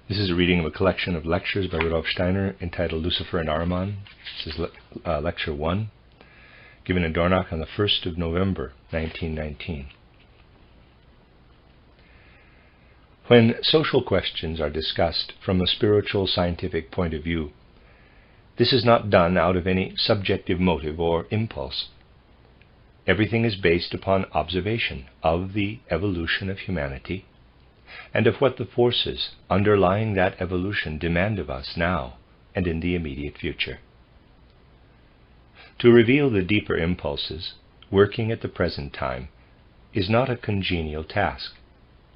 This is a reading of a collection of lectures by Rudolf Steiner entitled Lucifer and Ahriman. This is lecture 1, given in Dornach on the 1st of November, 1919. When social questions are discussed from a spiritual scientific point of view, this is not done out of any subjective motive or impulse. Everything is based upon observation of the evolution of humanity and of what the forces underlying that evolution demand of us now and in the immediate future. To reveal the deeper impulses working at the present time is not a congenial task,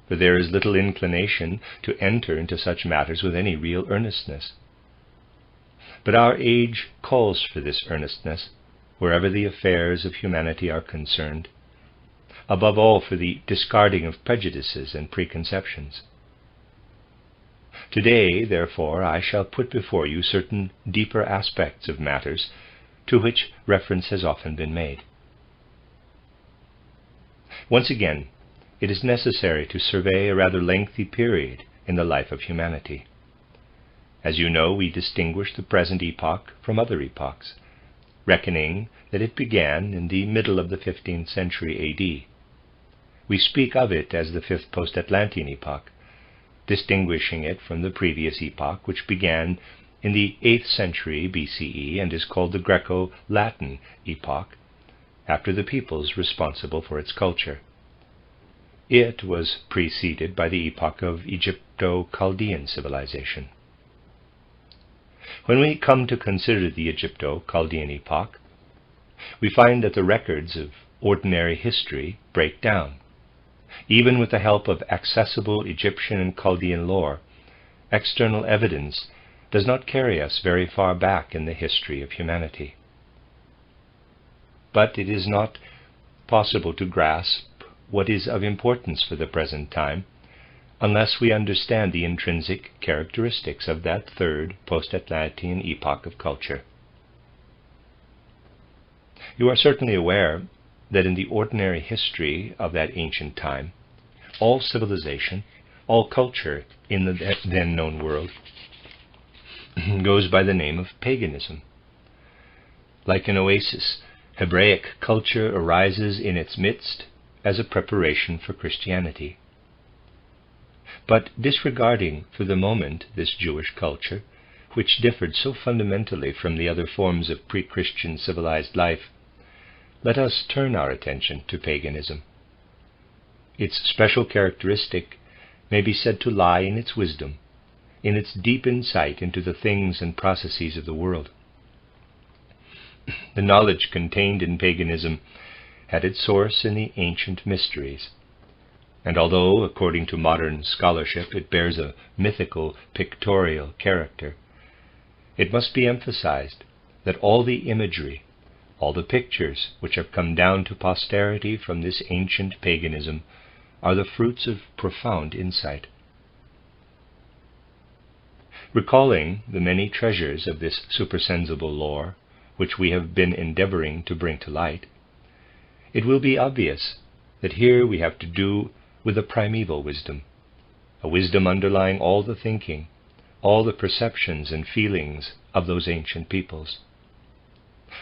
for there is little inclination to enter into such matters with any real earnestness. But our age calls for this earnestness wherever the affairs of humanity are concerned, above all for the discarding of prejudices and preconceptions. Today, therefore, I shall put before you certain deeper aspects of matters to which reference has often been made. Once again, it is necessary to survey a rather lengthy period in the life of humanity. As you know, we distinguish the present epoch from other epochs, reckoning that it began in the middle of the 15th century A.D. We speak of it as the 5th post-Atlantean epoch, distinguishing it from the previous epoch, which began in the 8th century BCE and is called the Greco-Latin epoch, after the peoples responsible for its culture. It was preceded by the epoch of Egypto-Chaldean civilization. When we come to consider the Egypto-Chaldean epoch, we find that the records of ordinary history break down. Even with the help of accessible Egyptian and Chaldean lore, external evidence does not carry us very far back in the history of humanity. But it is not possible to grasp what is of importance for the present time unless we understand the intrinsic characteristics of that third post-Atlantean epoch of culture. You are certainly aware that in the ordinary history of that ancient time, all civilization, all culture in the then known world goes by the name of paganism. Like an oasis, Hebraic culture arises in its midst as a preparation for Christianity. But disregarding for the moment this Jewish culture, which differed so fundamentally from the other forms of pre-Christian civilized life, let us turn our attention to paganism. Its special characteristic may be said to lie in its wisdom, in its deep insight into the things and processes of the world. The knowledge contained in paganism had its source in the ancient mysteries, and although, according to modern scholarship, it bears a mythical, pictorial character, it must be emphasized that all the imagery, all the pictures which have come down to posterity from this ancient paganism are the fruits of profound insight. Recalling the many treasures of this supersensible lore which we have been endeavoring to bring to light, it will be obvious that here we have to do with a primeval wisdom, a wisdom underlying all the thinking, all the perceptions and feelings of those ancient peoples.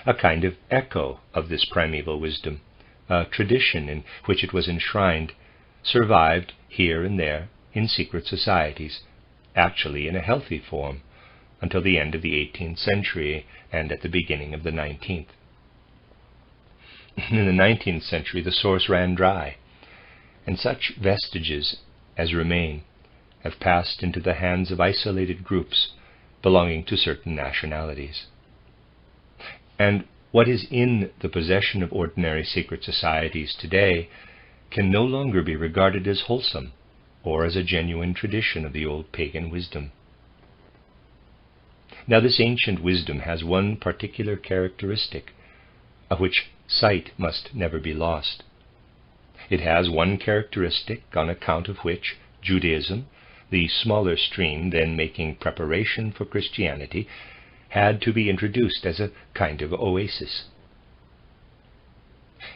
A kind of echo of this primeval wisdom, a tradition in which it was enshrined, survived here and there in secret societies, actually in a healthy form, until the end of the 18th century and at the beginning of the 19th. In the 19th century the source ran dry, and such vestiges as remain have passed into the hands of isolated groups belonging to certain nationalities. And what is in the possession of ordinary secret societies today can no longer be regarded as wholesome or as a genuine tradition of the old pagan wisdom. Now this ancient wisdom has one particular characteristic, of which sight must never be lost. It has one characteristic on account of which Judaism, the smaller stream then making preparation for Christianity, had to be introduced as a kind of oasis.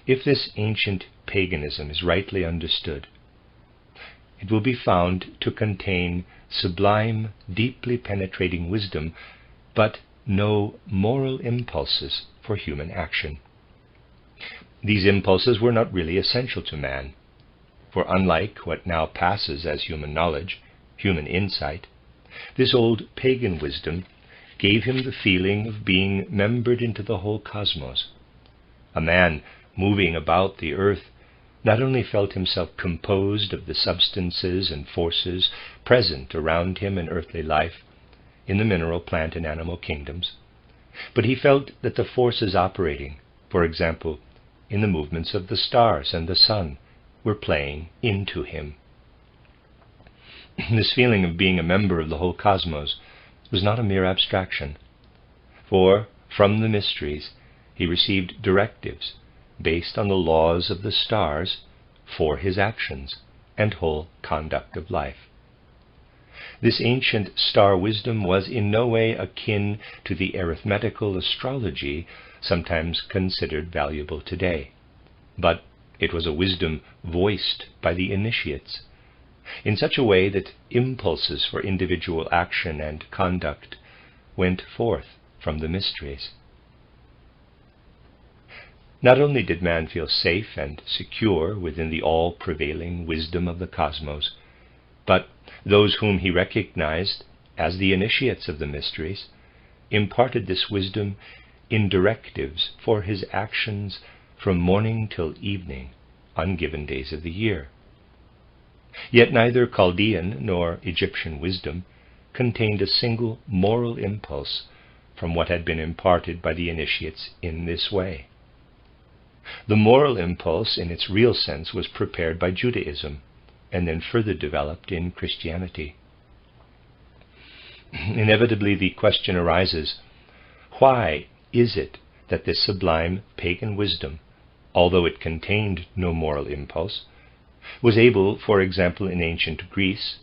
If this ancient paganism is rightly understood, it will be found to contain sublime, deeply penetrating wisdom, but no moral impulses for human action. These impulses were not really essential to man, for unlike what now passes as human knowledge, human insight, this old pagan wisdom gave him the feeling of being membered into the whole cosmos. A man moving about the earth not only felt himself composed of the substances and forces present around him in earthly life, in the mineral, plant, and animal kingdoms, but he felt that the forces operating, for example, in the movements of the stars and the sun, were playing into him. This feeling of being a member of the whole cosmos was not a mere abstraction, for from the mysteries he received directives based on the laws of the stars for his actions and whole conduct of life. This ancient star wisdom was in no way akin to the arithmetical astrology sometimes considered valuable today, but it was a wisdom voiced by the initiates, in such a way that impulses for individual action and conduct went forth from the mysteries. Not only did man feel safe and secure within the all-prevailing wisdom of the cosmos, but those whom he recognized as the initiates of the mysteries imparted this wisdom in directives for his actions from morning till evening on given days of the year. Yet neither Chaldean nor Egyptian wisdom contained a single moral impulse from what had been imparted by the initiates in this way. The moral impulse in its real sense was prepared by Judaism and then further developed in Christianity. Inevitably the question arises, why is it that this sublime pagan wisdom, although it contained no moral impulse, was able, for example in ancient Greece,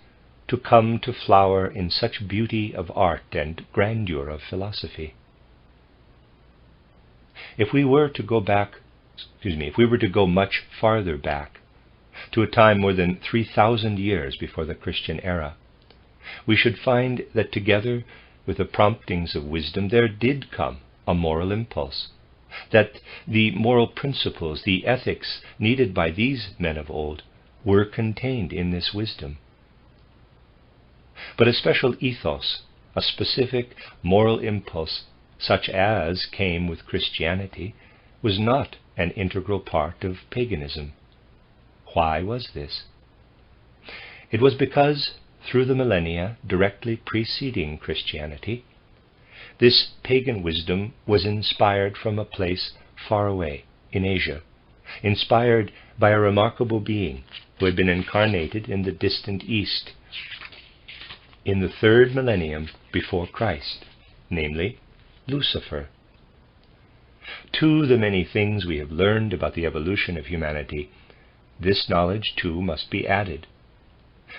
to come to flower in such beauty of art and grandeur of philosophy? If we were to go much farther back, to a time more than 3,000 years before the Christian era, we should find that together with the promptings of wisdom there did come a moral impulse, that the moral principles, the ethics needed by these men of old were contained in this wisdom. But a special ethos, a specific moral impulse, such as came with Christianity, was not an integral part of paganism. Why was this? It was because, through the millennia directly preceding Christianity, this pagan wisdom was inspired from a place far away in Asia, inspired by a remarkable being who had been incarnated in the distant East in the 3rd millennium before Christ, namely Lucifer. To the many things we have learned about the evolution of humanity, this knowledge too must be added,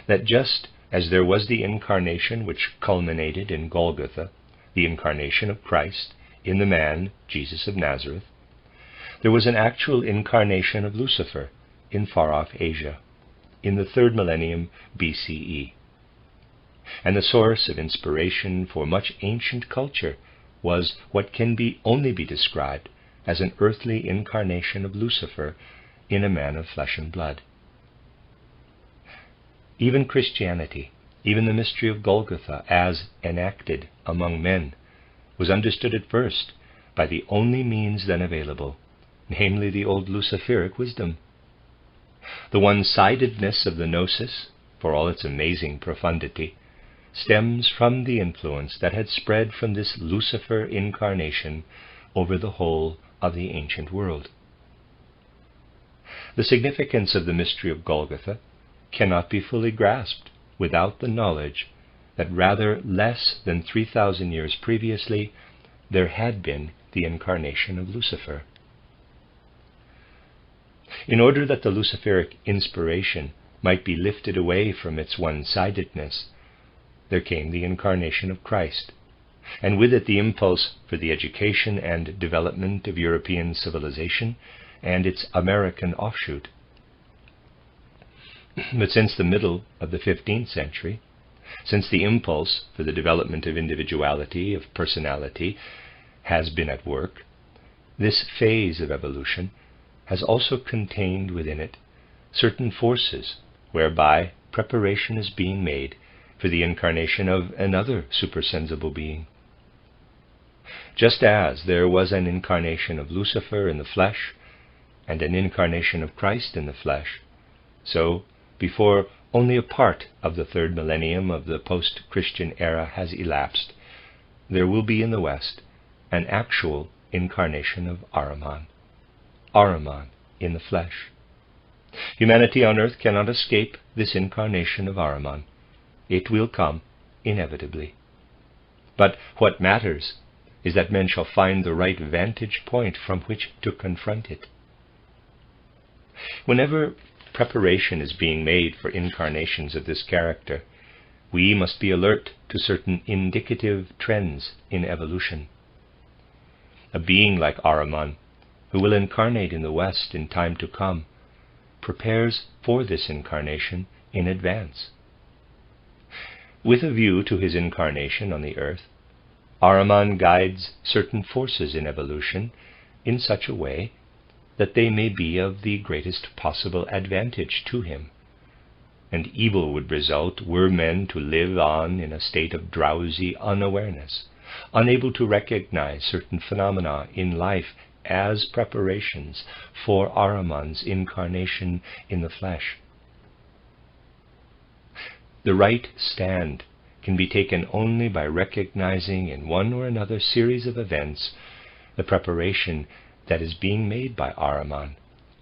that just as there was the incarnation which culminated in Golgotha, the incarnation of Christ in the man Jesus of Nazareth, there was an actual incarnation of Lucifer in far-off Asia, in the 3rd millennium BCE. And the source of inspiration for much ancient culture was what can only be described as an earthly incarnation of Lucifer in a man of flesh and blood. Even Christianity, even the mystery of Golgotha as enacted among men, was understood at first by the only means then available, namely the old Luciferic wisdom. The one-sidedness of the gnosis, for all its amazing profundity, stems from the influence that had spread from this Lucifer incarnation over the whole of the ancient world. The significance of the mystery of Golgotha cannot be fully grasped without the knowledge that rather less than 3,000 years previously there had been the incarnation of Lucifer. In order that the Luciferic inspiration might be lifted away from its one-sidedness, there came the incarnation of Christ, and with it the impulse for the education and development of European civilization and its American offshoot. But since the middle of the 15th century, since the impulse for the development of individuality, of personality, has been at work, this phase of evolution has also contained within it certain forces whereby preparation is being made for the incarnation of another supersensible being. Just as there was an incarnation of Lucifer in the flesh and an incarnation of Christ in the flesh, so before only a part of the third millennium of the post-Christian era has elapsed, there will be in the West an actual incarnation of Ahriman in the flesh. Humanity on earth cannot escape this incarnation of Ahriman. It will come inevitably. But what matters is that men shall find the right vantage point from which to confront it. Whenever preparation is being made for incarnations of this character, we must be alert to certain indicative trends in evolution. A being like Ahriman, who will incarnate in the West in time to come, prepares for this incarnation in advance. With a view to his incarnation on the earth, Ahriman guides certain forces in evolution in such a way that they may be of the greatest possible advantage to him. And evil would result were men to live on in a state of drowsy unawareness, unable to recognize certain phenomena in life as preparations for Ahriman's incarnation in the flesh. The right stand can be taken only by recognizing in one or another series of events the preparation that is being made by Ahriman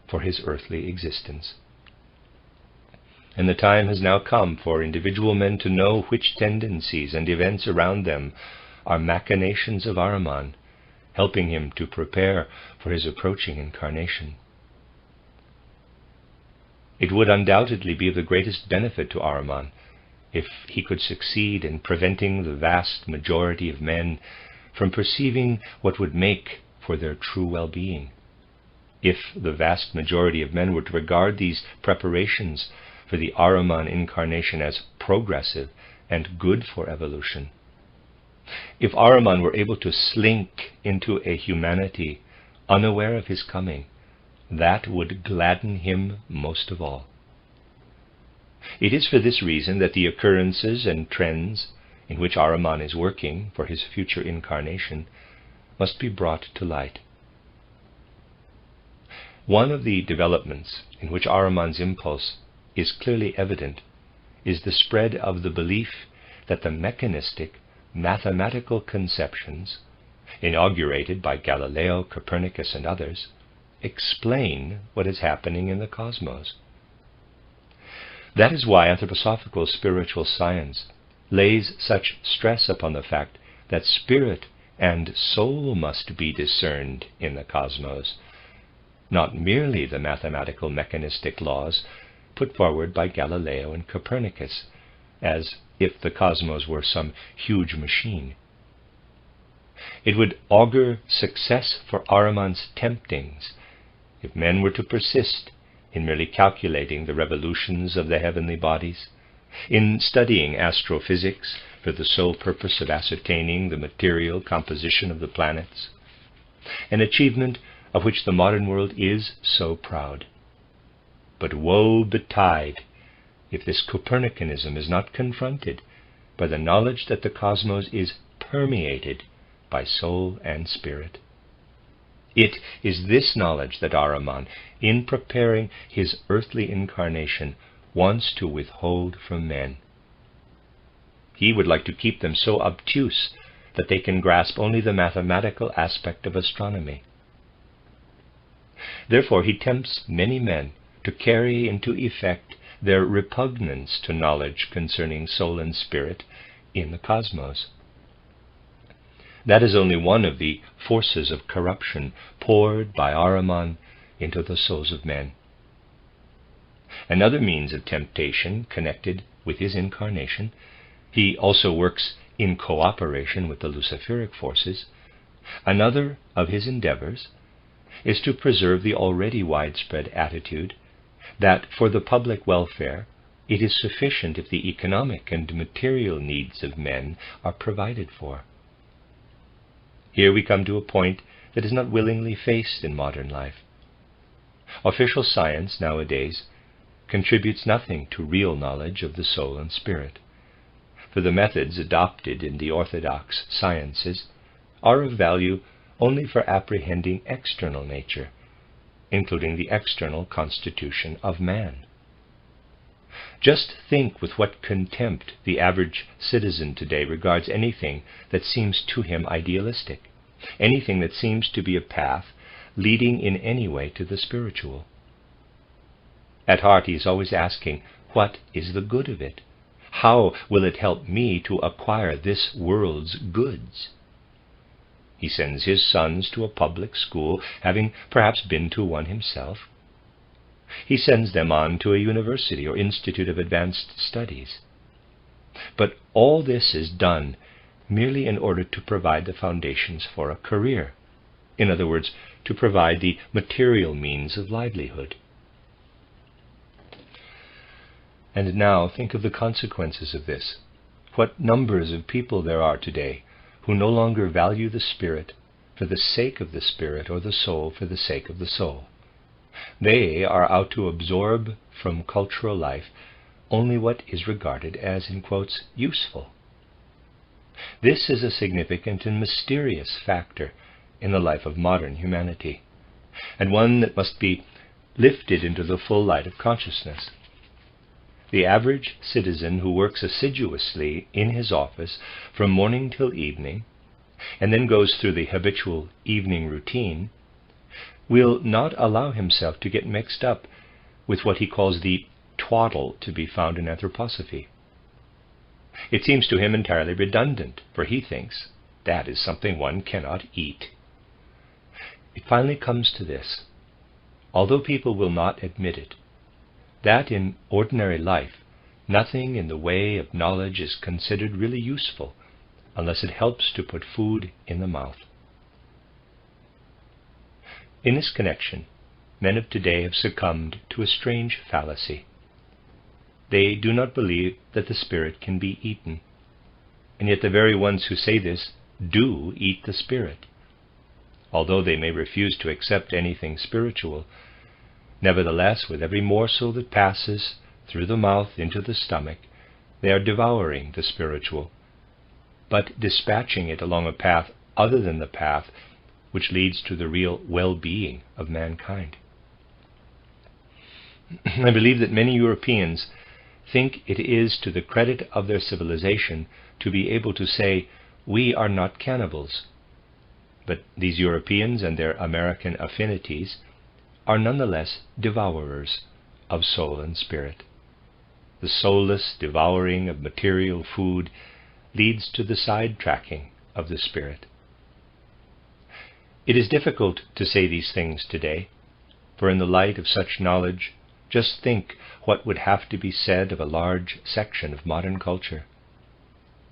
for his earthly existence. And the time has now come for individual men to know which tendencies and events around them are machinations of Ahriman, helping him to prepare for his approaching incarnation. It would undoubtedly be of the greatest benefit to Ahriman if he could succeed in preventing the vast majority of men from perceiving what would make for their true well-being. If the vast majority of men were to regard these preparations for the Ahriman incarnation as progressive and good for evolution, if Ahriman were able to slink into a humanity unaware of his coming, that would gladden him most of all. It is for this reason that the occurrences and trends in which Ahriman is working for his future incarnation must be brought to light. One of the developments in which Ahriman's impulse is clearly evident is the spread of the belief that the mechanistic, mathematical conceptions, inaugurated by Galileo, Copernicus, and others, explain what is happening in the cosmos. That is why anthroposophical spiritual science lays such stress upon the fact that spirit and soul must be discerned in the cosmos, not merely the mathematical mechanistic laws put forward by Galileo and Copernicus, as if the cosmos were some huge machine. It would augur success for Ahriman's temptings if men were to persist in merely calculating the revolutions of the heavenly bodies, in studying astrophysics for the sole purpose of ascertaining the material composition of the planets, an achievement of which the modern world is so proud. But woe betide if this Copernicanism is not confronted by the knowledge that the cosmos is permeated by soul and spirit. It is this knowledge that Ahriman, in preparing his earthly incarnation, wants to withhold from men. He would like to keep them so obtuse that they can grasp only the mathematical aspect of astronomy. Therefore he tempts many men to carry into effect their repugnance to knowledge concerning soul and spirit in the cosmos. That is only one of the forces of corruption poured by Ahriman into the souls of men. Another means of temptation connected with his incarnation, he also works in cooperation with the Luciferic forces. Another of his endeavors is to preserve the already widespread attitude that for the public welfare it is sufficient if the economic and material needs of men are provided for. Here we come to a point that is not willingly faced in modern life. Official science nowadays contributes nothing to real knowledge of the soul and spirit, for the methods adopted in the orthodox sciences are of value only for apprehending external nature, including the external constitution of man. Just think with what contempt the average citizen today regards anything that seems to him idealistic, anything that seems to be a path leading in any way to the spiritual. At heart he is always asking, what is the good of it? How will it help me to acquire this world's goods? He sends his sons to a public school, having perhaps been to one himself. He sends them on to a university or institute of advanced studies. But all this is done merely in order to provide the foundations for a career. In other words, to provide the material means of livelihood. And now think of the consequences of this. What numbers of people there are today who no longer value the spirit for the sake of the spirit or the soul for the sake of the soul. They are out to absorb from cultural life only what is regarded as, in quotes, useful. This is a significant and mysterious factor in the life of modern humanity, and one that must be lifted into the full light of consciousness. The average citizen who works assiduously in his office from morning till evening, and then goes through the habitual evening routine, will not allow himself to get mixed up with what he calls the twaddle to be found in anthroposophy. It seems to him entirely redundant, for he thinks that is something one cannot eat. It finally comes to this, although people will not admit it, that in ordinary life nothing in the way of knowledge is considered really useful unless it helps to put food in the mouth. In this connection, men of today have succumbed to a strange fallacy. They do not believe that the spirit can be eaten, and yet the very ones who say this do eat the spirit. Although they may refuse to accept anything spiritual, nevertheless, with every morsel that passes through the mouth into the stomach, they are devouring the spiritual, but dispatching it along a path other than the path which leads to the real well-being of mankind. I believe that many Europeans think it is to the credit of their civilization to be able to say, "We are not cannibals." But these Europeans and their American affinities are nonetheless devourers of soul and spirit. The soulless devouring of material food leads to the sidetracking of the spirit. It is difficult to say these things today, for in the light of such knowledge, just think what would have to be said of a large section of modern culture.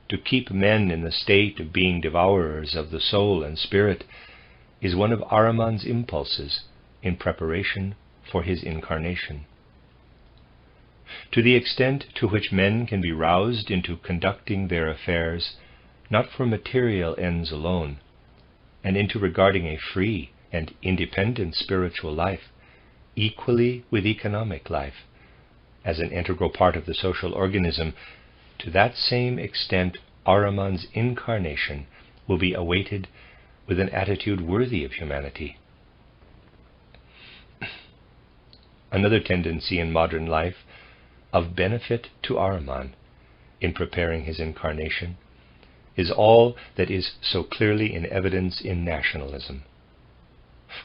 To keep men in the state of being devourers of the soul and spirit is one of Ahriman's impulses in preparation for his incarnation. To the extent to which men can be roused into conducting their affairs, not for material ends alone, and into regarding a free and independent spiritual life, equally with economic life, as an integral part of the social organism, to that same extent Ahriman's incarnation will be awaited with an attitude worthy of humanity. Another tendency in modern life of benefit to Ahriman in preparing his incarnation is all that is so clearly in evidence in nationalism.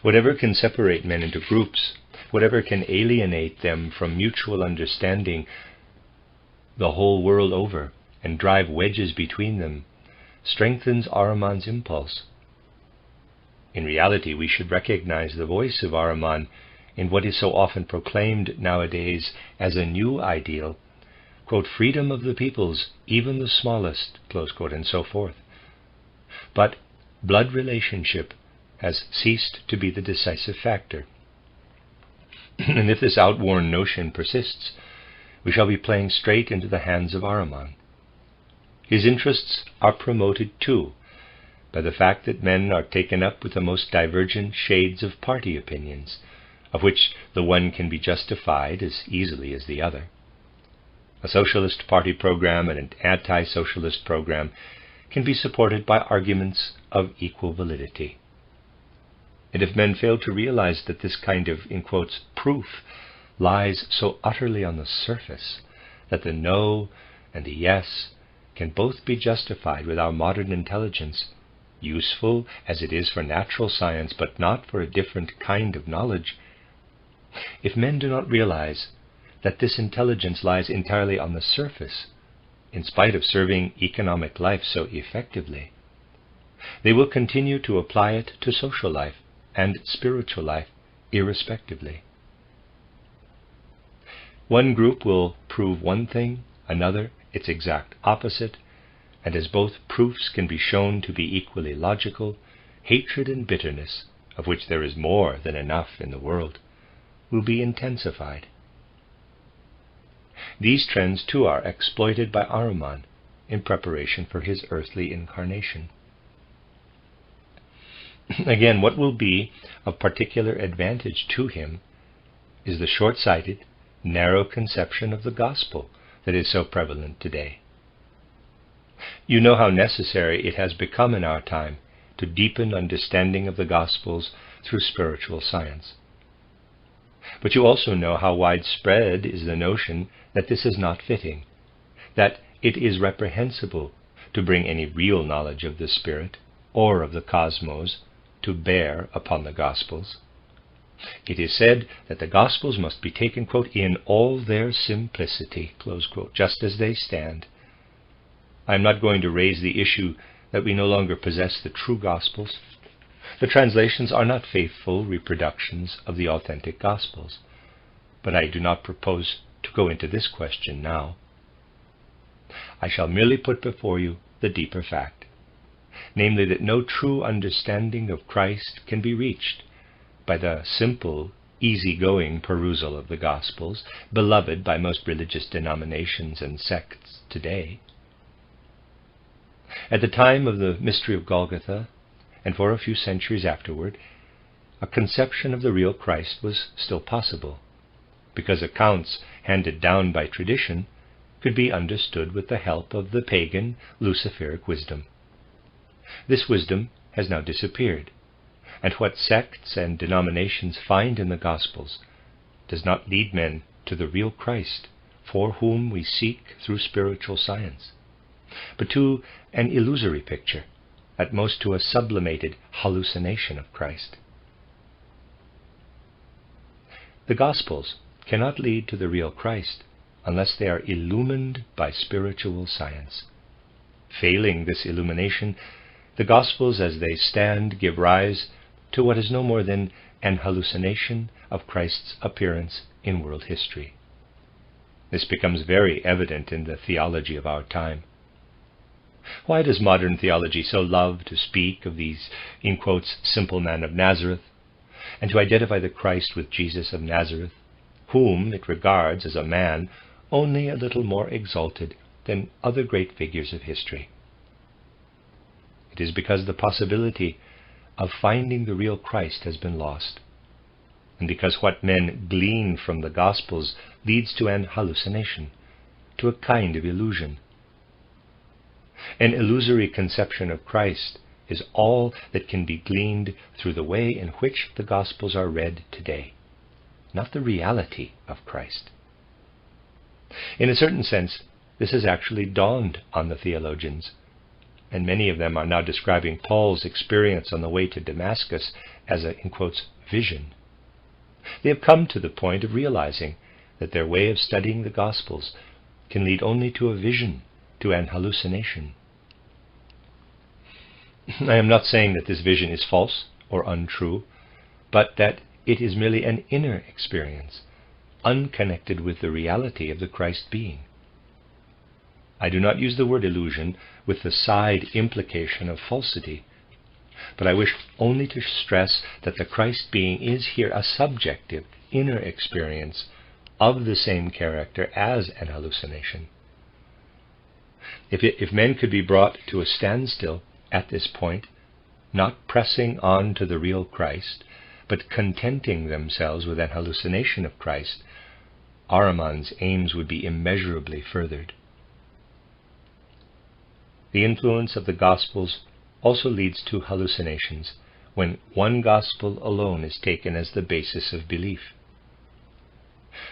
Whatever can separate men into groups, whatever can alienate them from mutual understanding the whole world over and drive wedges between them, strengthens Ahriman's impulse. In reality, we should recognize the voice of Ahriman in what is so often proclaimed nowadays as a new ideal, quote, freedom of the peoples, even the smallest, close quote, and so forth. But blood relationship has ceased to be the decisive factor. And if this outworn notion persists, we shall be playing straight into the hands of Ahriman. His interests are promoted too by the fact that men are taken up with the most divergent shades of party opinions, of which the one can be justified as easily as the other. A socialist party program and an anti-socialist program can be supported by arguments of equal validity. And if men fail to realize that this kind of, in quotes, proof lies so utterly on the surface that the no and the yes can both be justified with our modern intelligence, useful as it is for natural science but not for a different kind of knowledge, if men do not realize that this intelligence lies entirely on the surface, in spite of serving economic life so effectively, they will continue to apply it to social life and spiritual life irrespectively. One group will prove one thing, another its exact opposite, and as both proofs can be shown to be equally logical, hatred and bitterness, of which there is more than enough in the world, will be intensified. These trends too are exploited by Ahriman in preparation for his earthly incarnation. Again, what will be of particular advantage to him is the short-sighted, narrow conception of the gospel that is so prevalent today. You know how necessary it has become in our time to deepen understanding of the Gospels through spiritual science. But you also know how widespread is the notion that this is not fitting, that it is reprehensible to bring any real knowledge of the Spirit or of the cosmos to bear upon the Gospels. It is said that the Gospels must be taken, quote, in all their simplicity, close quote, just as they stand. I am not going to raise the issue that we no longer possess the true Gospels. The translations are not faithful reproductions of the authentic Gospels, but I do not propose to go into this question now. I shall merely put before you the deeper fact, namely that no true understanding of Christ can be reached by the simple, easy-going perusal of the Gospels, beloved by most religious denominations and sects today. At the time of the mystery of Golgotha, and for a few centuries afterward, a conception of the real Christ was still possible, because accounts handed down by tradition could be understood with the help of the pagan Luciferic wisdom. This wisdom has now disappeared, and what sects and denominations find in the Gospels does not lead men to the real Christ, for whom we seek through spiritual science, but to an illusory picture, at most to a sublimated hallucination of Christ. The Gospels cannot lead to the real Christ unless they are illumined by spiritual science. Failing this illumination, the Gospels as they stand give rise to what is no more than an hallucination of Christ's appearance in world history. This becomes very evident in the theology of our time. Why does modern theology so love to speak of these, in quotes, simple man of Nazareth, and to identify the Christ with Jesus of Nazareth, whom it regards as a man only a little more exalted than other great figures of history? It is because the possibility of finding the real Christ has been lost, and because what men glean from the Gospels leads to an hallucination, to a kind of illusion. An illusory conception of Christ is all that can be gleaned through the way in which the Gospels are read today, not the reality of Christ. In a certain sense, this has actually dawned on the theologians, and many of them are now describing Paul's experience on the way to Damascus as a, in quotes, vision. They have come to the point of realizing that their way of studying the Gospels can lead only to a vision, to an hallucination. I am not saying that this vision is false or untrue, but that it is merely an inner experience, unconnected with the reality of the Christ being. I do not use the word illusion with the side implication of falsity, but I wish only to stress that the Christ being is here a subjective, inner experience of the same character as an hallucination. If men could be brought to a standstill at this point, not pressing on to the real Christ, but contenting themselves with an hallucination of Christ, Ahriman's aims would be immeasurably furthered. The influence of the Gospels also leads to hallucinations when one Gospel alone is taken as the basis of belief.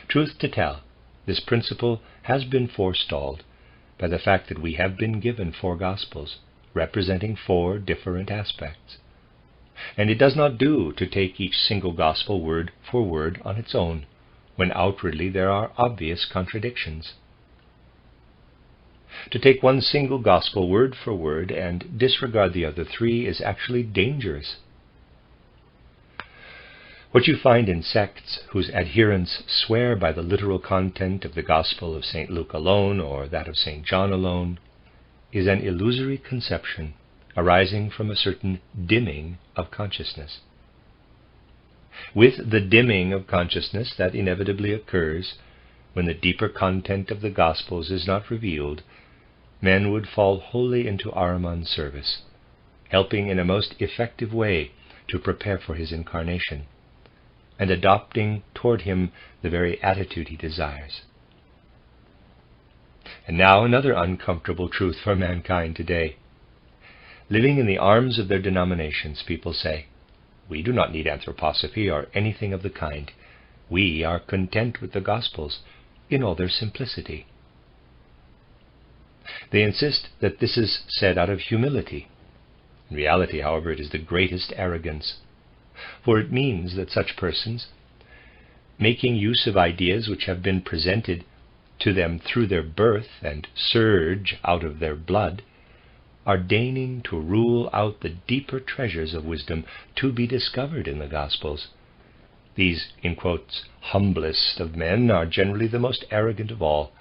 Truth to tell, this principle has been forestalled by the fact that we have been given 4 Gospels, representing 4 different aspects. And it does not do to take each single Gospel word for word on its own, when outwardly there are obvious contradictions. To take one single Gospel word for word and disregard the other 3 is actually dangerous. What you find in sects whose adherents swear by the literal content of the Gospel of St. Luke alone or that of St. John alone is an illusory conception arising from a certain dimming of consciousness. With the dimming of consciousness that inevitably occurs when the deeper content of the Gospels is not revealed, men would fall wholly into Ahriman's service, helping in a most effective way to prepare for his incarnation, and adopting toward him the very attitude he desires. And now another uncomfortable truth for mankind today. Living in the arms of their denominations, people say, "We do not need anthroposophy or anything of the kind. We are content with the Gospels in all their simplicity." They insist that this is said out of humility. In reality, however, it is the greatest arrogance, for it means that such persons, making use of ideas which have been presented to them through their birth and surge out of their blood, are deigning to rule out the deeper treasures of wisdom to be discovered in the Gospels. These, in quotes, humblest of men are generally the most arrogant of all,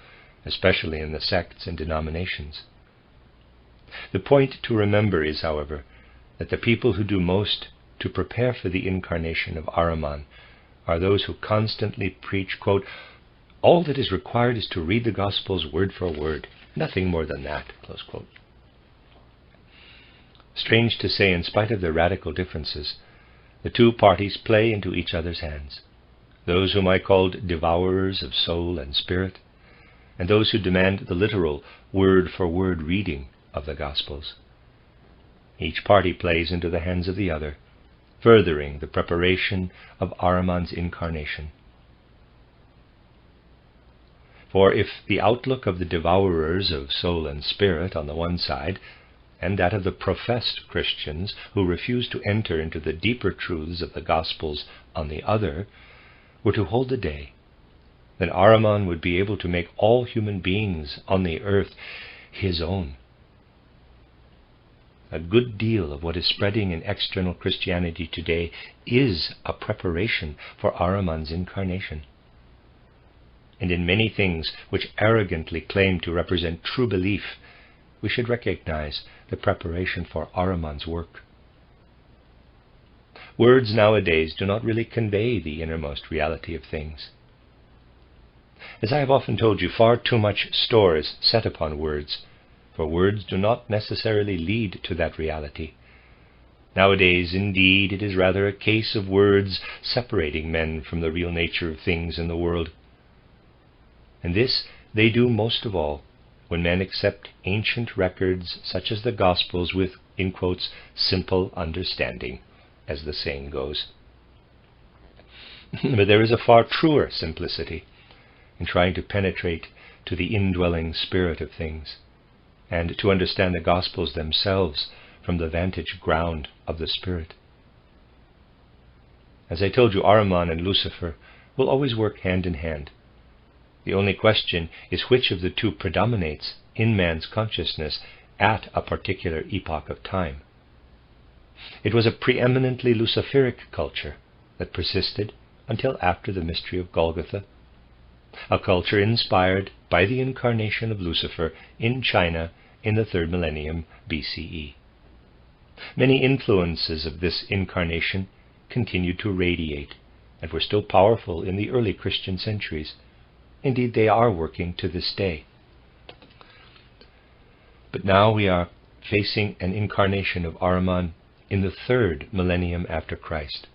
especially in the sects and denominations. The point to remember is, however, that the people who do most to prepare for the incarnation of Ahriman are those who constantly preach, quote, "All that is required is to read the Gospels word for word, nothing more than that," close quote. Strange to say, in spite of their radical differences, the two parties play into each other's hands. Those whom I called devourers of soul and spirit, and those who demand the literal word-for-word reading of the Gospels. Each party plays into the hands of the other, furthering the preparation of Ahriman's incarnation. For if the outlook of the devourers of soul and spirit on the one side, and that of the professed Christians who refuse to enter into the deeper truths of the Gospels on the other, were to hold the day, then Ahriman would be able to make all human beings on the earth his own. A good deal of what is spreading in external Christianity today is a preparation for Ahriman's incarnation. And in many things which arrogantly claim to represent true belief, we should recognize the preparation for Ahriman's work. Words nowadays do not really convey the innermost reality of things. As I have often told you, far too much store is set upon words, for words do not necessarily lead to that reality. Nowadays, indeed, it is rather a case of words separating men from the real nature of things in the world. And this they do most of all when men accept ancient records such as the Gospels with, in quotes, simple understanding, as the saying goes. But there is a far truer simplicity in trying to penetrate to the indwelling spirit of things, and to understand the Gospels themselves from the vantage ground of the Spirit. As I told you, Ahriman and Lucifer will always work hand in hand. The only question is which of the two predominates in man's consciousness at a particular epoch of time. It was a preeminently Luciferic culture that persisted until after the mystery of Golgotha, a culture inspired by the incarnation of Lucifer in China in the 3rd millennium BCE. Many influences of this incarnation continued to radiate and were still powerful in the early Christian centuries. Indeed, they are working to this day. But now we are facing an incarnation of Ahriman in the 3rd millennium after Christ.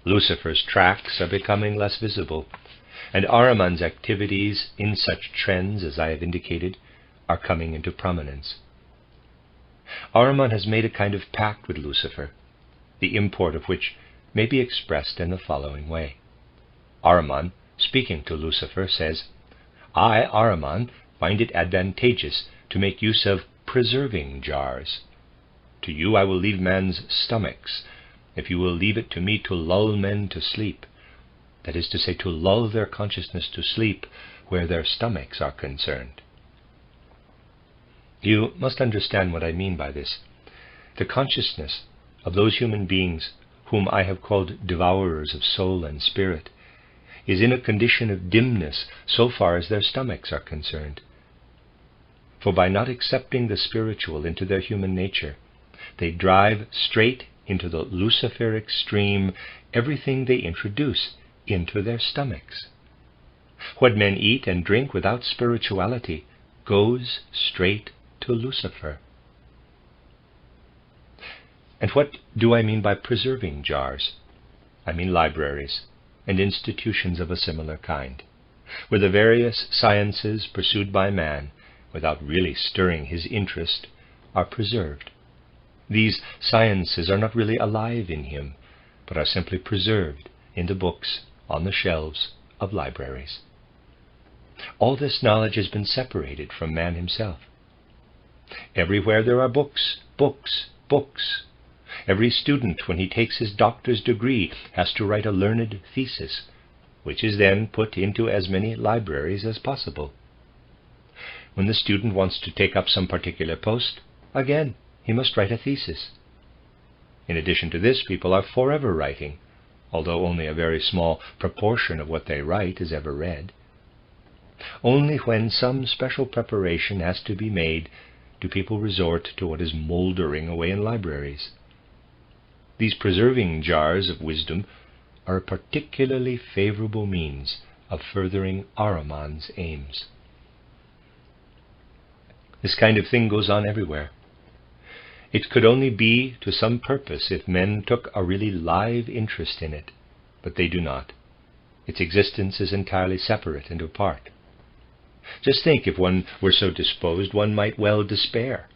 Lucifer's tracks are becoming less visible, and Ahriman's activities in such trends as I have indicated are coming into prominence. Ahriman has made a kind of pact with Lucifer, the import of which may be expressed in the following way. Ahriman, speaking to Lucifer, says, "I, Ahriman, find it advantageous to make use of preserving jars. To you I will leave man's stomachs, if you will leave it to me to lull men to sleep, that is to say, to lull their consciousness to sleep where their stomachs are concerned." You must understand what I mean by this. The consciousness of those human beings whom I have called devourers of soul and spirit is in a condition of dimness so far as their stomachs are concerned. For by not accepting the spiritual into their human nature, they drive straight into the Luciferic stream everything they introduce into their stomachs. What men eat and drink without spirituality goes straight to Lucifer. And what do I mean by preserving jars? I mean libraries and institutions of a similar kind, where the various sciences pursued by man, without really stirring his interest, are preserved. These sciences are not really alive in him, but are simply preserved in the books on the shelves of libraries. All this knowledge has been separated from man himself. Everywhere there are books, books, books. Every student, when he takes his doctor's degree, has to write a learned thesis, which is then put into as many libraries as possible. When the student wants to take up some particular post, again, he must write a thesis. In addition to this, people are forever writing, although only a very small proportion of what they write is ever read. Only when some special preparation has to be made do people resort to what is mouldering away in libraries. These preserving jars of wisdom are a particularly favorable means of furthering Ahriman's aims. This kind of thing goes on everywhere. It could only be to some purpose if men took a really live interest in it, but they do not. Its existence is entirely separate and apart. Just think, if one were so disposed, one might well despair.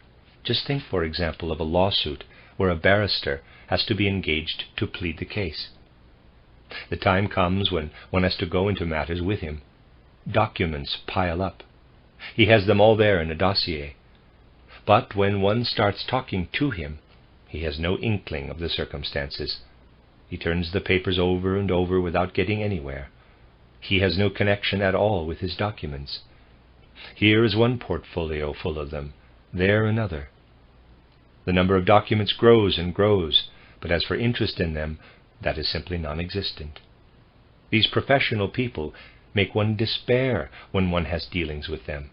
Just think, for example, of a lawsuit where a barrister has to be engaged to plead the case. The time comes when one has to go into matters with him. Documents pile up. He has them all there in a dossier. But when one starts talking to him, he has no inkling of the circumstances. He turns the papers over and over without getting anywhere. He has no connection at all with his documents. Here is one portfolio full of them, there another. The number of documents grows and grows, but as for interest in them, that is simply non-existent. These professional people make one despair when one has dealings with them.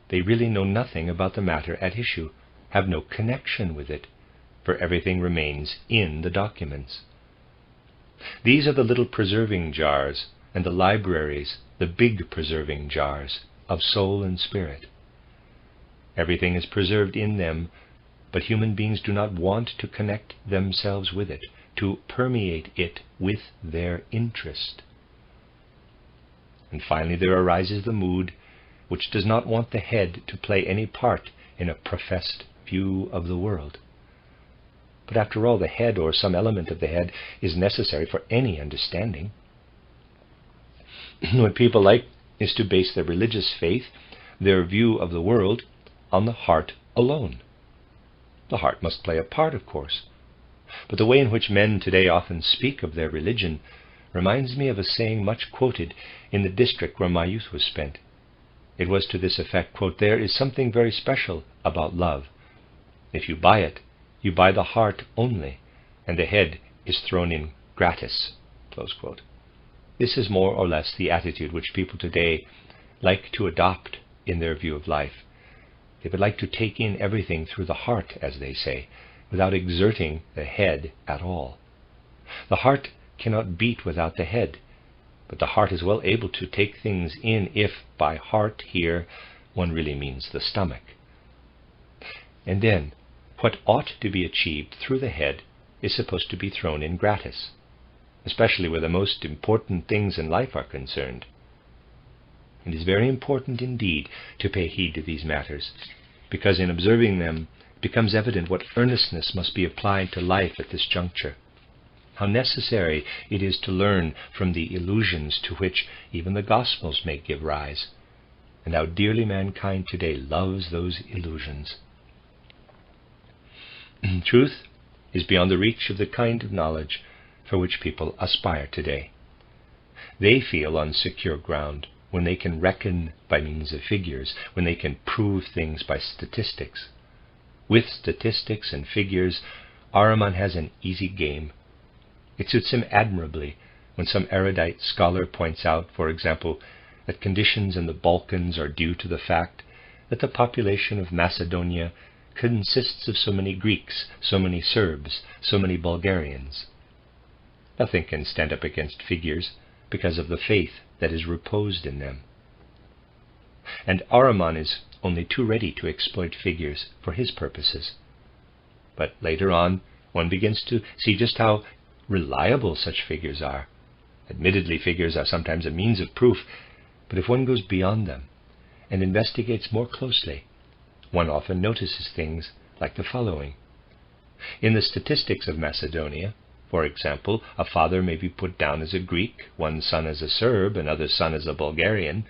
They really know nothing about the matter at issue, have no connection with it, for everything remains in the documents. These are the little preserving jars, and the libraries, the big preserving jars, of soul and spirit. Everything is preserved in them, but human beings do not want to connect themselves with it, to permeate it with their interest. And finally there arises the mood which does not want the head to play any part in a professed view of the world. But after all, the head, or some element of the head, is necessary for any understanding. What people like is to base their religious faith, their view of the world, on the heart alone. The heart must play a part, of course, but the way in which men today often speak of their religion reminds me of a saying much quoted in the district where my youth was spent. It was to this effect, quote, "There is something very special about love. If you buy it, you buy the heart only, and the head is thrown in gratis." Close quote. This is more or less the attitude which people today like to adopt in their view of life. They would like to take in everything through the heart, as they say, without exerting the head at all. The heart cannot beat without the head, but the heart is well able to take things in if by heart here one really means the stomach. And then, what ought to be achieved through the head is supposed to be thrown in gratis, especially where the most important things in life are concerned. It is very important indeed to pay heed to these matters, because in observing them it becomes evident what earnestness must be applied to life at this juncture, how necessary it is to learn from the illusions to which even the Gospels may give rise, and how dearly mankind today loves those illusions. Truth is beyond the reach of the kind of knowledge for which people aspire today. They feel on secure ground when they can reckon by means of figures, when they can prove things by statistics. With statistics and figures, Ahriman has an easy game. It suits him admirably when some erudite scholar points out, for example, that conditions in the Balkans are due to the fact that the population of Macedonia consists of so many Greeks, so many Serbs, so many Bulgarians. Nothing can stand up against figures because of the faith that is reposed in them. And Ahriman is only too ready to exploit figures for his purposes. But later on, one begins to see just how reliable such figures are. Admittedly, figures are sometimes a means of proof, but if one goes beyond them and investigates more closely, one often notices things like the following. In the statistics of Macedonia, for example, a father may be put down as a Greek, one son as a Serb, another son as a Bulgarian,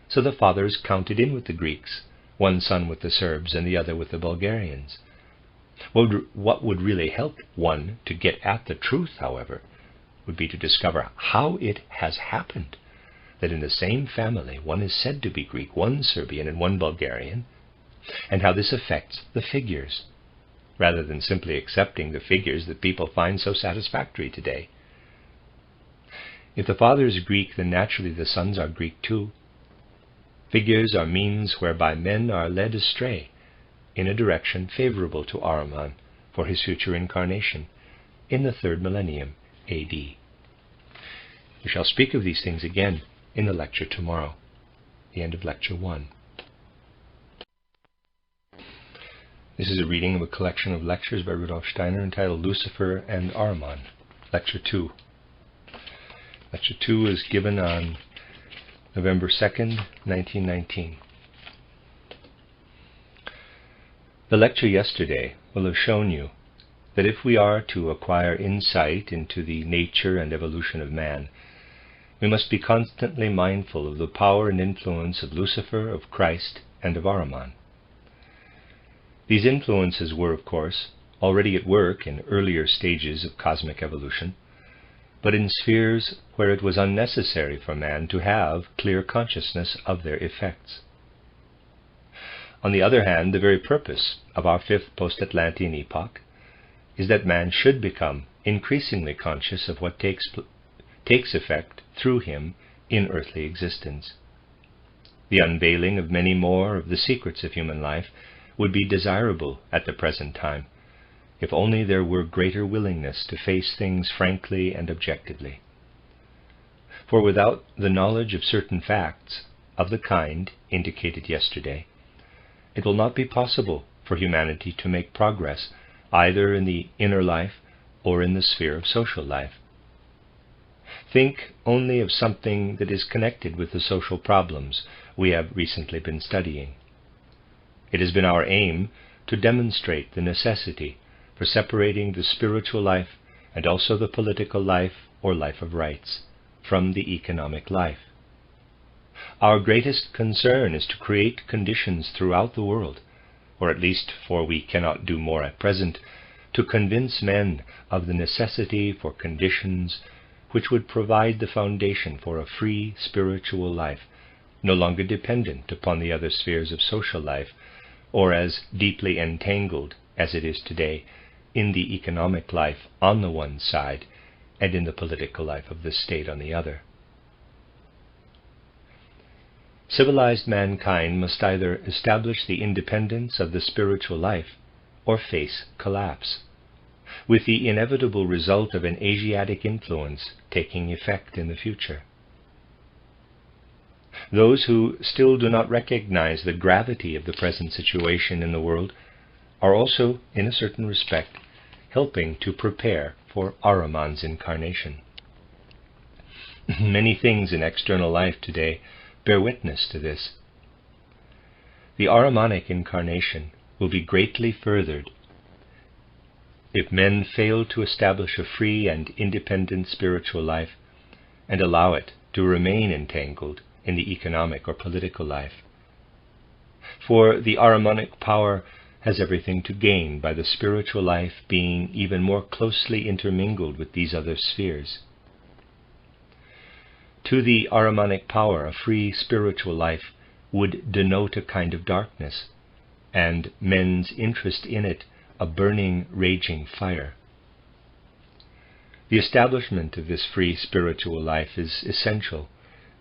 so the father is counted in with the Greeks, one son with the Serbs and the other with the Bulgarians. What would really help one to get at the truth, however, would be to discover how it has happened that in the same family one is said to be Greek, one Serbian and one Bulgarian, and how this affects the figures, rather than simply accepting the figures that people find so satisfactory today. If the father is Greek, then naturally the sons are Greek too. Figures are means whereby men are led astray in a direction favorable to Ahriman for his future incarnation in the 3rd millennium A.D. We shall speak of these things again in the lecture tomorrow, the end of Lecture 1. This is a reading of a collection of lectures by Rudolf Steiner entitled Lucifer and Ahriman, Lecture 2. Lecture 2 is given on November 2nd, 1919. The lecture yesterday will have shown you that if we are to acquire insight into the nature and evolution of man, we must be constantly mindful of the power and influence of Lucifer, of Christ, and of Ahriman. These influences were, of course, already at work in earlier stages of cosmic evolution, but in spheres where it was unnecessary for man to have clear consciousness of their effects. On the other hand, the very purpose of our 5th post-Atlantean epoch is that man should become increasingly conscious of what takes effect through him in earthly existence. The unveiling of many more of the secrets of human life would be desirable at the present time, if only there were greater willingness to face things frankly and objectively. For without the knowledge of certain facts of the kind indicated yesterday, it will not be possible for humanity to make progress either in the inner life or in the sphere of social life. Think only of something that is connected with the social problems we have recently been studying. It has been our aim to demonstrate the necessity for separating the spiritual life and also the political life or life of rights from the economic life. Our greatest concern is to create conditions throughout the world, or at least, for we cannot do more at present, to convince men of the necessity for conditions which would provide the foundation for a free spiritual life, no longer dependent upon the other spheres of social life, or as deeply entangled as it is today in the economic life on the one side and in the political life of the state on the other. Civilized mankind must either establish the independence of the spiritual life or face collapse. with the inevitable result of an Asiatic influence taking effect in the future. Those who still do not recognize the gravity of the present situation in the world are also, in a certain respect, helping to prepare for Ahriman's incarnation. Many things in external life today bear witness to this. The Ahrimanic incarnation will be greatly furthered if men fail to establish a free and independent spiritual life and allow it to remain entangled in the economic or political life. For the Ahrimanic power has everything to gain by the spiritual life being even more closely intermingled with these other spheres. To the Ahrimanic power, a free spiritual life would denote a kind of darkness, and men's interest in it a burning, raging fire. The establishment of this free spiritual life is essential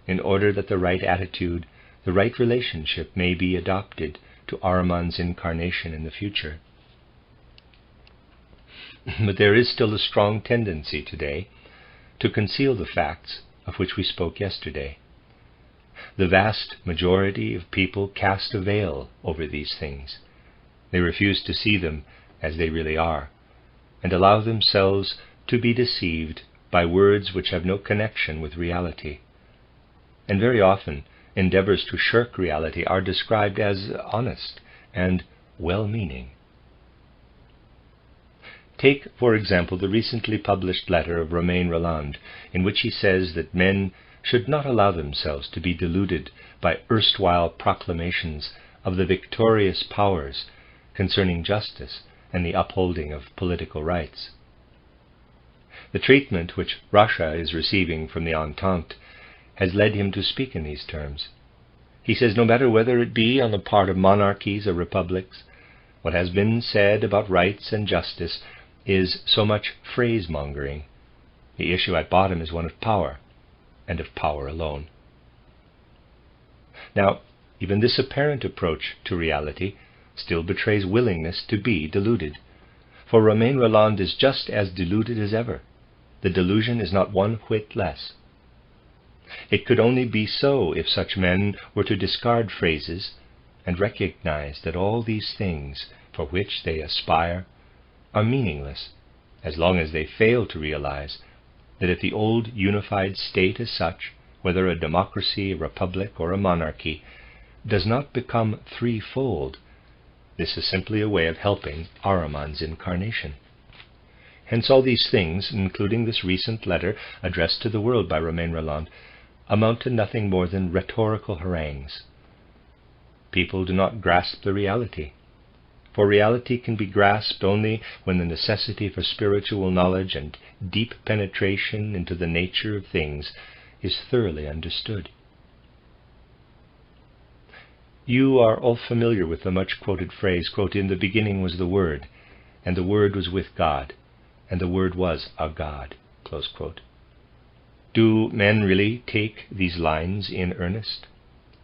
in order that the right attitude, the right relationship may be adopted to Ahriman's incarnation in the future. But there is still a strong tendency today to conceal the facts of which we spoke yesterday. The vast majority of people cast a veil over these things. They refuse to see them as they really are, and allow themselves to be deceived by words which have no connection with reality. And very often, endeavors to shirk reality are described as honest and well-meaning. Take, for example, the recently published letter of Romain Rolland, in which he says that men should not allow themselves to be deluded by erstwhile proclamations of the victorious powers concerning justice and the upholding of political rights. The treatment which Russia is receiving from the Entente has led him to speak in these terms. He says, no matter whether it be on the part of monarchies or republics, what has been said about rights and justice is so much phrase-mongering. The issue at bottom is one of power, and of power alone. Now, even this apparent approach to reality still betrays willingness to be deluded, for Romain Rolland is just as deluded as ever. The delusion is not one whit less. It could only be so if such men were to discard phrases and recognize that all these things for which they aspire are meaningless, as long as they fail to realize that if the old unified state as such, whether a democracy, a republic, or a monarchy, does not become threefold, this is simply a way of helping Ahriman's incarnation. Hence all these things, including this recent letter addressed to the world by Romain Rolland, amount to nothing more than rhetorical harangues. People do not grasp the reality, for reality can be grasped only when the necessity for spiritual knowledge and deep penetration into the nature of things is thoroughly understood. You are all familiar with the much-quoted phrase, quote, "In the beginning was the Word, and the Word was with God, and the Word was a God," close quote. Do men really take these lines in earnest?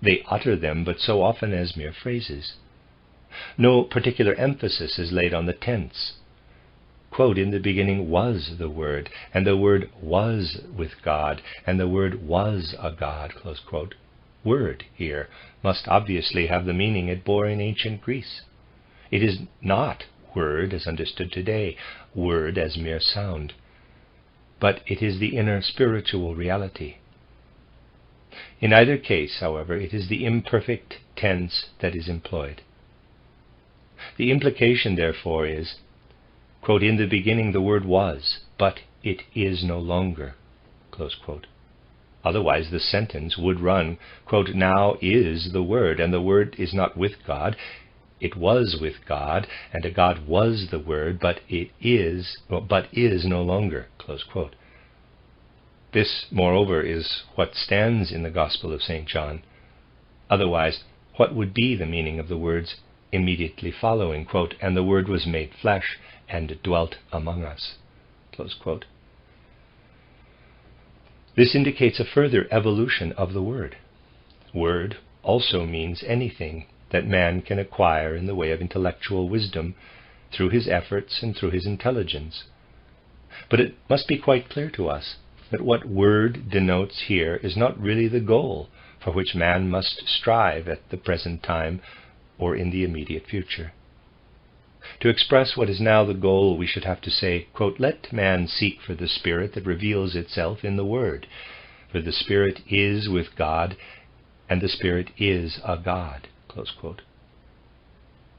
They utter them but so often as mere phrases. No particular emphasis is laid on the tense. Quote, "In the beginning was the Word, and the Word was with God, and the Word was a God," close quote. Word here must obviously have the meaning it bore in ancient Greece. It is not word as understood today, word as mere sound, but it is the inner spiritual reality. In either case, however, it is the imperfect tense that is employed. The implication, therefore, is, quote, "In the beginning the Word was, but it is no longer," close quote. Otherwise the sentence would run, quote, "Now is the Word, and the Word is not with God. It was with God, and a God was the Word, but is no longer," close quote. This, moreover, is what stands in the Gospel of St. John. Otherwise, what would be the meaning of the words immediately following, quote, "And the Word was made flesh and dwelt among us," close quote. This indicates a further evolution of the word. Word also means anything that man can acquire in the way of intellectual wisdom through his efforts and through his intelligence. But it must be quite clear to us that what word denotes here is not really the goal for which man must strive at the present time or in the immediate future. To express what is now the goal, we should have to say, quote, "Let man seek for the Spirit that reveals itself in the Word, for the Spirit is with God, and the Spirit is a God." Close quote.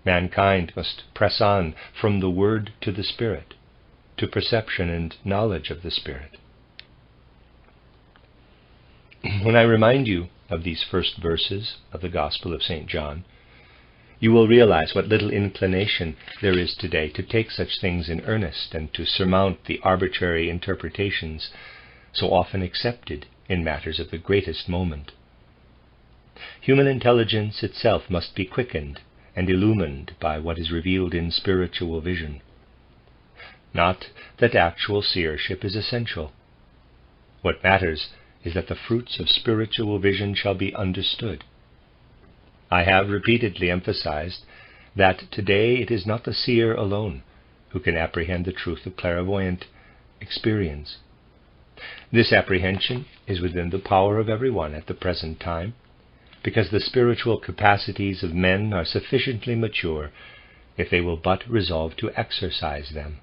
Mankind must press on from the Word to the Spirit, to perception and knowledge of the Spirit. When I remind you of these first verses of the Gospel of St. John, you will realize what little inclination there is today to take such things in earnest and to surmount the arbitrary interpretations so often accepted in matters of the greatest moment. Human intelligence itself must be quickened and illumined by what is revealed in spiritual vision. Not that actual seership is essential. What matters is that the fruits of spiritual vision shall be understood. I have repeatedly emphasized that today it is not the seer alone who can apprehend the truth of clairvoyant experience. This apprehension is within the power of everyone at the present time, because the spiritual capacities of men are sufficiently mature if they will but resolve to exercise them,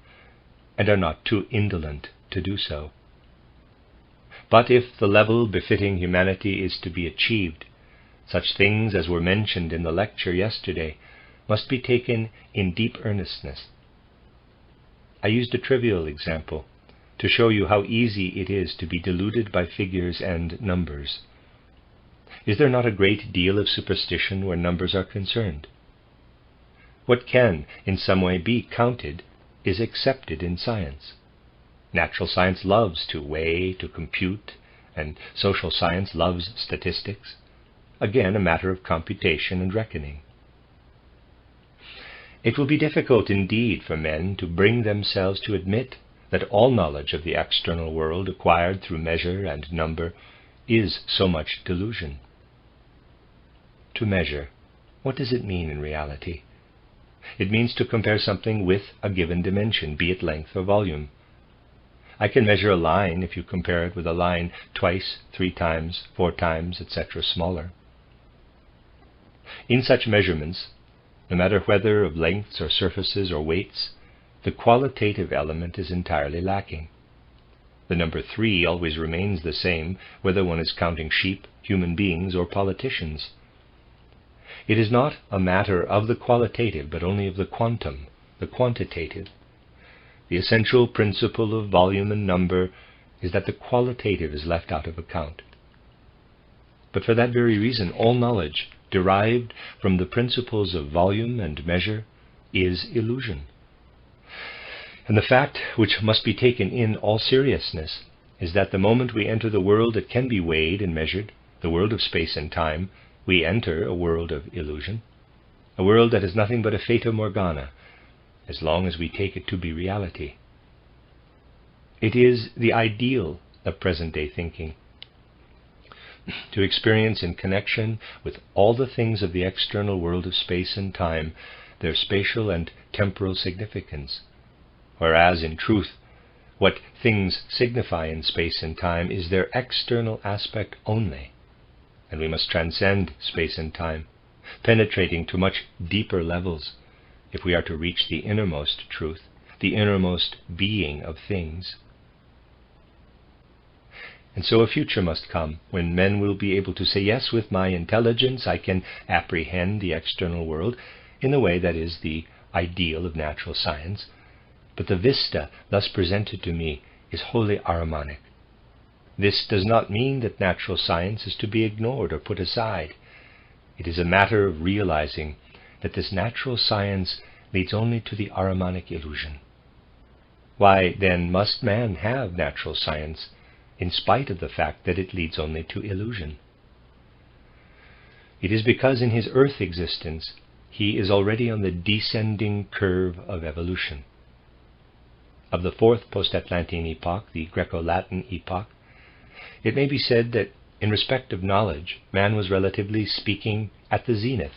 and are not too indolent to do so. But if the level befitting humanity is to be achieved, such things as were mentioned in the lecture yesterday must be taken in deep earnestness. I used a trivial example to show you how easy it is to be deluded by figures and numbers. Is there not a great deal of superstition where numbers are concerned? What can in some way be counted is accepted in science. Natural science loves to weigh, to compute, and social science loves statistics. Again, a matter of computation and reckoning. It will be difficult indeed for men to bring themselves to admit that all knowledge of the external world acquired through measure and number is so much delusion. To measure, what does it mean in reality? It means to compare something with a given dimension, be it length or volume. I can measure a line if you compare it with a line twice, 3 times, 4 times, etc. smaller. In such measurements, no matter whether of lengths or surfaces or weights, the qualitative element is entirely lacking. The number 3 always remains the same, whether one is counting sheep, human beings, or politicians. It is not a matter of the qualitative, but only of the quantum, the quantitative. The essential principle of volume and number is that the qualitative is left out of account. But for that very reason, all knowledge derived from the principles of volume and measure is illusion. And the fact which must be taken in all seriousness is that the moment we enter the world that can be weighed and measured, the world of space and time, we enter a world of illusion, a world that is nothing but a fata morgana, as long as we take it to be reality. It is the ideal of present-day thinking, to experience in connection with all the things of the external world of space and time their spatial and temporal significance, whereas in truth what things signify in space and time is their external aspect only, and we must transcend space and time, penetrating to much deeper levels if we are to reach the innermost truth, the innermost being of things. And so a future must come when men will be able to say, yes, with my intelligence I can apprehend the external world in the way that is the ideal of natural science, but the vista thus presented to me is wholly Ahrimanic. This does not mean that natural science is to be ignored or put aside. It is a matter of realizing that this natural science leads only to the Ahrimanic illusion. Why, then, must man have natural science, in spite of the fact that it leads only to illusion? It is because in his earth existence he is already on the descending curve of evolution. Of the 4th post-Atlantean epoch, the Greco-Latin epoch, it may be said that in respect of knowledge, man was relatively speaking at the zenith.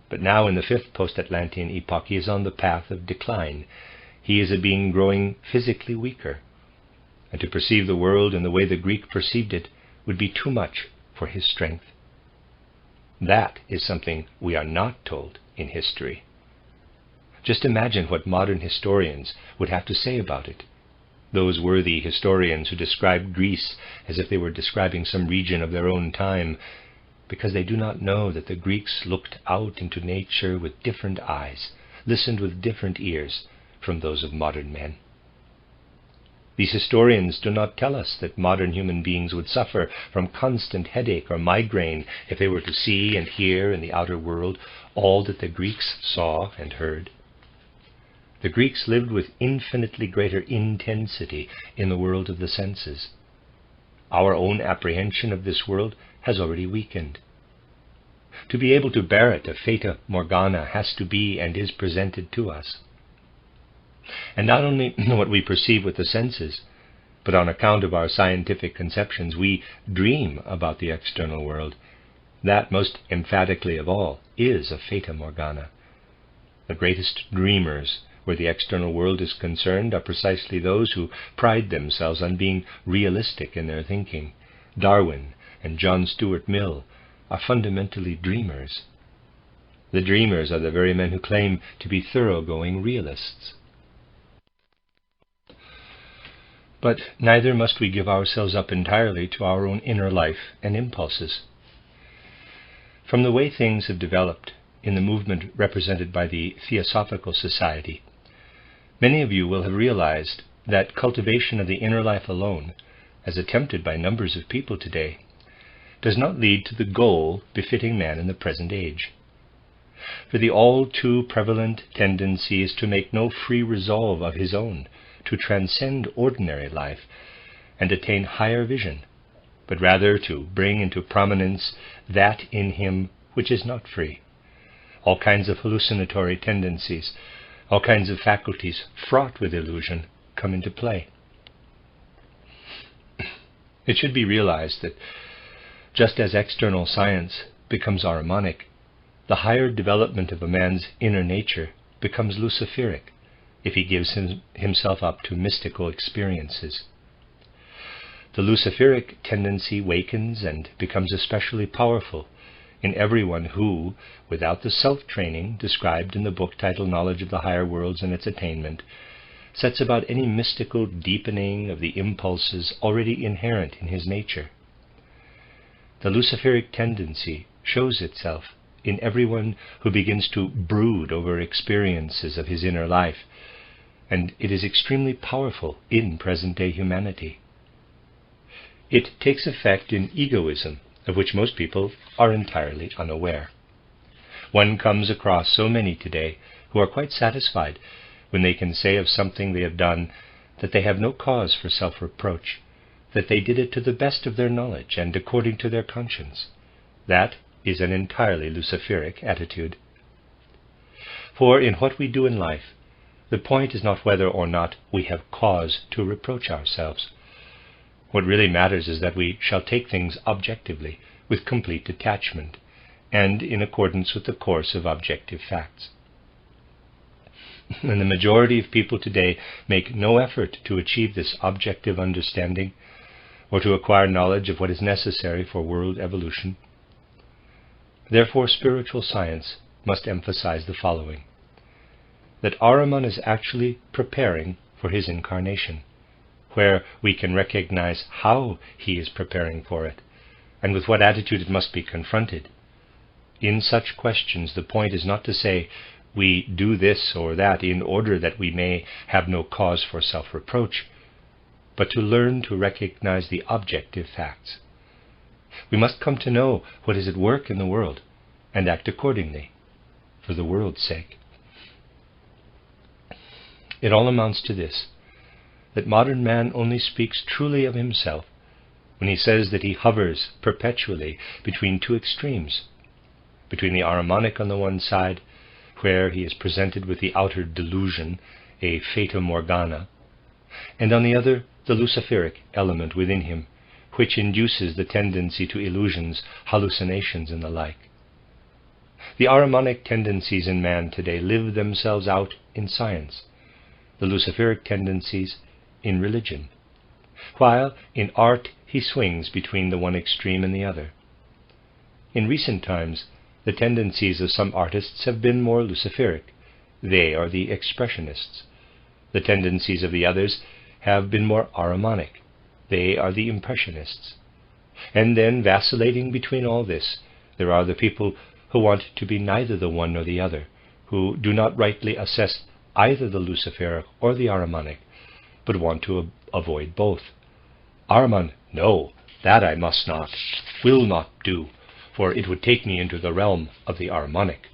But now in the fifth post-Atlantean epoch he is on the path of decline. He is a being growing physically weaker, and to perceive the world in the way the Greek perceived it would be too much for his strength. That is something we are not told in history. Just imagine what modern historians would have to say about it. Those worthy historians who describe Greece as if they were describing some region of their own time, because they do not know that the Greeks looked out into nature with different eyes, listened with different ears from those of modern men. These historians do not tell us that modern human beings would suffer from constant headache or migraine if they were to see and hear in the outer world all that the Greeks saw and heard. The Greeks lived with infinitely greater intensity in the world of the senses. Our own apprehension of this world has already weakened. To be able to bear it, a fata morgana has to be and is presented to us. And not only what we perceive with the senses, but on account of our scientific conceptions, we dream about the external world. That, most emphatically of all, is a fata morgana. The greatest dreamers where the external world is concerned are precisely those who pride themselves on being realistic in their thinking. Darwin and John Stuart Mill are fundamentally dreamers. The dreamers are the very men who claim to be thoroughgoing realists. But neither must we give ourselves up entirely to our own inner life and impulses. From the way things have developed in the movement represented by the Theosophical Society, many of you will have realized that cultivation of the inner life alone, as attempted by numbers of people today, does not lead to the goal befitting man in the present age. For the all too prevalent tendency is to make no free resolve of his own, to transcend ordinary life and attain higher vision, but rather to bring into prominence that in him which is not free. All kinds of hallucinatory tendencies, all kinds of faculties fraught with illusion come into play. It should be realized that just as external science becomes Ahrimanic, the higher development of a man's inner nature becomes Luciferic if he gives himself up to mystical experiences. The Luciferic tendency wakens and becomes especially powerful in everyone who, without the self-training described in the book titled Knowledge of the Higher Worlds and Its Attainment, sets about any mystical deepening of the impulses already inherent in his nature. The Luciferic tendency shows itself in everyone who begins to brood over experiences of his inner life, and it is extremely powerful in present-day humanity. It takes effect in egoism, of which most people are entirely unaware. One comes across so many today who are quite satisfied when they can say of something they have done that they have no cause for self-reproach, that they did it to the best of their knowledge and according to their conscience. That is an entirely Luciferic attitude. For in what we do in life, the point is not whether or not we have cause to reproach ourselves. What really matters is that we shall take things objectively, with complete detachment, and in accordance with the course of objective facts. And the majority of people today make no effort to achieve this objective understanding, or to acquire knowledge of what is necessary for world evolution. Therefore, spiritual science must emphasize the following: that Ahriman is actually preparing for his incarnation, where we can recognize how he is preparing for it, and with what attitude it must be confronted. In such questions, the point is not to say, we do this or that in order that we may have no cause for self-reproach, but to learn to recognize the objective facts. We must come to know what is at work in the world, and act accordingly, for the world's sake. It all amounts to this, that modern man only speaks truly of himself when he says that he hovers perpetually between two extremes, between the Ahrimanic on the one side, where he is presented with the outer delusion, a fata morgana, and on the other, the Luciferic element within him, which induces the tendency to illusions, hallucinations, and the like. The Ahrimanic tendencies in man today live themselves out in science, the Luciferic tendencies in religion, while in art he swings between the one extreme and the other. In recent times, the tendencies of some artists have been more Luciferic. They are the expressionists. The tendencies of the others have been more Ahrimanic. They are the impressionists. And then, vacillating between all this, there are the people who want to be neither the one nor the other, who do not rightly assess either the Luciferic or the Ahrimanic, but want to avoid both. Ahriman, no, that I must not, will not do, for it would take me into the realm of the Ahrimanic.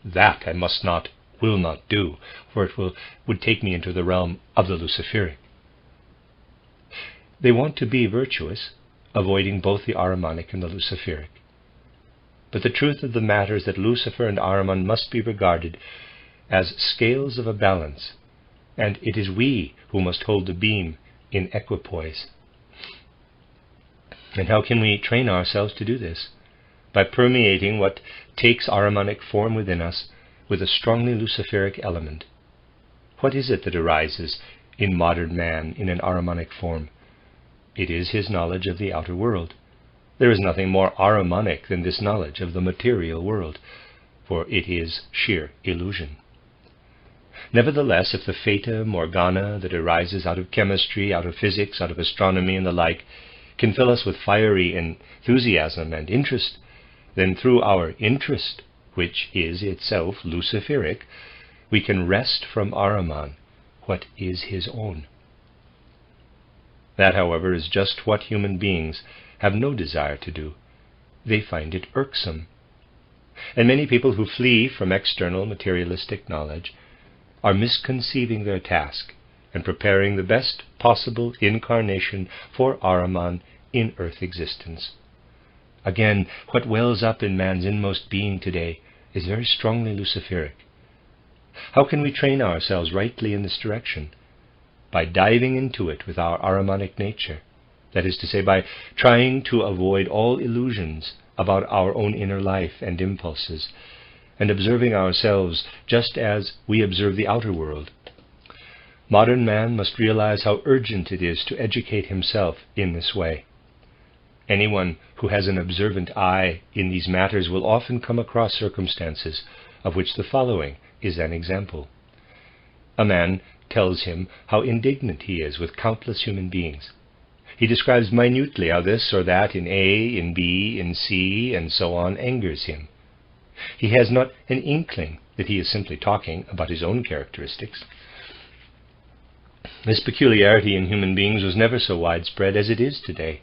That I must not, will not do, for it would take me into the realm of the Luciferic. They want to be virtuous, avoiding both the Ahrimanic and the Luciferic. But the truth of the matter is that Lucifer and Ahriman must be regarded as scales of a balance, and it is we who must hold the beam in equipoise. And how can we train ourselves to do this? By permeating what takes Ahrimanic form within us with a strongly Luciferic element. What is it that arises in modern man in an Ahrimanic form? It is his knowledge of the outer world. There is nothing more Ahrimanic than this knowledge of the material world, for it is sheer illusion. Nevertheless, if the fata morgana that arises out of chemistry, out of physics, out of astronomy and the like, can fill us with fiery enthusiasm and interest, then through our interest, which is itself Luciferic, we can wrest from Ahriman what is his own. That, however, is just what human beings have no desire to do. They find it irksome. And many people who flee from external materialistic knowledge are misconceiving their task and preparing the best possible incarnation for Ahriman in earth existence. Again, what wells up in man's inmost being today is very strongly Luciferic. How can we train ourselves rightly in this direction? By diving into it with our Ahrimanic nature, that is to say, by trying to avoid all illusions about our own inner life and impulses, and observing ourselves just as we observe the outer world. Modern man must realize how urgent it is to educate himself in this way. Anyone who has an observant eye in these matters will often come across circumstances of which the following is an example. A man tells him how indignant he is with countless human beings. He describes minutely how this or that in A, in B, in C, and so on angers him. He has not an inkling that he is simply talking about his own characteristics. This peculiarity in human beings was never so widespread as it is today,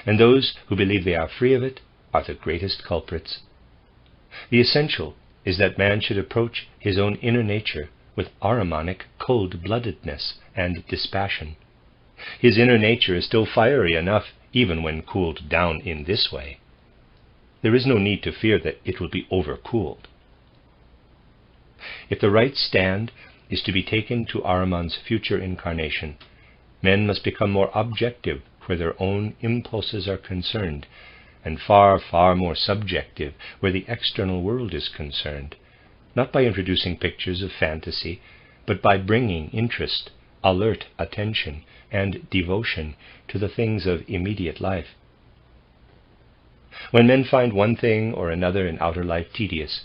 and those who believe they are free of it are the greatest culprits. The essential is that man should approach his own inner nature with Ahrimanic cold-bloodedness and dispassion. His inner nature is still fiery enough, even when cooled down in this way. There is no need to fear that it will be overcooled. If the right stand is to be taken to Ahriman's future incarnation, men must become more objective where their own impulses are concerned, and far, far more subjective where the external world is concerned, not by introducing pictures of fantasy, but by bringing interest, alert attention, and devotion to the things of immediate life. When men find one thing or another in outer life tedious,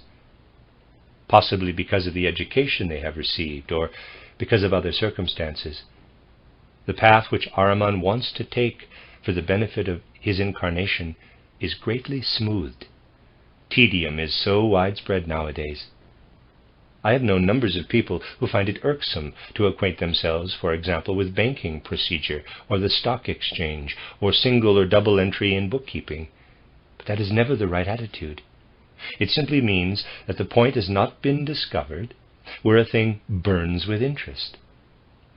possibly because of the education they have received or because of other circumstances, the path which Ahriman wants to take for the benefit of his incarnation is greatly smoothed. Tedium is so widespread nowadays. I have known numbers of people who find it irksome to acquaint themselves, for example, with banking procedure, or the stock exchange, or single or double entry in bookkeeping. But that is never the right attitude. It simply means that the point has not been discovered where a thing burns with interest.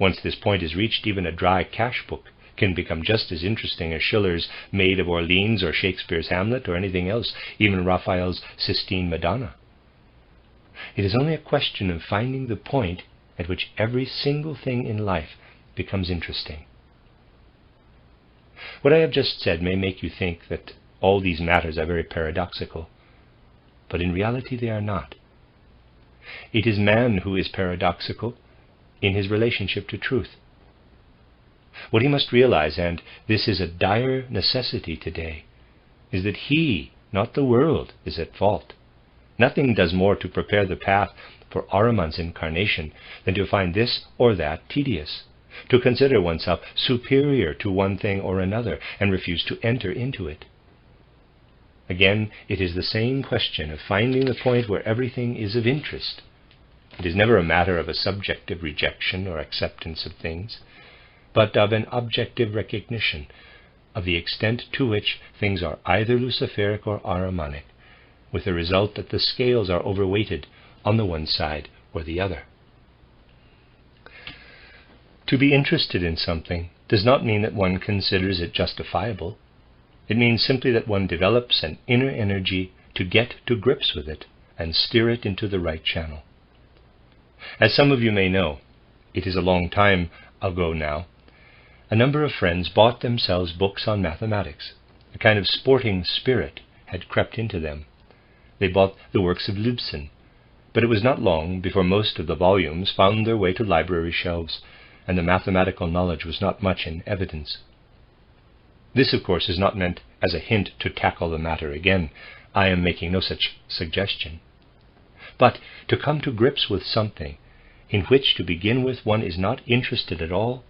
Once this point is reached, even a dry cash book can become just as interesting as Schiller's Maid of Orleans, or Shakespeare's Hamlet, or anything else, even Raphael's Sistine Madonna. It is only a question of finding the point at which every single thing in life becomes interesting. What I have just said may make you think that all these matters are very paradoxical, but in reality they are not. It is man who is paradoxical in his relationship to truth. What he must realize, and this is a dire necessity today, is that he, not the world, is at fault. Nothing does more to prepare the path for Ahriman's incarnation than to find this or that tedious, to consider oneself superior to one thing or another, and refuse to enter into it. Again, it is the same question of finding the point where everything is of interest. It is never a matter of a subjective rejection or acceptance of things, but of an objective recognition of the extent to which things are either Luciferic or Ahrimanic, with the result that the scales are overweighted on the one side or the other. To be interested in something does not mean that one considers it justifiable. It means simply that one develops an inner energy to get to grips with it and steer it into the right channel. As some of you may know, it is a long time ago now, a number of friends bought themselves books on mathematics. A kind of sporting spirit had crept into them. They bought the works of Lucifer, but it was not long before most of the volumes found their way to library shelves, and the mathematical knowledge was not much in evidence. This, of course, is not meant as a hint to tackle the matter again. I am making no such suggestion. But to come to grips with something in which to begin with one is not interested at all,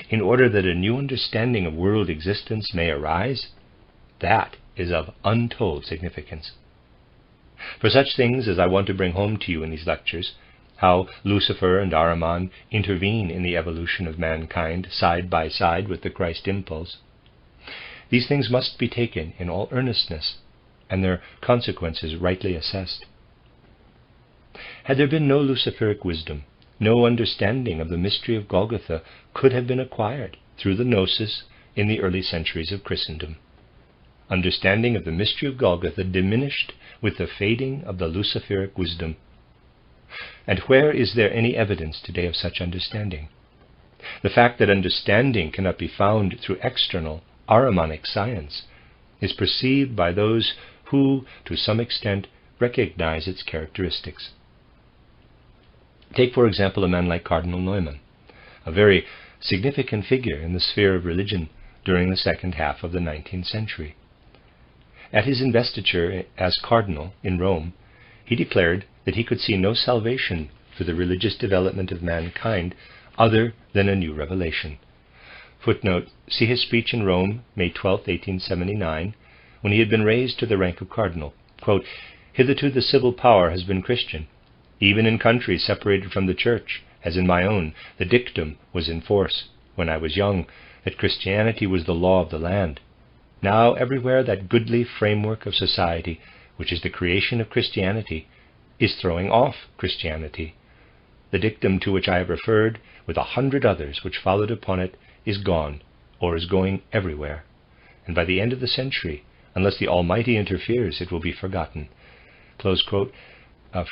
in order that a new understanding of world existence may arise, that is of untold significance. For such things as I want to bring home to you in these lectures, how Lucifer and Ahriman intervene in the evolution of mankind side by side with the Christ impulse, these things must be taken in all earnestness, and their consequences rightly assessed. Had there been no Luciferic wisdom, no understanding of the mystery of Golgotha could have been acquired through the gnosis in the early centuries of Christendom. Understanding of the mystery of Golgotha diminished with the fading of the Luciferic wisdom. And where is there any evidence today of such understanding? The fact that understanding cannot be found through external Ahrimanic science is perceived by those who, to some extent, recognize its characteristics. Take, for example, a man like Cardinal Neumann, a very significant figure in the sphere of religion during the second half of the 19th century. At his investiture as cardinal in Rome, he declared that he could see no salvation for the religious development of mankind other than a new revelation. Footnote, see his speech in Rome, May 12, 1879, when he had been raised to the rank of cardinal. Quote, "Hitherto the civil power has been Christian. Even in countries separated from the Church, as in my own, the dictum was in force, when I was young, that Christianity was the law of the land. Now everywhere that goodly framework of society, which is the creation of Christianity, is throwing off Christianity. The dictum to which I have referred, with 100 others which followed upon it, is gone, or is going everywhere. And by the end of the century, unless the Almighty interferes, it will be forgotten." Close quote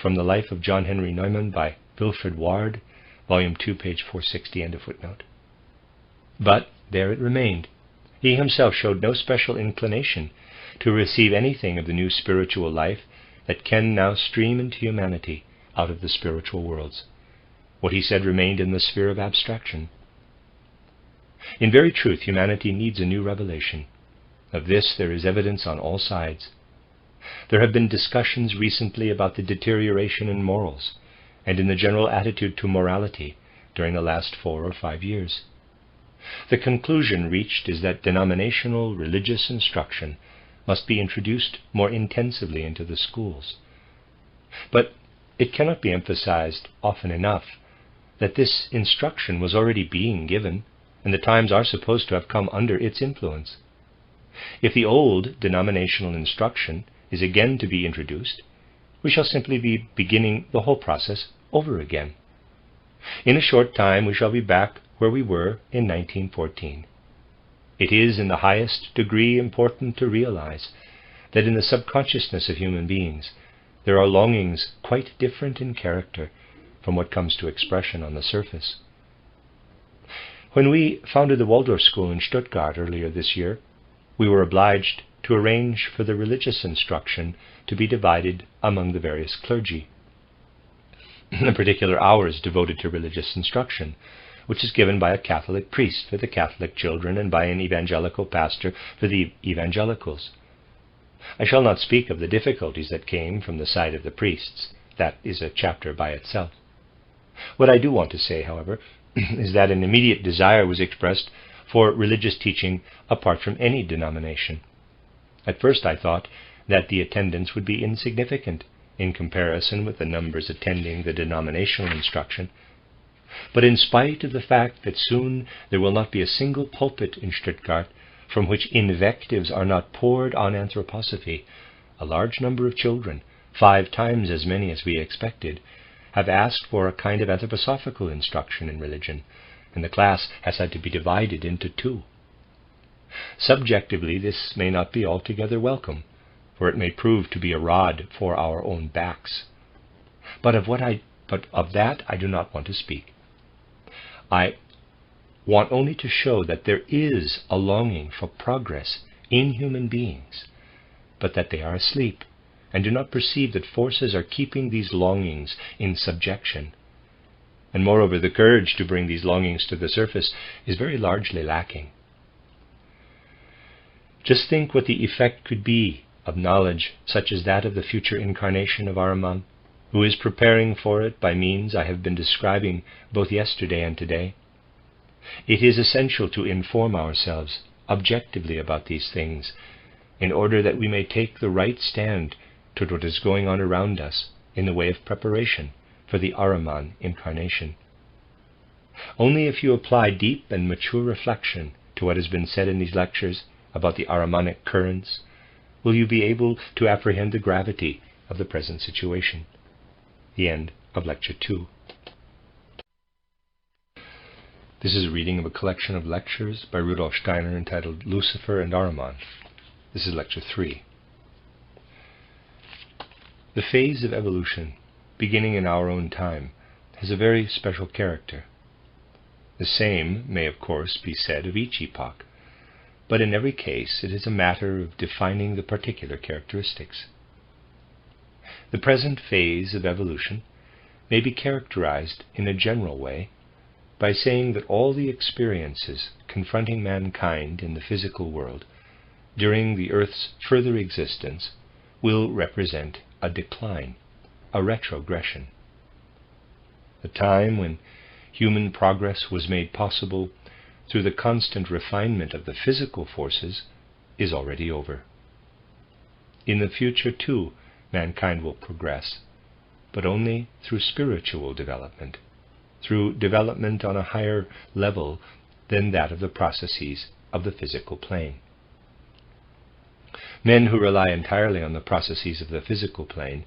from the Life of John Henry Neumann by Wilfrid Ward, Volume 2, page 460, end of footnote. But there it remained. He himself showed no special inclination to receive anything of the new spiritual life that can now stream into humanity out of the spiritual worlds. What he said remained in the sphere of abstraction. In very truth, humanity needs a new revelation. Of this there is evidence on all sides. There have been discussions recently about the deterioration in morals and in the general attitude to morality during the last 4 or 5 years. The conclusion reached is that denominational religious instruction must be introduced more intensively into the schools. But it cannot be emphasized often enough that this instruction was already being given, and the times are supposed to have come under its influence. If the old denominational instruction is again to be introduced, we shall simply be beginning the whole process over again. In a short time we shall be back where we were in 1914. It is in the highest degree important to realize that in the subconsciousness of human beings there are longings quite different in character from what comes to expression on the surface. When we founded the Waldorf School in Stuttgart earlier this year, we were obliged to arrange for the religious instruction to be divided among the various clergy. A particular hour is devoted to religious instruction, which is given by a Catholic priest for the Catholic children and by an evangelical pastor for the evangelicals. I shall not speak of the difficulties that came from the side of the priests. That is a chapter by itself. What I do want to say, however, is that an immediate desire was expressed for religious teaching apart from any denomination. At first I thought that the attendance would be insignificant in comparison with the numbers attending the denominational instruction. But in spite of the fact that soon there will not be a single pulpit in Stuttgart from which invectives are not poured on anthroposophy, a large number of children, 5 times as many as we expected, have asked for a kind of anthroposophical instruction in religion, and the class has had to be divided into 2. Subjectively, this may not be altogether welcome, for it may prove to be a rod for our own backs. But of that I do not want to speak. I want only to show that there is a longing for progress in human beings, but that they are asleep and do not perceive that forces are keeping these longings in subjection. And moreover, the courage to bring these longings to the surface is very largely lacking. Just think what the effect could be of knowledge such as that of the future incarnation of Ahriman, who is preparing for it by means I have been describing both yesterday and today. It is essential to inform ourselves objectively about these things, in order that we may take the right stand toward what is going on around us in the way of preparation for the Ahriman incarnation. Only if you apply deep and mature reflection to what has been said in these lectures about the Ahrimanic currents will you be able to apprehend the gravity of the present situation. The end of Lecture 2. This is a reading of a collection of lectures by Rudolf Steiner entitled Lucifer and Ahriman. This is Lecture 3. The phase of evolution, beginning in our own time, has a very special character. The same may, of course, be said of each epoch, but in every case it is a matter of defining the particular characteristics. The present phase of evolution may be characterized in a general way by saying that all the experiences confronting mankind in the physical world during the Earth's further existence will represent a decline, a retrogression. The time when human progress was made possible through the constant refinement of the physical forces is already over. In the future, too, mankind will progress, but only through spiritual development, through development on a higher level than that of the processes of the physical plane. Men who rely entirely on the processes of the physical plane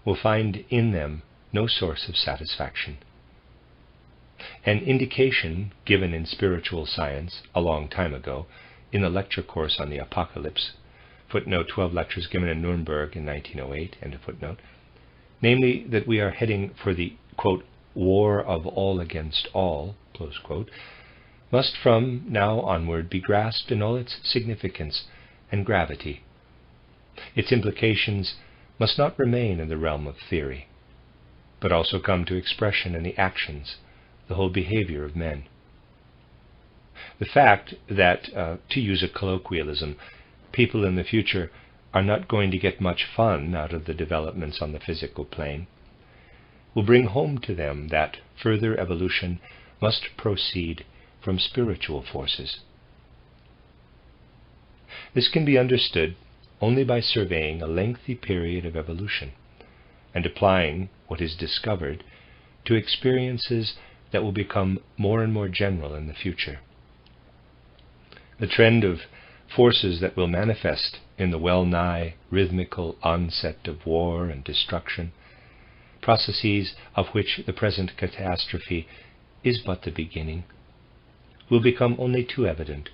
will find in them no source of satisfaction. An indication given in spiritual science a long time ago in the lecture course on the Apocalypse, footnote 12 lectures given in Nuremberg in 1908, end of footnote, namely that we are heading for the, quote, war of all against all, close quote, must from now onward be grasped in all its significance and gravity. Its implications must not remain in the realm of theory, but also come to expression in the actions, the whole behavior of men. The fact that, to use a colloquialism, people in the future are not going to get much fun out of the developments on the physical plane will bring home to them that further evolution must proceed from spiritual forces. This can be understood only by surveying a lengthy period of evolution and applying what is discovered to experiences that will become more and more general in the future. The trend of forces that will manifest in the well-nigh rhythmical onset of war and destruction, processes of which the present catastrophe is but the beginning, will become only too evident.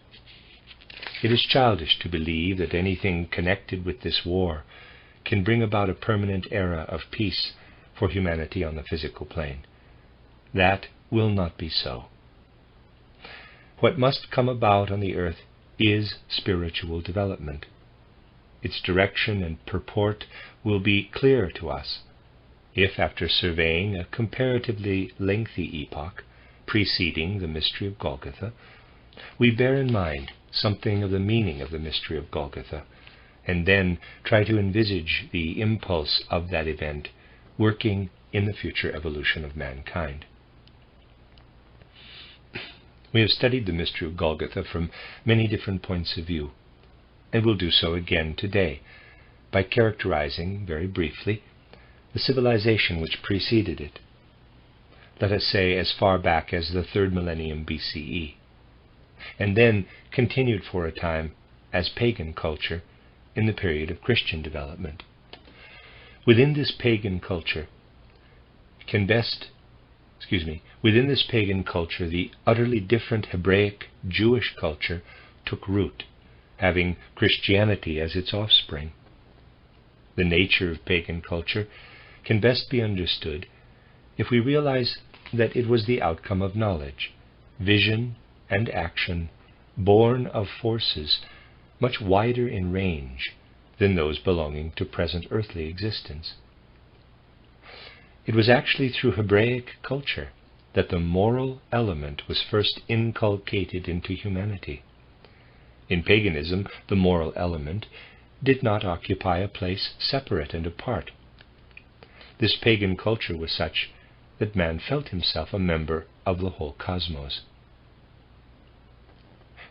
It is childish to believe that anything connected with this war can bring about a permanent era of peace for humanity on the physical plane. That will not be so. What must come about on the earth is spiritual development, its direction and purport will be clear to us if, after surveying a comparatively lengthy epoch preceding the mystery of Golgotha, we bear in mind something of the meaning of the mystery of Golgotha, and then try to envisage the impulse of that event working in the future evolution of mankind. We have studied the mystery of Golgotha from many different points of view, and will do so again today by characterizing, very briefly, the civilization which preceded it, let us say as far back as the 3rd millennium BCE, and then continued for a time as pagan culture in the period of Christian development. Within this pagan culture, the utterly different Hebraic Jewish culture took root, having Christianity as its offspring. The nature of pagan culture can best be understood if we realize that it was the outcome of knowledge, vision, and action born of forces much wider in range than those belonging to present earthly existence. It was actually through Hebraic culture that the moral element was first inculcated into humanity. In paganism, the moral element did not occupy a place separate and apart. This pagan culture was such that man felt himself a member of the whole cosmos.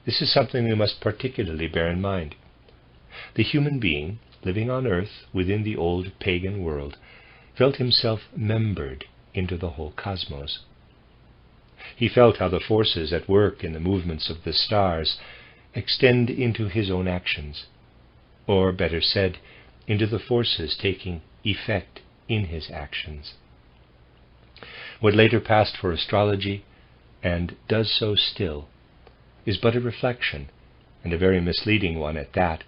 This is something we must particularly bear in mind. The human being, living on earth within the old pagan world, felt himself membered into the whole cosmos. He felt how the forces at work in the movements of the stars extend into his own actions, or better said, into the forces taking effect in his actions. What later passed for astrology, and does so still, is but a reflection, and a very misleading one at that,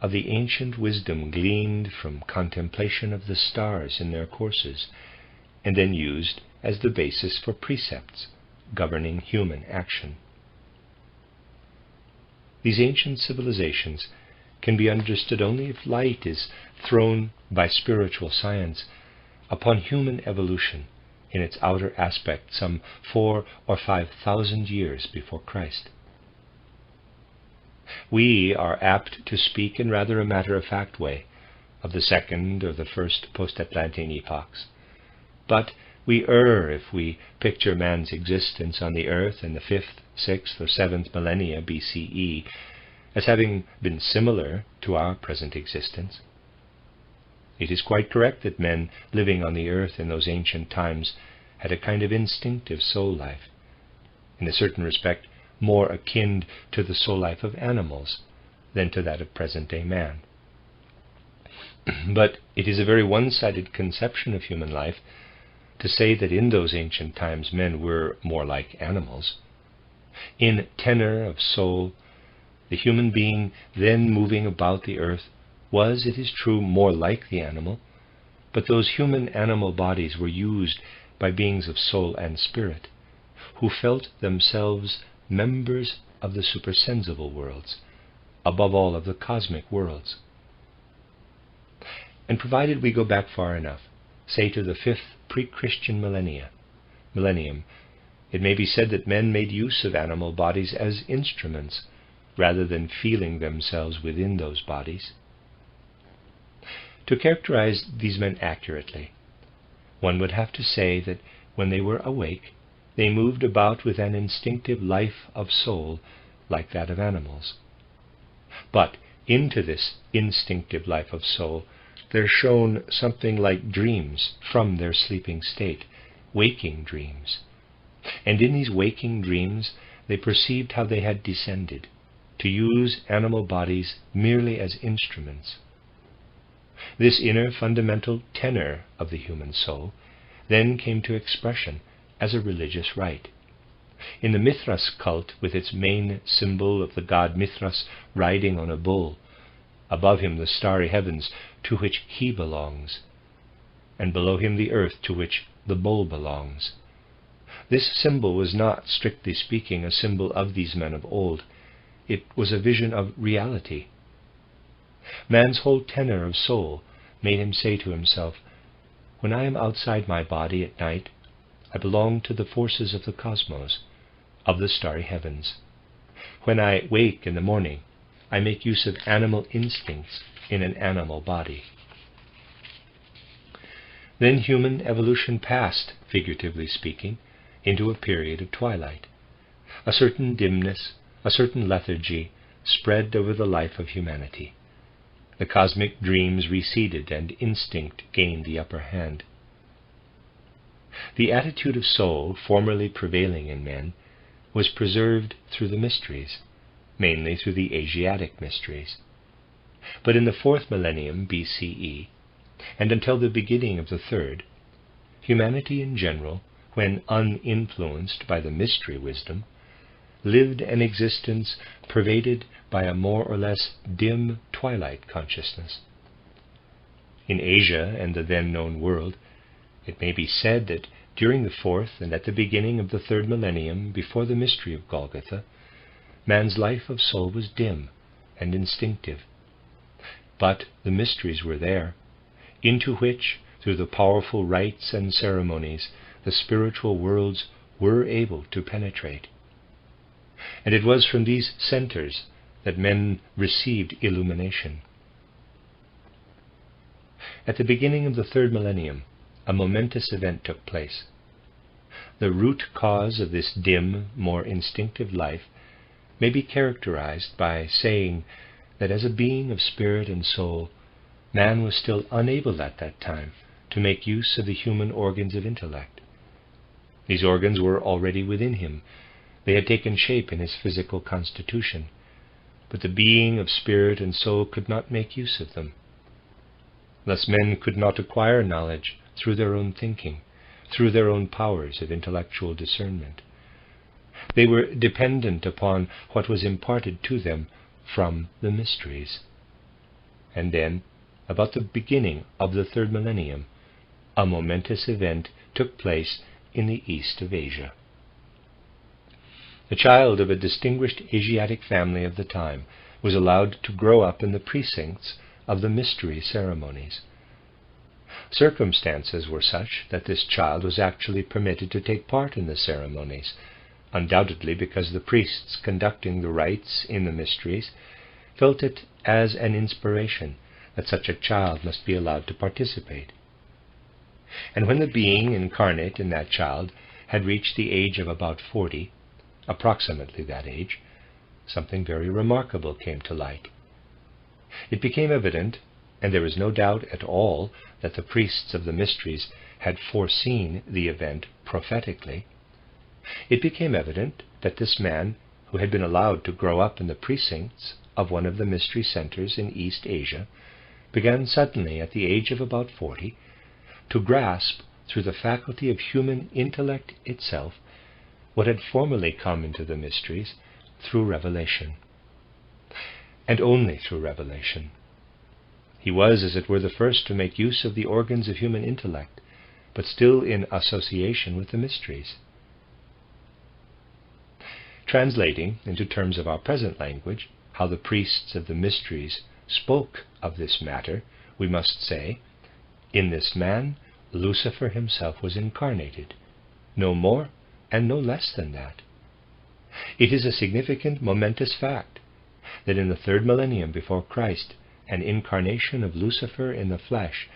of the ancient wisdom gleaned from contemplation of the stars in their courses, and then used as the basis for precepts governing human action. These ancient civilizations can be understood only if light is thrown by spiritual science upon human evolution in its outer aspect some 4,000 or 5,000 years before Christ. We are apt to speak in rather a matter-of-fact way of the 2nd or the 1st post-Atlantean epochs, but we err if we picture man's existence on the earth in the 5th, 6th, or 7th millennia BCE as having been similar to our present existence. It is quite correct that men living on the earth in those ancient times had a kind of instinctive soul life, in a certain respect more akin to the soul life of animals than to that of present-day man. But it is a very one-sided conception of human life to say that in those ancient times men were more like animals. In tenor of soul, the human being then moving about the earth was, it is true, more like the animal, but those human animal bodies were used by beings of soul and spirit, who felt themselves members of the supersensible worlds, above all of the cosmic worlds. And provided we go back far enough, say to the 5th pre-Christian millennium, it may be said that men made use of animal bodies as instruments, rather than feeling themselves within those bodies. To characterize these men accurately, one would have to say that when they were awake, they moved about with an instinctive life of soul like that of animals. But into this instinctive life of soul there shone something like dreams from their sleeping state, waking dreams. And in these waking dreams they perceived how they had descended, to use animal bodies merely as instruments. This inner fundamental tenor of the human soul then came to expression as a religious rite. In the Mithras cult, with its main symbol of the god Mithras riding on a bull, above him the starry heavens to which he belongs, and below him the earth to which the bull belongs. This symbol was not, strictly speaking, a symbol of these men of old. It was a vision of reality. Man's whole tenor of soul made him say to himself, "When I am outside my body at night, I belong to the forces of the cosmos, of the starry heavens. When I wake in the morning, I make use of animal instincts in an animal body." Then human evolution passed, figuratively speaking, into a period of twilight. A certain dimness, a certain lethargy spread over the life of humanity. The cosmic dreams receded and instinct gained the upper hand. The attitude of soul formerly prevailing in men was preserved through the mysteries, mainly through the Asiatic mysteries. But in the 4th millennium BCE, and until the beginning of the 3rd, humanity in general, when uninfluenced by the mystery wisdom, lived an existence pervaded by a more or less dim twilight consciousness. In Asia and the then known world, it may be said that during the 4th and at the beginning of the 3rd millennium before the mystery of Golgotha, man's life of soul was dim and instinctive. But the mysteries were there, into which, through the powerful rites and ceremonies, the spiritual worlds were able to penetrate. And it was from these centers that men received illumination. At the beginning of the 3rd millennium, a momentous event took place. The root cause of this dim, more instinctive life may be characterized by saying that as a being of spirit and soul, man was still unable at that time to make use of the human organs of intellect. These organs were already within him. They had taken shape in his physical constitution, but the being of spirit and soul could not make use of them. Thus men could not acquire knowledge through their own thinking, through their own powers of intellectual discernment. They were dependent upon what was imparted to them from the mysteries. And then, about the beginning of the 3rd millennium, a momentous event took place in the east of Asia. The child of a distinguished Asiatic family of the time was allowed to grow up in the precincts of the mystery ceremonies. Circumstances were such that this child was actually permitted to take part in the ceremonies, undoubtedly because the priests conducting the rites in the mysteries felt it as an inspiration that such a child must be allowed to participate. And when the being incarnate in that child had reached the age of about 40, approximately that age, something very remarkable came to light. It became evident, and there is no doubt at all that the priests of the mysteries had foreseen the event prophetically. It became evident that this man, who had been allowed to grow up in the precincts of one of the mystery centers in East Asia, began suddenly, at the age of about 40, to grasp, through the faculty of human intellect itself, what had formerly come into the mysteries through revelation, and only through revelation. He was, as it were, the first to make use of the organs of human intellect, but still in association with the mysteries. Translating into terms of our present language how the priests of the mysteries spoke of this matter, we must say, in this man Lucifer himself was incarnated, no more and no less than that. It is a significant, momentous fact that in the 3rd millennium before Christ, an incarnation of Lucifer in the flesh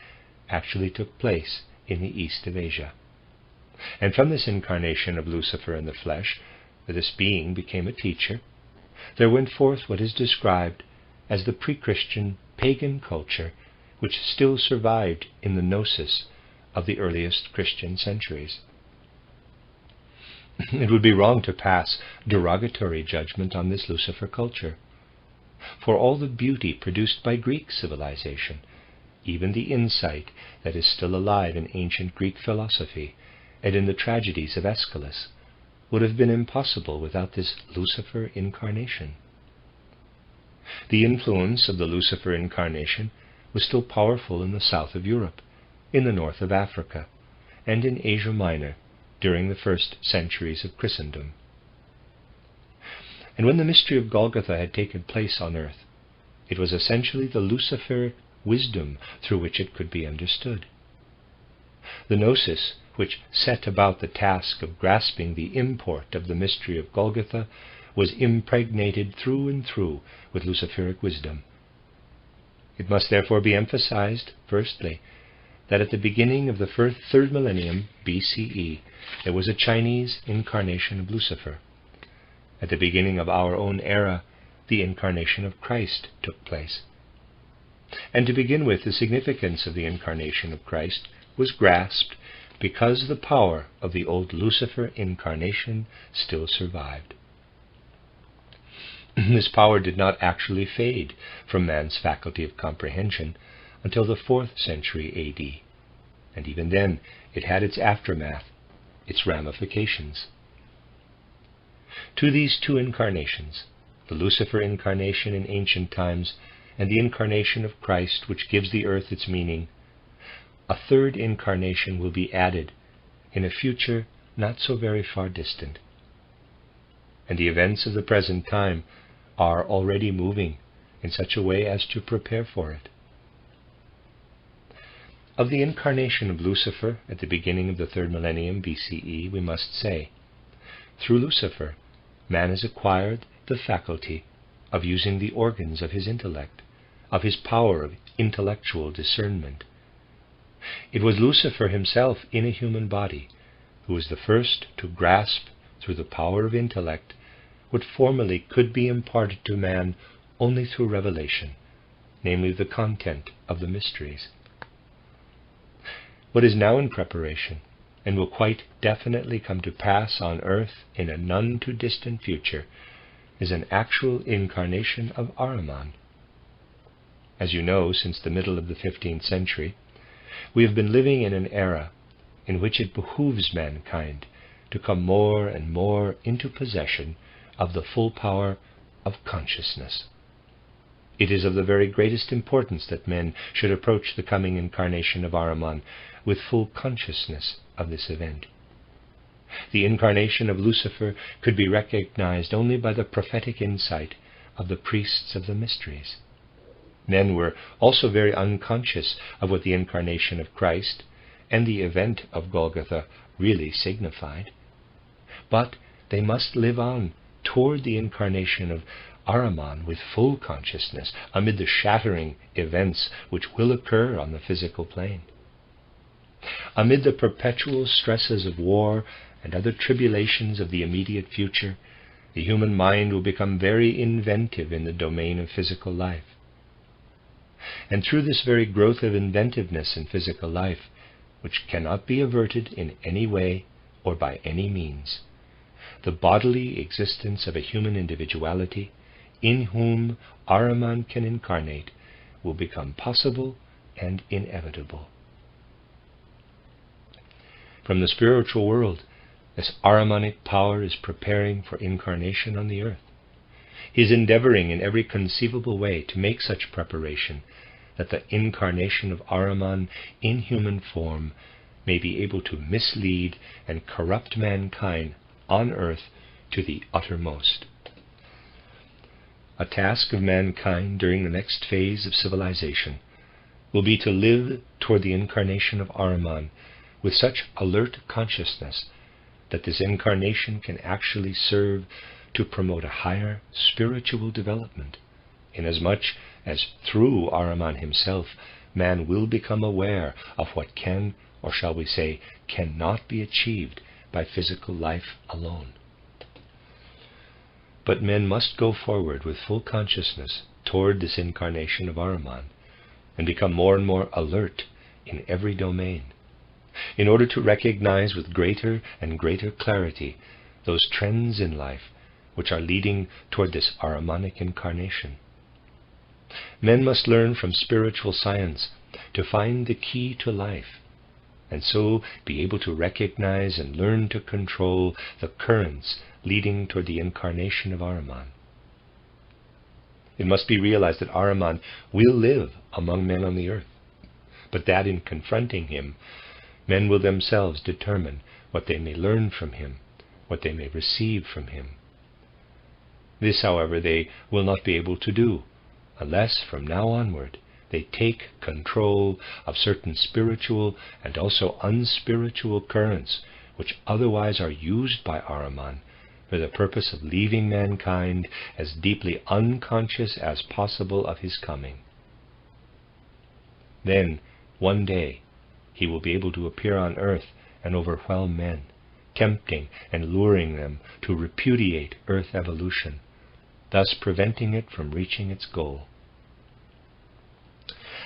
actually took place in the east of Asia. And from this incarnation of Lucifer in the flesh, where this being became a teacher, there went forth what is described as the pre-Christian pagan culture which still survived in the gnosis of the earliest Christian centuries. It would be wrong to pass derogatory judgment on this Lucifer culture. For all the beauty produced by Greek civilization, even the insight that is still alive in ancient Greek philosophy and in the tragedies of Aeschylus, would have been impossible without this Lucifer incarnation. The influence of the Lucifer incarnation was still powerful in the south of Europe, in the north of Africa, and in Asia Minor during the first centuries of Christendom. And when the mystery of Golgotha had taken place on earth, It was essentially the Lucifer wisdom through which it could be understood. The Gnosis, which set about the task of grasping the import of the mystery of Golgotha, was impregnated through and through with Luciferic wisdom. It must therefore be emphasized, firstly, that at the beginning of the third millennium BCE, there was a Chinese incarnation of Lucifer. At the beginning of our own era, the incarnation of Christ took place. And to begin with, the significance of the incarnation of Christ was grasped because the power of the old Lucifer incarnation still survived. This power did not actually fade from man's faculty of comprehension until the 4th century AD, and even then it had its aftermath, its ramifications. To these two incarnations, the Lucifer incarnation in ancient times and the incarnation of Christ which gives the earth its meaning, a third incarnation will be added in a future not so very far distant. And the events of the present time are already moving in such a way as to prepare for it. Of the incarnation of Lucifer at the beginning of the 3rd millennium BCE, we must say, through Lucifer, man has acquired the faculty of using the organs of his intellect, of his power of intellectual discernment. It was Lucifer himself in a human body who was the first to grasp through the power of intellect what formerly could be imparted to man only through revelation, namely the content of the mysteries. What is now in preparation, and will quite definitely come to pass on earth in a none too distant future, is an actual incarnation of Ahriman. As you know, since the middle of the 15th century, we have been living in an era in which it behooves mankind to come more and more into possession of the full power of consciousness. It is of the very greatest importance that men should approach the coming incarnation of Ahriman with full consciousness of this event. The incarnation of Lucifer could be recognized only by the prophetic insight of the priests of the mysteries. Men were also very unconscious of what the incarnation of Christ and the event of Golgotha really signified. But they must live on toward the incarnation of Ahriman with full consciousness amid the shattering events which will occur on the physical plane. Amid the perpetual stresses of war and other tribulations of the immediate future, the human mind will become very inventive in the domain of physical life. And through this very growth of inventiveness in physical life, which cannot be averted in any way or by any means, the bodily existence of a human individuality, in whom Ahriman can incarnate, will become possible and inevitable. From the spiritual world, this Ahrimanic power is preparing for incarnation on the earth. He is endeavoring in every conceivable way to make such preparation that the incarnation of Ahriman in human form may be able to mislead and corrupt mankind on earth to the uttermost. A task of mankind during the next phase of civilization will be to live toward the incarnation of Ahriman with such alert consciousness that this incarnation can actually serve to promote a higher spiritual development, inasmuch as through Ahriman himself man will become aware of what can, or shall we say, cannot be achieved by physical life alone. But men must go forward with full consciousness toward this incarnation of Ahriman, and become more and more alert in every domain, in order to recognize with greater and greater clarity those trends in life which are leading toward this Ahrimanic incarnation. Men must learn from spiritual science to find the key to life, and so be able to recognize and learn to control the currents leading toward the incarnation of Ahriman. It must be realized that Ahriman will live among men on the earth, but that in confronting him, men will themselves determine what they may learn from him, what they may receive from him. This, however, they will not be able to do unless from now onward they take control of certain spiritual and also unspiritual currents which otherwise are used by Ahriman for the purpose of leaving mankind as deeply unconscious as possible of his coming. Then, one day, he will be able to appear on earth and overwhelm men, tempting and luring them to repudiate earth evolution, thus preventing it from reaching its goal.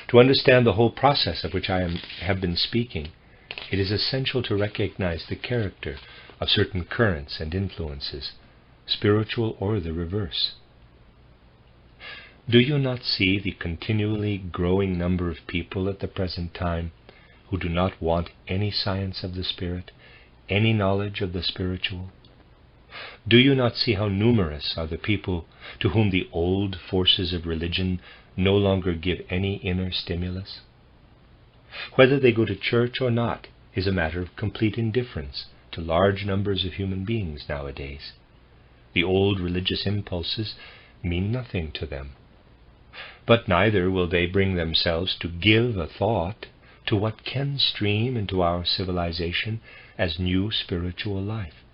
To understand the whole process of which I have been speaking, it is essential to recognize the character of certain currents and influences, spiritual or the reverse. Do you not see the continually growing number of people at the present time who do not want any science of the Spirit, any knowledge of the spiritual? Do you not see how numerous are the people to whom the old forces of religion no longer give any inner stimulus? Whether they go to church or not is a matter of complete indifference to large numbers of human beings nowadays. The old religious impulses mean nothing to them. But neither will they bring themselves to give a thought to what can stream into our civilization as new spiritual life.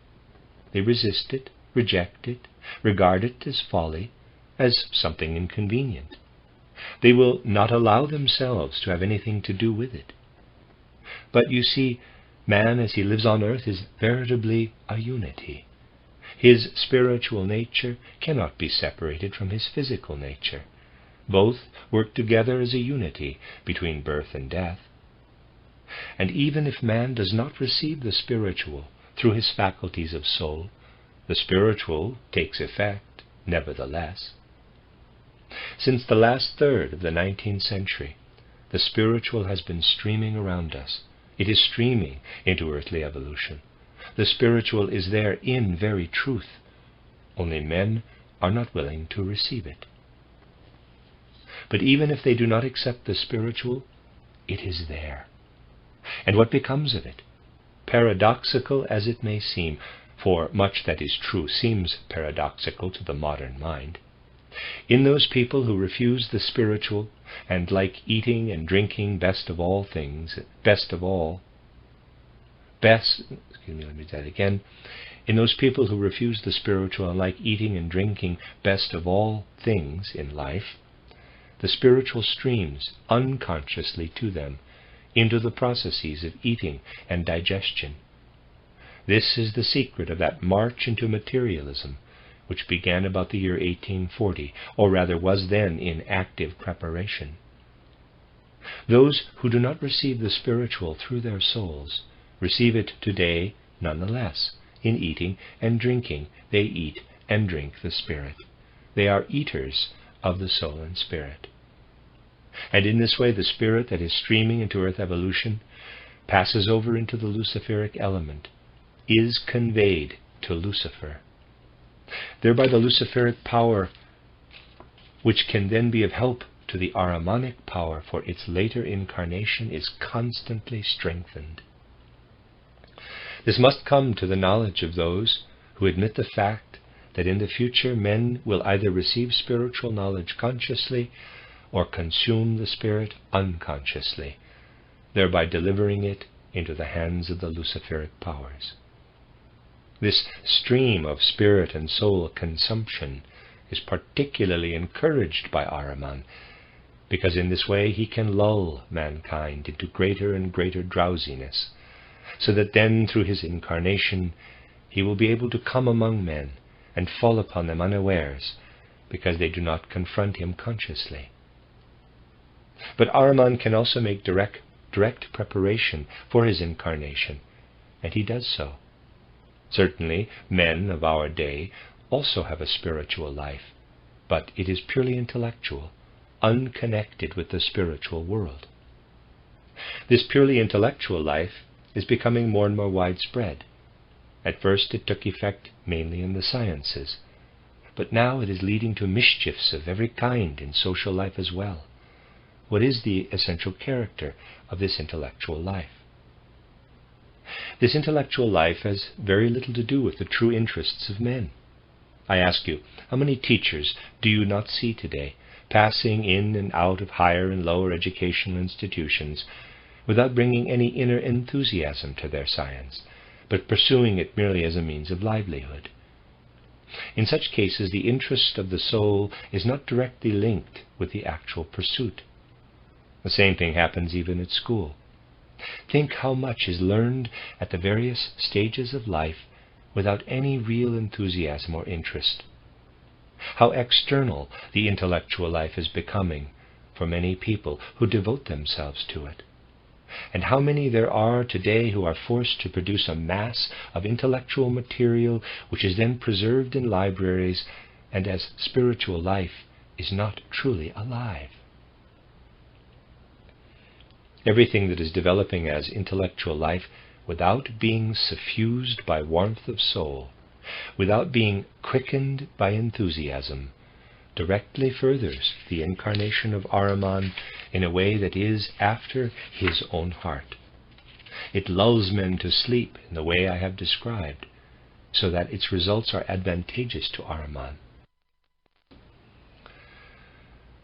They resist it, reject it, regard it as folly, as something inconvenient. They will not allow themselves to have anything to do with it. But you see, man as he lives on earth is veritably a unity. His spiritual nature cannot be separated from his physical nature. Both work together as a unity between birth and death. And even if man does not receive the spiritual through his faculties of soul, the spiritual takes effect nevertheless. Since the last third of the 19th century, the spiritual has been streaming around us. It is streaming into earthly evolution. The spiritual is there in very truth. Only men are not willing to receive it. But even if they do not accept the spiritual, it is there. And what becomes of it? Paradoxical as it may seem, for much that is true seems paradoxical to the modern mind, in those people who refuse the spiritual and like eating and drinking best of all, in those people who refuse the spiritual and like eating and drinking best of all things in life, the spiritual streams unconsciously to them into the processes of eating and digestion. This is the secret of that march into materialism which began about the year 1840, or rather was then in active preparation. Those who do not receive the spiritual through their souls receive it today nonetheless. In eating and drinking, they eat and drink the Spirit. They are eaters of the soul and spirit. And in this way the spirit that is streaming into earth evolution passes over into the Luciferic element, is conveyed to Lucifer. Thereby the Luciferic power, which can then be of help to the Ahrimanic power for its later incarnation, is constantly strengthened. This must come to the knowledge of those who admit the fact that in the future men will either receive spiritual knowledge consciously or consume the spirit unconsciously, thereby delivering it into the hands of the Luciferic powers. This stream of spirit and soul consumption is particularly encouraged by Ahriman, because in this way he can lull mankind into greater and greater drowsiness, so that then through his incarnation he will be able to come among men and fall upon them unawares, because they do not confront him consciously. But Ahriman can also make direct preparation for his incarnation, and he does so. Certainly, men of our day also have a spiritual life, but it is purely intellectual, unconnected with the spiritual world. This purely intellectual life is becoming more and more widespread. At first it took effect mainly in the sciences, but now it is leading to mischiefs of every kind in social life as well. What is the essential character of this intellectual life? This intellectual life has very little to do with the true interests of men. I ask you, how many teachers do you not see today passing in and out of higher and lower educational institutions without bringing any inner enthusiasm to their science, but pursuing it merely as a means of livelihood. In such cases, the interest of the soul is not directly linked with the actual pursuit. The same thing happens even at school. Think how much is learned at the various stages of life without any real enthusiasm or interest. How external the intellectual life is becoming for many people who devote themselves to it. And how many there are today who are forced to produce a mass of intellectual material which is then preserved in libraries, and as spiritual life is not truly alive. Everything that is developing as intellectual life without being suffused by warmth of soul, without being quickened by enthusiasm, directly furthers the incarnation of Ahriman in a way that is after his own heart. It lulls men to sleep in the way I have described, so that its results are advantageous to Ahriman.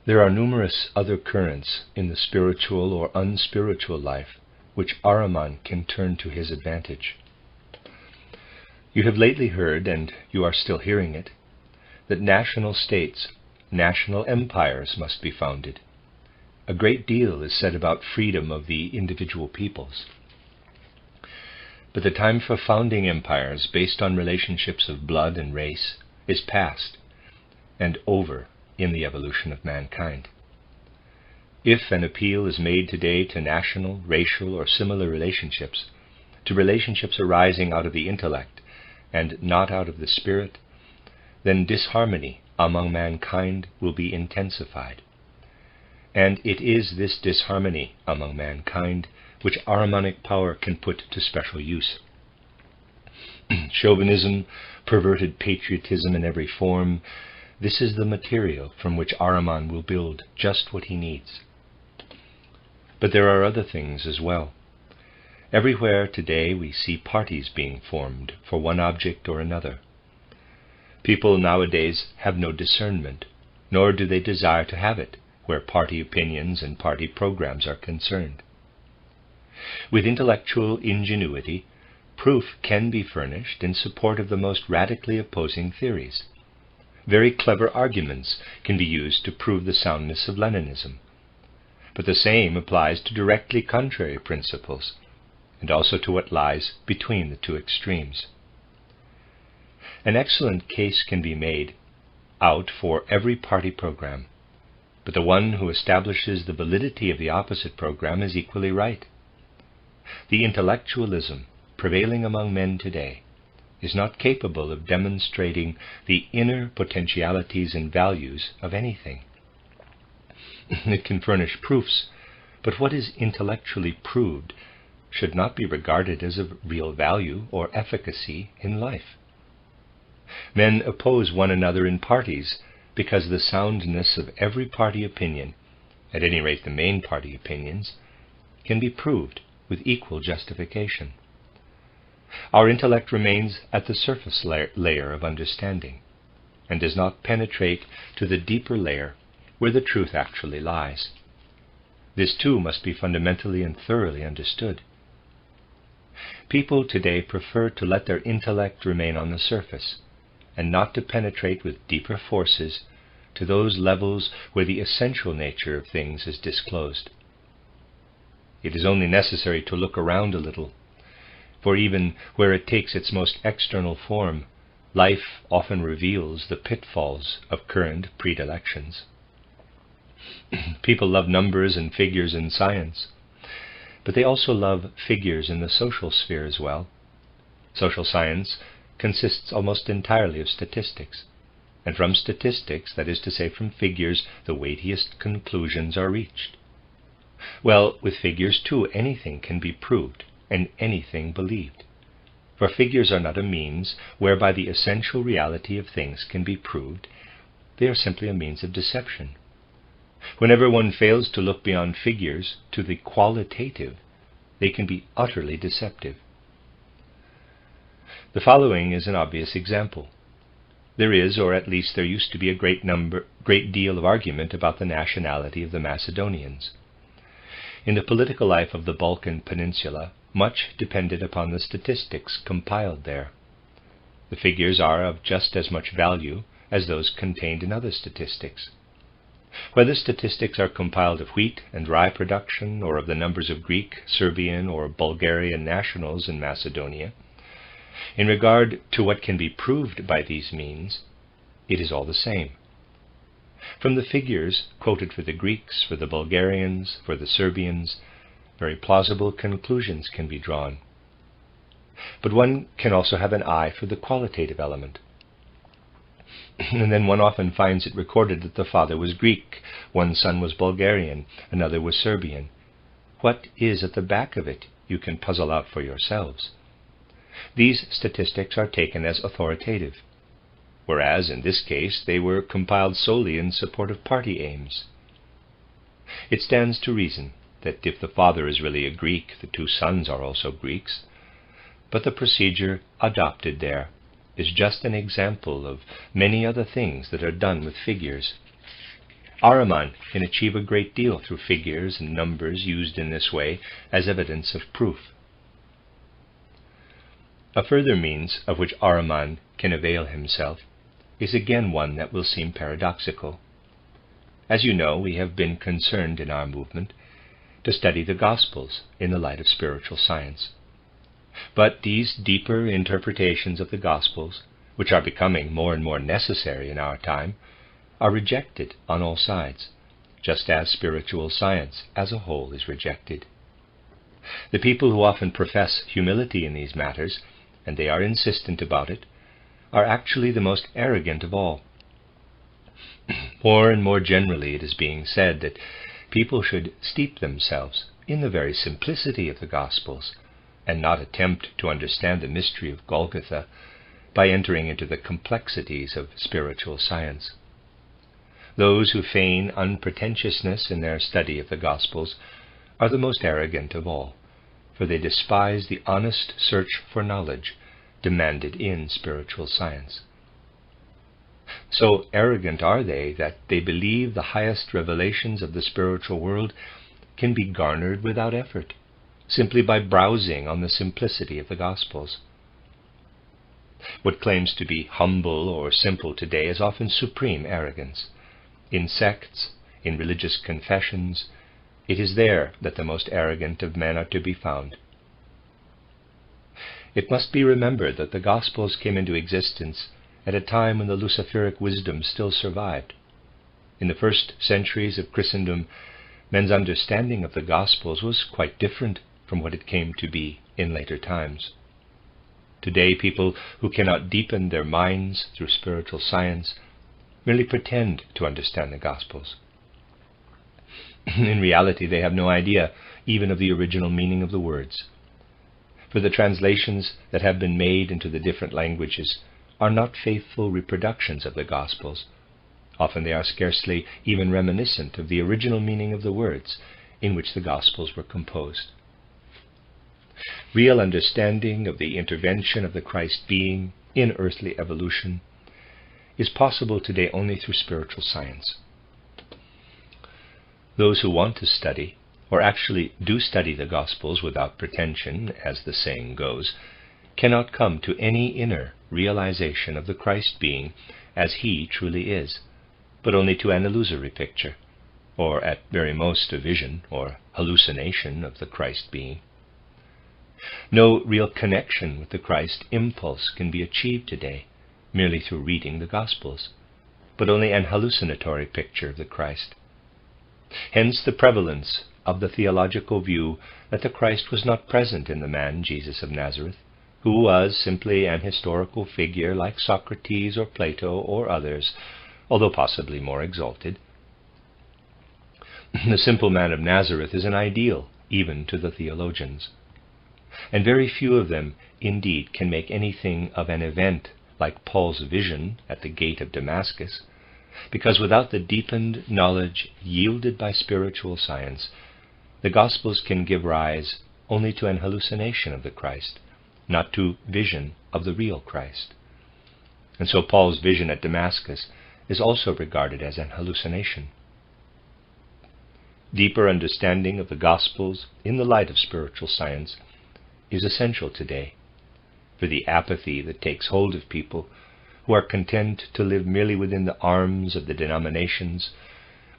There are numerous other currents in the spiritual or unspiritual life which Ahriman can turn to his advantage. You have lately heard, and you are still hearing it, that national states, national empires must be founded. A great deal is said about freedom of the individual peoples. But the time for founding empires based on relationships of blood and race is past and over in the evolution of mankind. If an appeal is made today to national, racial, or similar relationships, to relationships arising out of the intellect and not out of the spirit, then disharmony among mankind will be intensified. And it is this disharmony among mankind which Ahrimanic power can put to special use. Chauvinism, perverted patriotism in every form, this is the material from which Ahriman will build just what he needs. But there are other things as well. Everywhere today we see parties being formed for one object or another. People nowadays have no discernment, nor do they desire to have it where party opinions and party programs are concerned. With intellectual ingenuity, proof can be furnished in support of the most radically opposing theories. Very clever arguments can be used to prove the soundness of Leninism. But the same applies to directly contrary principles, and also to what lies between the two extremes. An excellent case can be made out for every party program, but the one who establishes the validity of the opposite program is equally right. The intellectualism prevailing among men today is not capable of demonstrating the inner potentialities and values of anything. It can furnish proofs, but what is intellectually proved should not be regarded as of real value or efficacy in life. Men oppose one another in parties because the soundness of every party opinion, at any rate the main party opinions, can be proved with equal justification. Our intellect remains at the surface layer of understanding, and does not penetrate to the deeper layer where the truth actually lies. This too must be fundamentally and thoroughly understood. People today prefer to let their intellect remain on the surface, and not to penetrate with deeper forces to those levels where the essential nature of things is disclosed. It is only necessary to look around a little, for even where it takes its most external form, life often reveals the pitfalls of current predilections. People love numbers and figures in science, but they also love figures in the social sphere as well. Social science consists almost entirely of statistics, and from statistics, that is to say from figures, the weightiest conclusions are reached. Well, with figures too, anything can be proved, and anything believed. For figures are not a means whereby the essential reality of things can be proved. They are simply a means of deception. Whenever one fails to look beyond figures to the qualitative, they can be utterly deceptive. The following is an obvious example. there is, or at least there used to be, a great deal of argument about the nationality of the Macedonians. In the political life of the Balkan Peninsula, much depended upon the statistics compiled there. The figures are of just as much value as those contained in other statistics. Whether statistics are compiled of wheat and rye production, or of the numbers of Greek, Serbian, or Bulgarian nationals in Macedonia, in regard to what can be proved by these means, it is all the same. From the figures quoted for the Greeks, for the Bulgarians, for the Serbians, very plausible conclusions can be drawn. But one can also have an eye for the qualitative element. And then one often finds it recorded that the father was Greek, one son was Bulgarian, another was Serbian. What is at the back of it, you can puzzle out for yourselves. These statistics are taken as authoritative, whereas in this case they were compiled solely in support of party aims. It stands to reason that if the father is really a Greek, the two sons are also Greeks, but the procedure adopted there is just an example of many other things that are done with figures. Ahriman can achieve a great deal through figures and numbers used in this way as evidence of proof. A further means of which Ahriman can avail himself is again one that will seem paradoxical. As you know, we have been concerned in our movement to study the Gospels in the light of spiritual science. But these deeper interpretations of the Gospels, which are becoming more and more necessary in our time, are rejected on all sides, just as spiritual science as a whole is rejected. The people who often profess humility in these matters, and they are insistent about it, are actually the most arrogant of all. More and more generally it is being said that people should steep themselves in the very simplicity of the Gospels, and not attempt to understand the mystery of Golgotha by entering into the complexities of spiritual science. Those who feign unpretentiousness in their study of the Gospels are the most arrogant of all, for they despise the honest search for knowledge demanded in spiritual science. So arrogant are they that they believe the highest revelations of the spiritual world can be garnered without effort, simply by browsing on the simplicity of the Gospels. What claims to be humble or simple today is often supreme arrogance. In sects, in religious confessions, it is there that the most arrogant of men are to be found. It must be remembered that the Gospels came into existence at a time when the Luciferic wisdom still survived. In the first centuries of Christendom, men's understanding of the Gospels was quite different from what it came to be in later times. Today, people who cannot deepen their minds through spiritual science merely pretend to understand the Gospels. In reality, they have no idea even of the original meaning of the words. For the translations that have been made into the different languages are not faithful reproductions of the Gospels. Often they are scarcely even reminiscent of the original meaning of the words in which the Gospels were composed. Real understanding of the intervention of the Christ being in earthly evolution is possible today only through spiritual science. Those who want to study, or actually do study the Gospels without pretension, as the saying goes, cannot come to any inner realization of the Christ being as he truly is, but only to an illusory picture, or at very most a vision or hallucination of the Christ being. No real connection with the Christ impulse can be achieved today merely through reading the Gospels, but only an hallucinatory picture of the Christ. Hence the prevalence of the theological view that the Christ was not present in the man Jesus of Nazareth, who was simply an historical figure like Socrates or Plato or others, although possibly more exalted. The simple man of Nazareth is an ideal even to the theologians, and very few of them indeed can make anything of an event like Paul's vision at the gate of Damascus, because without the deepened knowledge yielded by spiritual science, the Gospels can give rise only to an hallucination of the Christ, not to vision of the real Christ. And so Paul's vision at Damascus is also regarded as an hallucination. Deeper understanding of the Gospels in the light of spiritual science is essential today, for the apathy that takes hold of people who are content to live merely within the arms of the denominations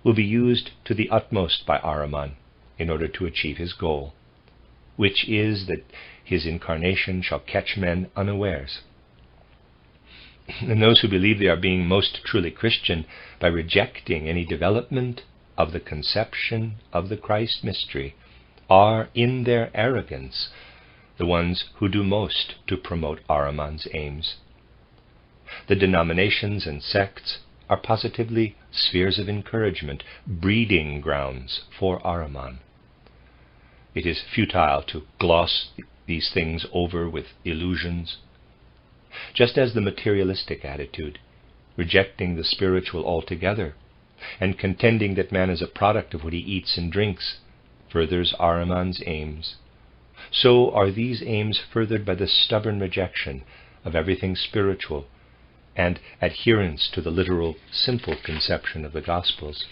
will be used to the utmost by Ahriman in order to achieve his goal, which is that his incarnation shall catch men unawares. And those who believe they are being most truly Christian by rejecting any development of the conception of the Christ mystery are, in their arrogance, the ones who do most to promote Ahriman's aims. The denominations and sects are positively spheres of encouragement, breeding grounds for Ahriman. It is futile to gloss these things over with illusions. Just as the materialistic attitude, rejecting the spiritual altogether, and contending that man is a product of what he eats and drinks, furthers Ahriman's aims, so are these aims furthered by the stubborn rejection of everything spiritual and adherence to the literal, simple conception of the Gospels.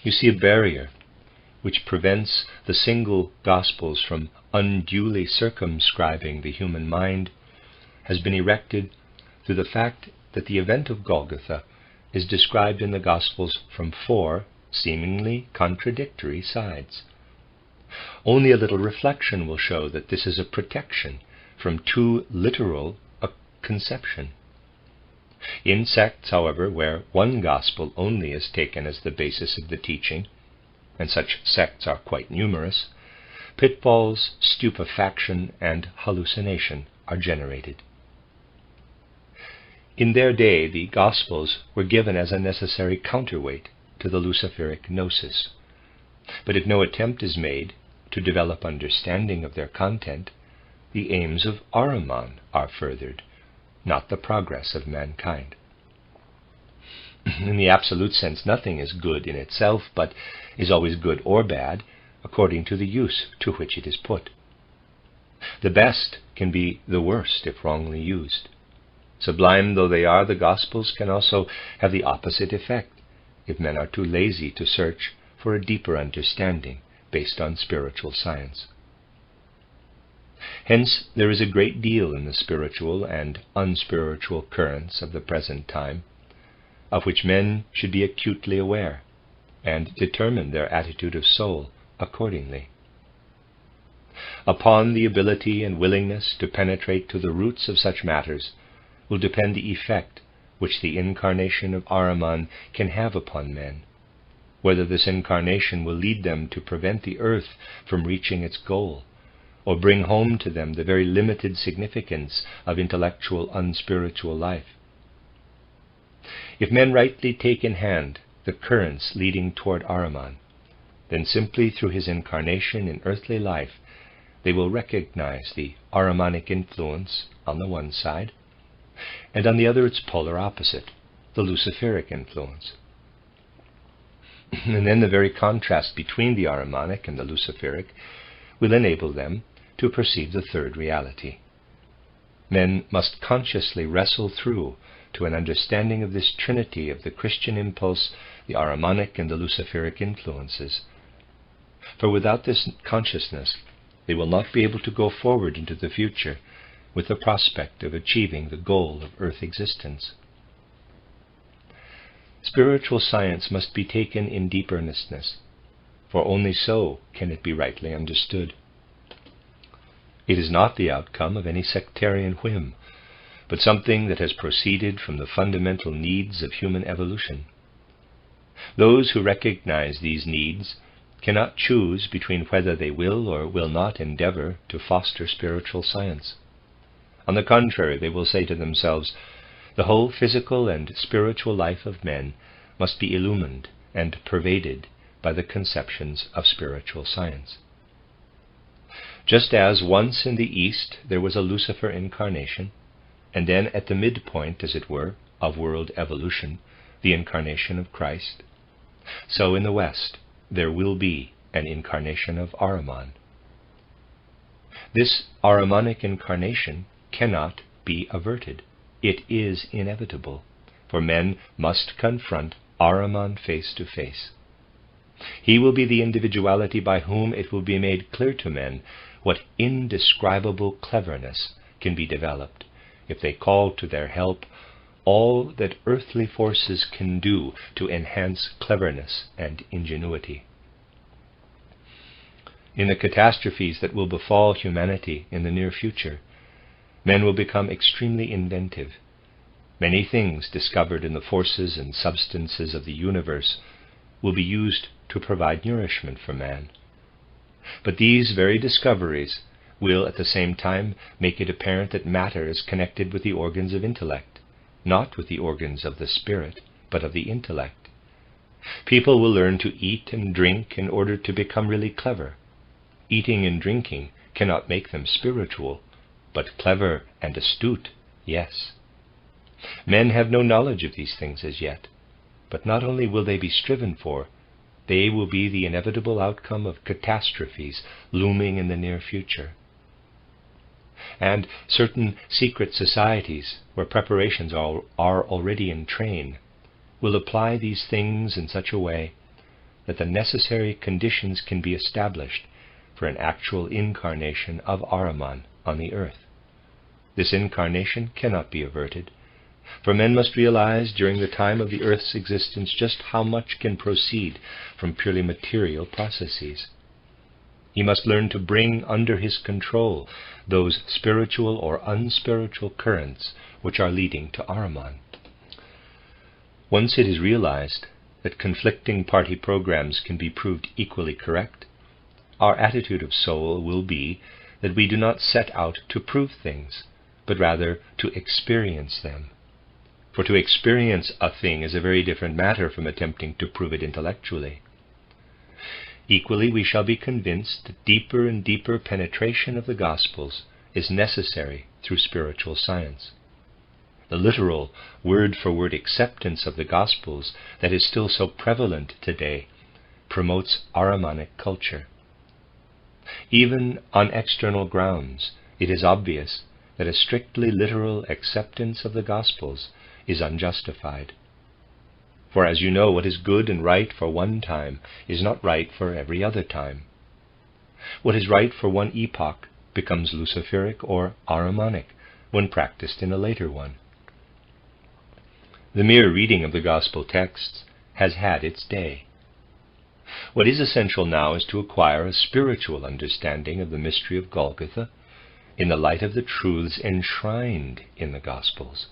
You see, a barrier which prevents the single Gospels from unduly circumscribing the human mind has been erected through the fact that the event of Golgotha is described in the Gospels from 4 seemingly contradictory sides. Only a little reflection will show that this is a protection from too literal a conception. In sects, however, where one Gospel only is taken as the basis of the teaching, and such sects are quite numerous, pitfalls, stupefaction, and hallucination are generated. In their day, the Gospels were given as a necessary counterweight to the Luciferic gnosis. But if no attempt is made to develop understanding of their content, the aims of Ahriman are furthered, not the progress of mankind. In the absolute sense, nothing is good in itself, but is always good or bad according to the use to which it is put. The best can be the worst if wrongly used. Sublime though they are, the Gospels can also have the opposite effect if men are too lazy to search for a deeper understanding based on spiritual science. Hence, there is a great deal in the spiritual and unspiritual currents of the present time, of which men should be acutely aware, and determine their attitude of soul accordingly. Upon the ability and willingness to penetrate to the roots of such matters will depend the effect which the incarnation of Ahriman can have upon men, whether this incarnation will lead them to prevent the earth from reaching its goal, or bring home to them the very limited significance of intellectual unspiritual life. If men rightly take in hand the currents leading toward Ahriman, then simply through his incarnation in earthly life they will recognize the Ahrimanic influence on the one side, and on the other its polar opposite, the Luciferic influence. And then the very contrast between the Ahrimanic and the Luciferic will enable them to perceive the third reality. Men must consciously wrestle through to an understanding of this trinity of the Christian impulse, the Ahrimanic and the Luciferic influences. For without this consciousness, they will not be able to go forward into the future with the prospect of achieving the goal of earth existence. Spiritual science must be taken in deep earnestness, for only so can it be rightly understood. It is not the outcome of any sectarian whim, but something that has proceeded from the fundamental needs of human evolution. Those who recognize these needs cannot choose between whether they will or will not endeavor to foster spiritual science. On the contrary, they will say to themselves, the whole physical and spiritual life of men must be illumined and pervaded by the conceptions of spiritual science. Just as once in the East there was a Lucifer incarnation, and then at the midpoint, as it were, of world evolution, the incarnation of Christ, so in the West there will be an incarnation of Ahriman. This Ahrimanic incarnation cannot be averted. It is inevitable, for men must confront Ahriman face to face. He will be the individuality by whom it will be made clear to men what indescribable cleverness can be developed if they call to their help all that earthly forces can do to enhance cleverness and ingenuity. In the catastrophes that will befall humanity in the near future, men will become extremely inventive. Many things discovered in the forces and substances of the universe will be used to provide nourishment for man. But these very discoveries will at the same time make it apparent that matter is connected with the organs of intellect, not with the organs of the spirit, but of the intellect. People will learn to eat and drink in order to become really clever. Eating and drinking cannot make them spiritual, but clever and astute, yes. Men have no knowledge of these things as yet, but not only will they be striven for, they will be the inevitable outcome of catastrophes looming in the near future. And certain secret societies, where preparations are already in train, will apply these things in such a way that the necessary conditions can be established for an actual incarnation of Ahriman on the earth. This incarnation cannot be averted, for men must realize during the time of the earth's existence just how much can proceed from purely material processes. He must learn to bring under his control those spiritual or unspiritual currents which are leading to Ahriman. Once it is realized that conflicting party programs can be proved equally correct, our attitude of soul will be that we do not set out to prove things, but rather to experience them. For to experience a thing is a very different matter from attempting to prove it intellectually. Equally, we shall be convinced that deeper and deeper penetration of the Gospels is necessary through spiritual science. The literal, word-for-word acceptance of the Gospels that is still so prevalent today promotes Ahrimanic culture. Even on external grounds, it is obvious that a strictly literal acceptance of the Gospels is unjustified. For as you know, what is good and right for one time is not right for every other time. What is right for one epoch becomes Luciferic or Ahrimanic when practiced in a later one. The mere reading of the Gospel texts has had its day. What is essential now is to acquire a spiritual understanding of the mystery of Golgotha in the light of the truths enshrined in the Gospels.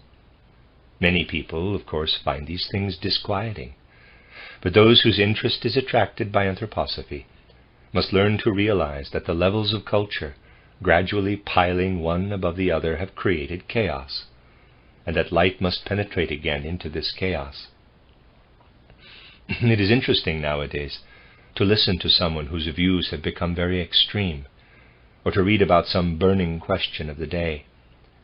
Many people, of course, find these things disquieting, but those whose interest is attracted by anthroposophy must learn to realize that the levels of culture, gradually piling one above the other, have created chaos, and that light must penetrate again into this chaos. It is interesting nowadays to listen to someone whose views have become very extreme, or to read about some burning question of the day,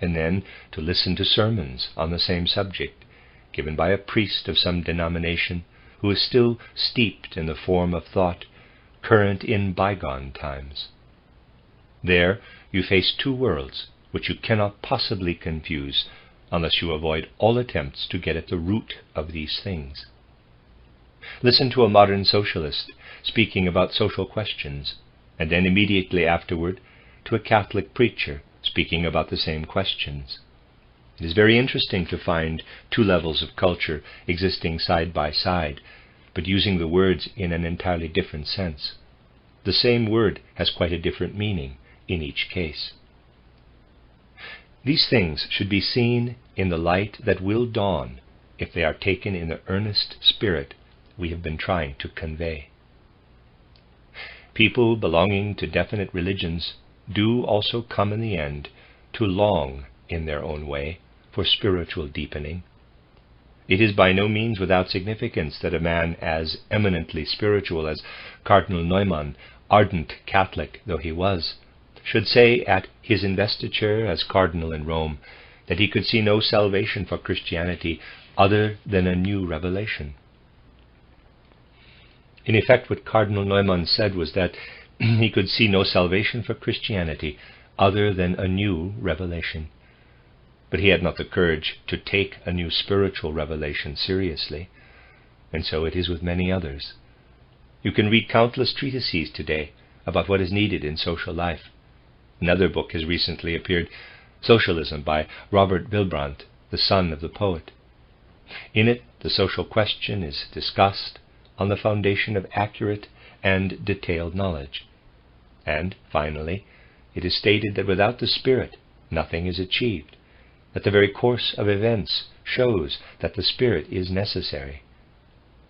and then to listen to sermons on the same subject, given by a priest of some denomination who is still steeped in the form of thought current in bygone times. There you face two worlds which you cannot possibly confuse unless you avoid all attempts to get at the root of these things. Listen to a modern socialist speaking about social questions, and then immediately afterward to a Catholic preacher speaking about the same questions. It is very interesting to find two levels of culture existing side by side, but using the words in an entirely different sense. The same word has quite a different meaning in each case. These things should be seen in the light that will dawn if they are taken in the earnest spirit we have been trying to convey. People belonging to definite religions do also come in the end to long, in their own way, for spiritual deepening. It is by no means without significance that a man as eminently spiritual as Cardinal Neumann, ardent Catholic though he was, should say at his investiture as cardinal in Rome that he could see no salvation for Christianity other than a new revelation. In effect, what Cardinal Neumann said was that he could see no salvation for Christianity other than a new revelation. But he had not the courage to take a new spiritual revelation seriously, and so it is with many others. You can read countless treatises today about what is needed in social life. Another book has recently appeared, Socialism, by Robert Wilbrandt, the son of the poet. In it, the social question is discussed on the foundation of accurate and detailed knowledge. And, finally, it is stated that without the Spirit, nothing is achieved, that the very course of events shows that the Spirit is necessary.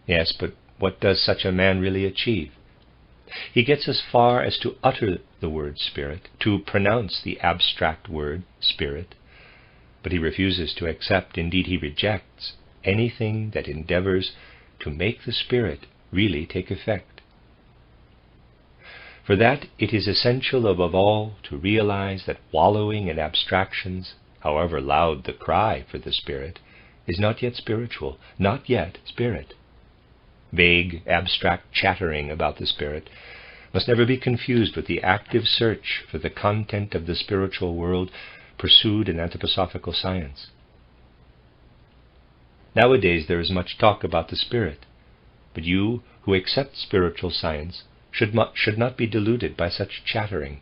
Yes, but what does such a man really achieve? He gets as far as to utter the word Spirit, to pronounce the abstract word Spirit, but he refuses to accept, indeed he rejects, anything that endeavors to make the Spirit really take effect. For that it is essential above all to realize that wallowing in abstractions, however loud the cry for the Spirit, is not yet spiritual, not yet Spirit. Vague, abstract chattering about the Spirit must never be confused with the active search for the content of the spiritual world pursued in anthroposophical science. Nowadays there is much talk about the Spirit, but you who accept spiritual science should not be deluded by such chattering.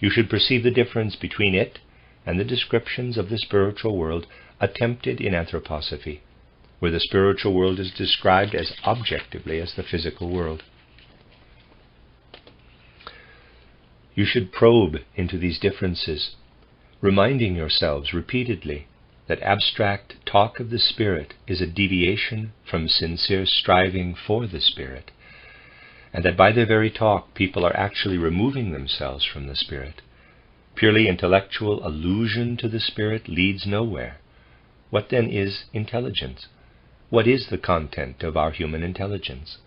You should perceive the difference between it and the descriptions of the spiritual world attempted in anthroposophy, where the spiritual world is described as objectively as the physical world. You should probe into these differences, reminding yourselves repeatedly that abstract talk of the Spirit is a deviation from sincere striving for the Spirit, and that by their very talk people are actually removing themselves from the Spirit. Purely intellectual allusion to the Spirit leads nowhere. What then is intelligence? What is the content of our human intelligence?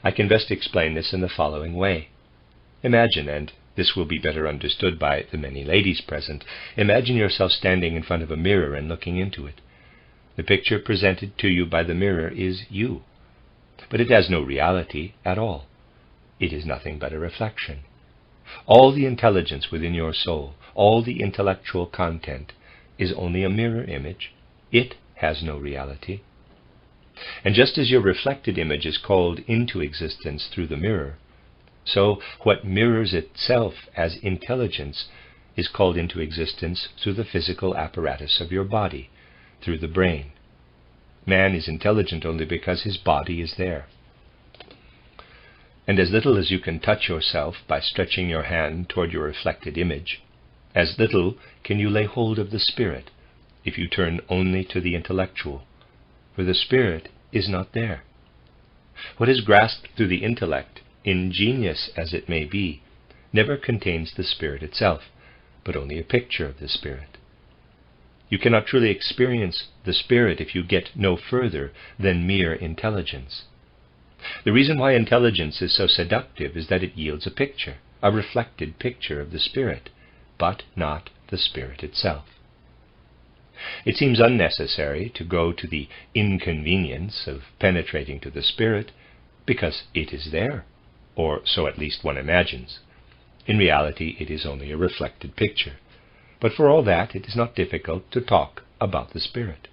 I can best explain this in the following way. Imagine, and this will be better understood by the many ladies present, imagine yourself standing in front of a mirror and looking into it. The picture presented to you by the mirror is you, but it has no reality at all. It is nothing but a reflection. All the intelligence within your soul, all the intellectual content, is only a mirror image. It has no reality. And just as your reflected image is called into existence through the mirror, so what mirrors itself as intelligence is called into existence through the physical apparatus of your body, through the brain. Man is intelligent only because his body is there. And as little as you can touch yourself by stretching your hand toward your reflected image, as little can you lay hold of the Spirit if you turn only to the intellectual, for the Spirit is not there. What is grasped through the intellect, ingenious as it may be, never contains the Spirit itself, but only a picture of the Spirit. You cannot truly experience the Spirit if you get no further than mere intelligence. The reason why intelligence is so seductive is that it yields a picture, a reflected picture of the Spirit, but not the Spirit itself. It seems unnecessary to go to the inconvenience of penetrating to the Spirit, because it is there, or so at least one imagines. In reality, it is only a reflected picture. But for all that, it is not difficult to talk about the Spirit.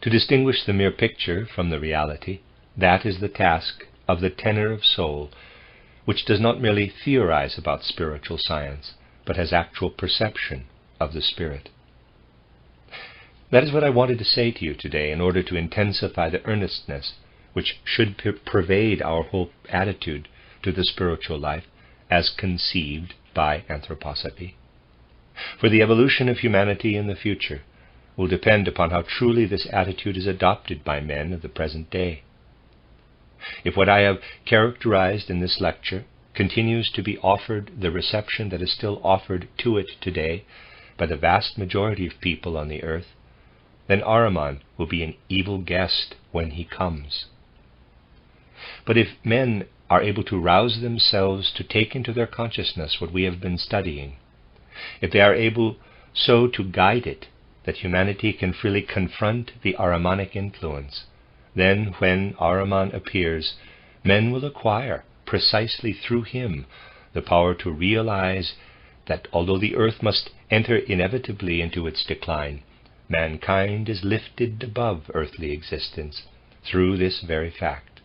To distinguish the mere picture from the reality, that is the task of the tenor of soul, which does not merely theorize about spiritual science, but has actual perception of the Spirit. That is what I wanted to say to you today in order to intensify the earnestness which should pervade our whole attitude to the spiritual life as conceived by anthroposophy. For the evolution of humanity in the future will depend upon how truly this attitude is adopted by men of the present day. If what I have characterized in this lecture continues to be offered the reception that is still offered to it today by the vast majority of people on the earth, then Ahriman will be an evil guest when he comes. But if men are able to rouse themselves to take into their consciousness what we have been studying, if they are able so to guide it that humanity can freely confront the Ahrimanic influence, then when Ahriman appears, men will acquire precisely through him the power to realize that although the earth must enter inevitably into its decline, mankind is lifted above earthly existence through this very fact.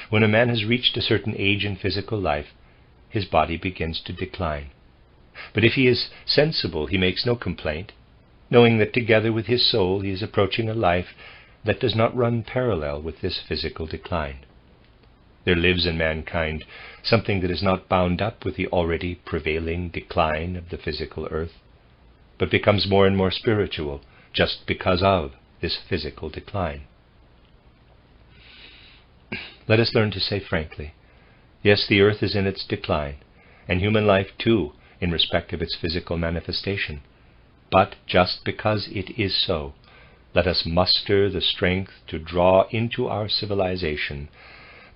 When a man has reached a certain age in physical life, his body begins to decline. But if he is sensible, he makes no complaint, knowing that together with his soul he is approaching a life that does not run parallel with this physical decline. There lives in mankind something that is not bound up with the already prevailing decline of the physical earth, but becomes more and more spiritual just because of this physical decline. Let us learn to say frankly, yes, the earth is in its decline, and human life too, in respect of its physical manifestation. But just because it is so, let us muster the strength to draw into our civilization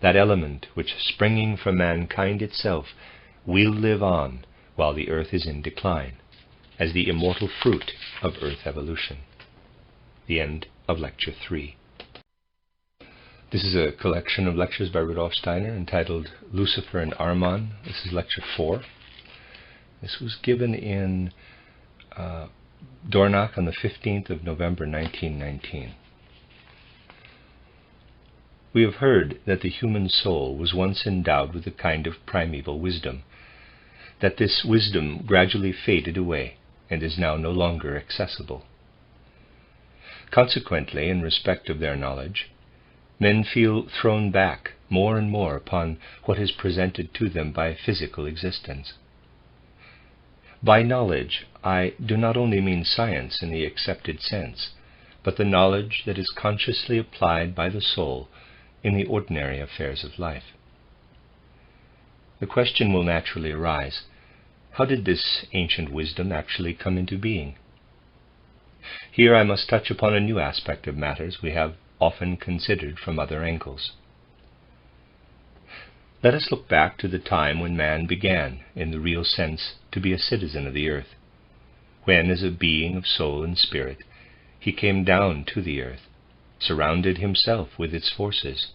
that element which, springing from mankind itself, will live on while the earth is in decline, as the immortal fruit of earth evolution. The end of Lecture 3. This is a collection of lectures by Rudolf Steiner entitled Lucifer and Ahriman. This is Lecture 4. This was given in Dornach on the 15th of November 1919. We have heard that the human soul was once endowed with a kind of primeval wisdom, that this wisdom gradually faded away and is now no longer accessible. Consequently, in respect of their knowledge, men feel thrown back more and more upon what is presented to them by physical existence. By knowledge, I do not only mean science in the accepted sense, but the knowledge that is consciously applied by the soul in the ordinary affairs of life. The question will naturally arise, how did this ancient wisdom actually come into being? Here I must touch upon a new aspect of matters we have often considered from other angles. Let us look back to the time when man began, in the real sense, to be a citizen of the earth, when, as a being of soul and spirit, he came down to the earth, surrounded himself with its forces,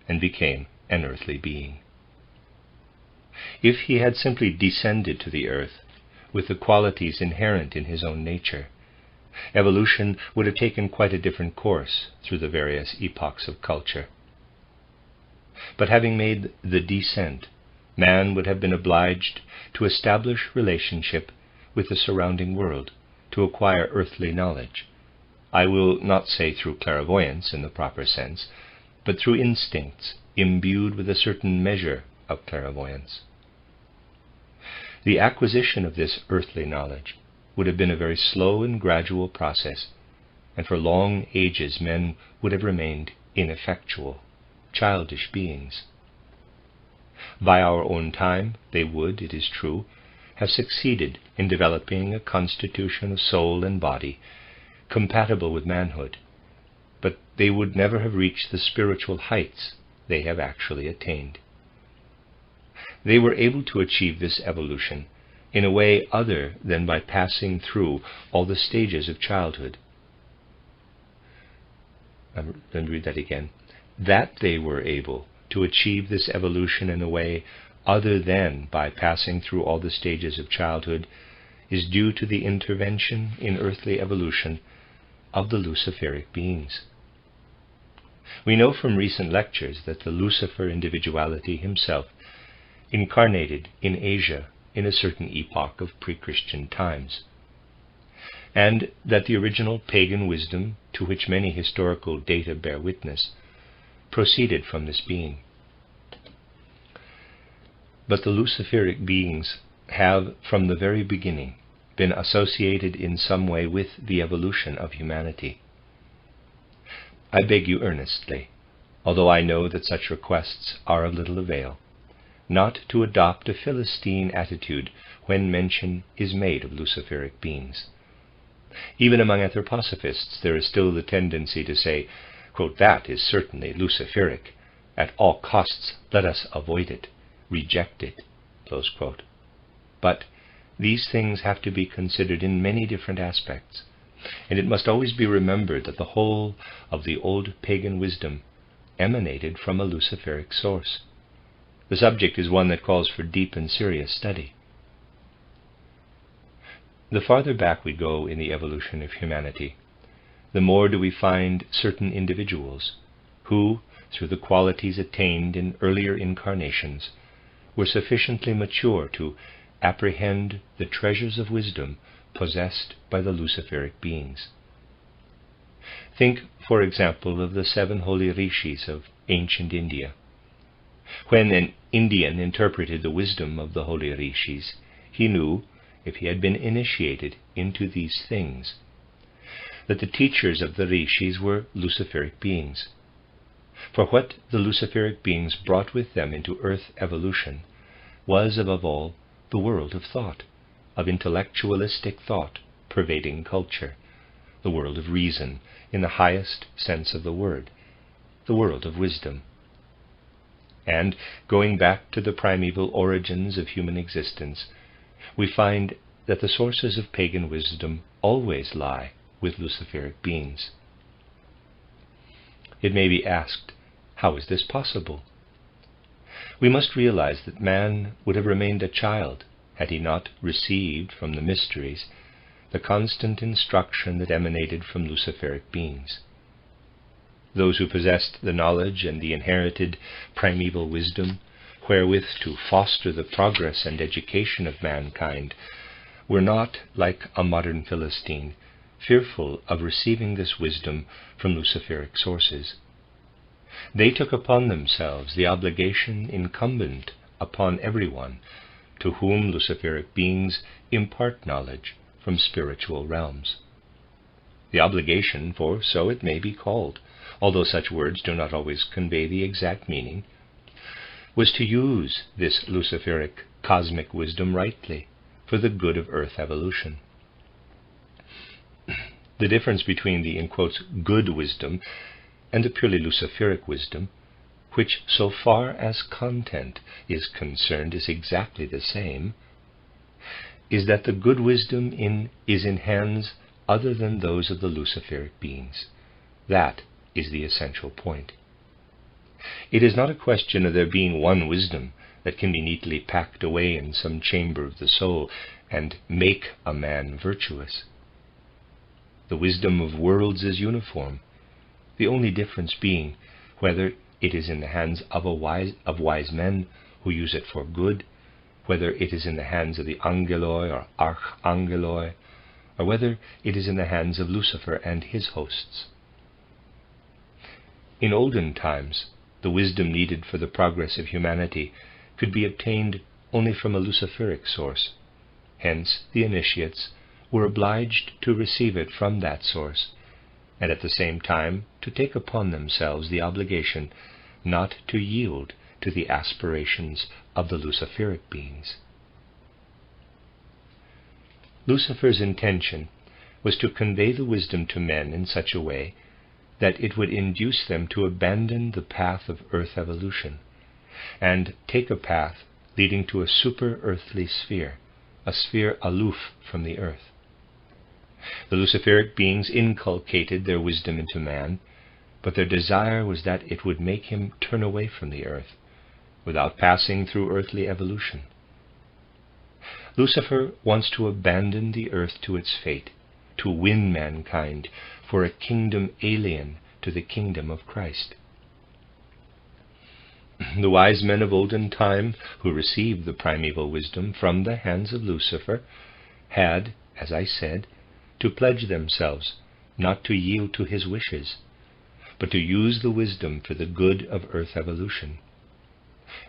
and became an earthly being. If he had simply descended to the earth with the qualities inherent in his own nature, evolution would have taken quite a different course through the various epochs of culture. But having made the descent, man would have been obliged to establish relationship with the surrounding world, to acquire earthly knowledge. I will not say through clairvoyance in the proper sense, but through instincts imbued with a certain measure of clairvoyance. The acquisition of this earthly knowledge would have been a very slow and gradual process, and for long ages men would have remained ineffectual, childish beings. By our own time they would, it is true, have succeeded in developing a constitution of soul and body compatible with manhood, but they would never have reached the spiritual heights they have actually attained. They were able to achieve this evolution in a way other than by passing through all the stages of childhood. Let me read that again. That they were able to achieve this evolution in a way other than by passing through all the stages of childhood is due to the intervention in earthly evolution of the Luciferic beings. We know from recent lectures that the Lucifer individuality himself incarnated in Asia in a certain epoch of pre-Christian times, and that the original pagan wisdom, to which many historical data bear witness, proceeded from this being. But the Luciferic beings have, from the very beginning, been associated in some way with the evolution of humanity. I beg you earnestly, although I know that such requests are of little avail, not to adopt a Philistine attitude when mention is made of Luciferic beings. Even among anthroposophists there is still the tendency to say, quote, that is certainly Luciferic. At all costs let us avoid it, reject it, close quote. But these things have to be considered in many different aspects, and it must always be remembered that the whole of the old pagan wisdom emanated from a Luciferic source. The subject is one that calls for deep and serious study. The farther back we go in the evolution of humanity, the more do we find certain individuals who, through the qualities attained in earlier incarnations, were sufficiently mature to apprehend the treasures of wisdom possessed by the Luciferic beings. Think, for example, of the 7 holy rishis of ancient India. When an Indian interpreted the wisdom of the holy rishis, he knew, if he had been initiated into these things, that the teachers of the rishis were Luciferic beings. For what the Luciferic beings brought with them into earth evolution was, above all, the world of thought, of intellectualistic thought pervading culture, the world of reason in the highest sense of the word, the world of wisdom. And, going back to the primeval origins of human existence, we find that the sources of pagan wisdom always lie with Luciferic beings. It may be asked, how is this possible? We must realize that man would have remained a child had he not received from the mysteries the constant instruction that emanated from Luciferic beings. Those who possessed the knowledge and the inherited primeval wisdom wherewith to foster the progress and education of mankind were not, like a modern Philistine, fearful of receiving this wisdom from Luciferic sources. They took upon themselves the obligation incumbent upon everyone to whom Luciferic beings impart knowledge from spiritual realms. The obligation, for so it may be called, although such words do not always convey the exact meaning, was to use this Luciferic cosmic wisdom rightly for the good of earth evolution. The difference between the, in quotes, good wisdom and the purely Luciferic wisdom, which so far as content is concerned is exactly the same, is that the good wisdom is in hands other than those of the Luciferic beings. That is the essential point. It is not a question of there being one wisdom that can be neatly packed away in some chamber of the soul and make a man virtuous. The wisdom of worlds is uniform, the only difference being whether it is in the hands of wise men who use it for good, whether it is in the hands of the angeloi or archangeloi, or whether it is in the hands of Lucifer and his hosts. In olden times, the wisdom needed for the progress of humanity could be obtained only from a Luciferic source. Hence, the initiates were obliged to receive it from that source, and at the same time to take upon themselves the obligation not to yield to the aspirations of the Luciferic beings. Lucifer's intention was to convey the wisdom to men in such a way that it would induce them to abandon the path of earth evolution and take a path leading to a super-earthly sphere, a sphere aloof from the earth. The Luciferic beings inculcated their wisdom into man, but their desire was that it would make him turn away from the earth, without passing through earthly evolution. Lucifer wants to abandon the earth to its fate, to win mankind for a kingdom alien to the kingdom of Christ. The wise men of olden time who received the primeval wisdom from the hands of Lucifer had, as I said, to pledge themselves not to yield to his wishes, but to use the wisdom for the good of earth evolution.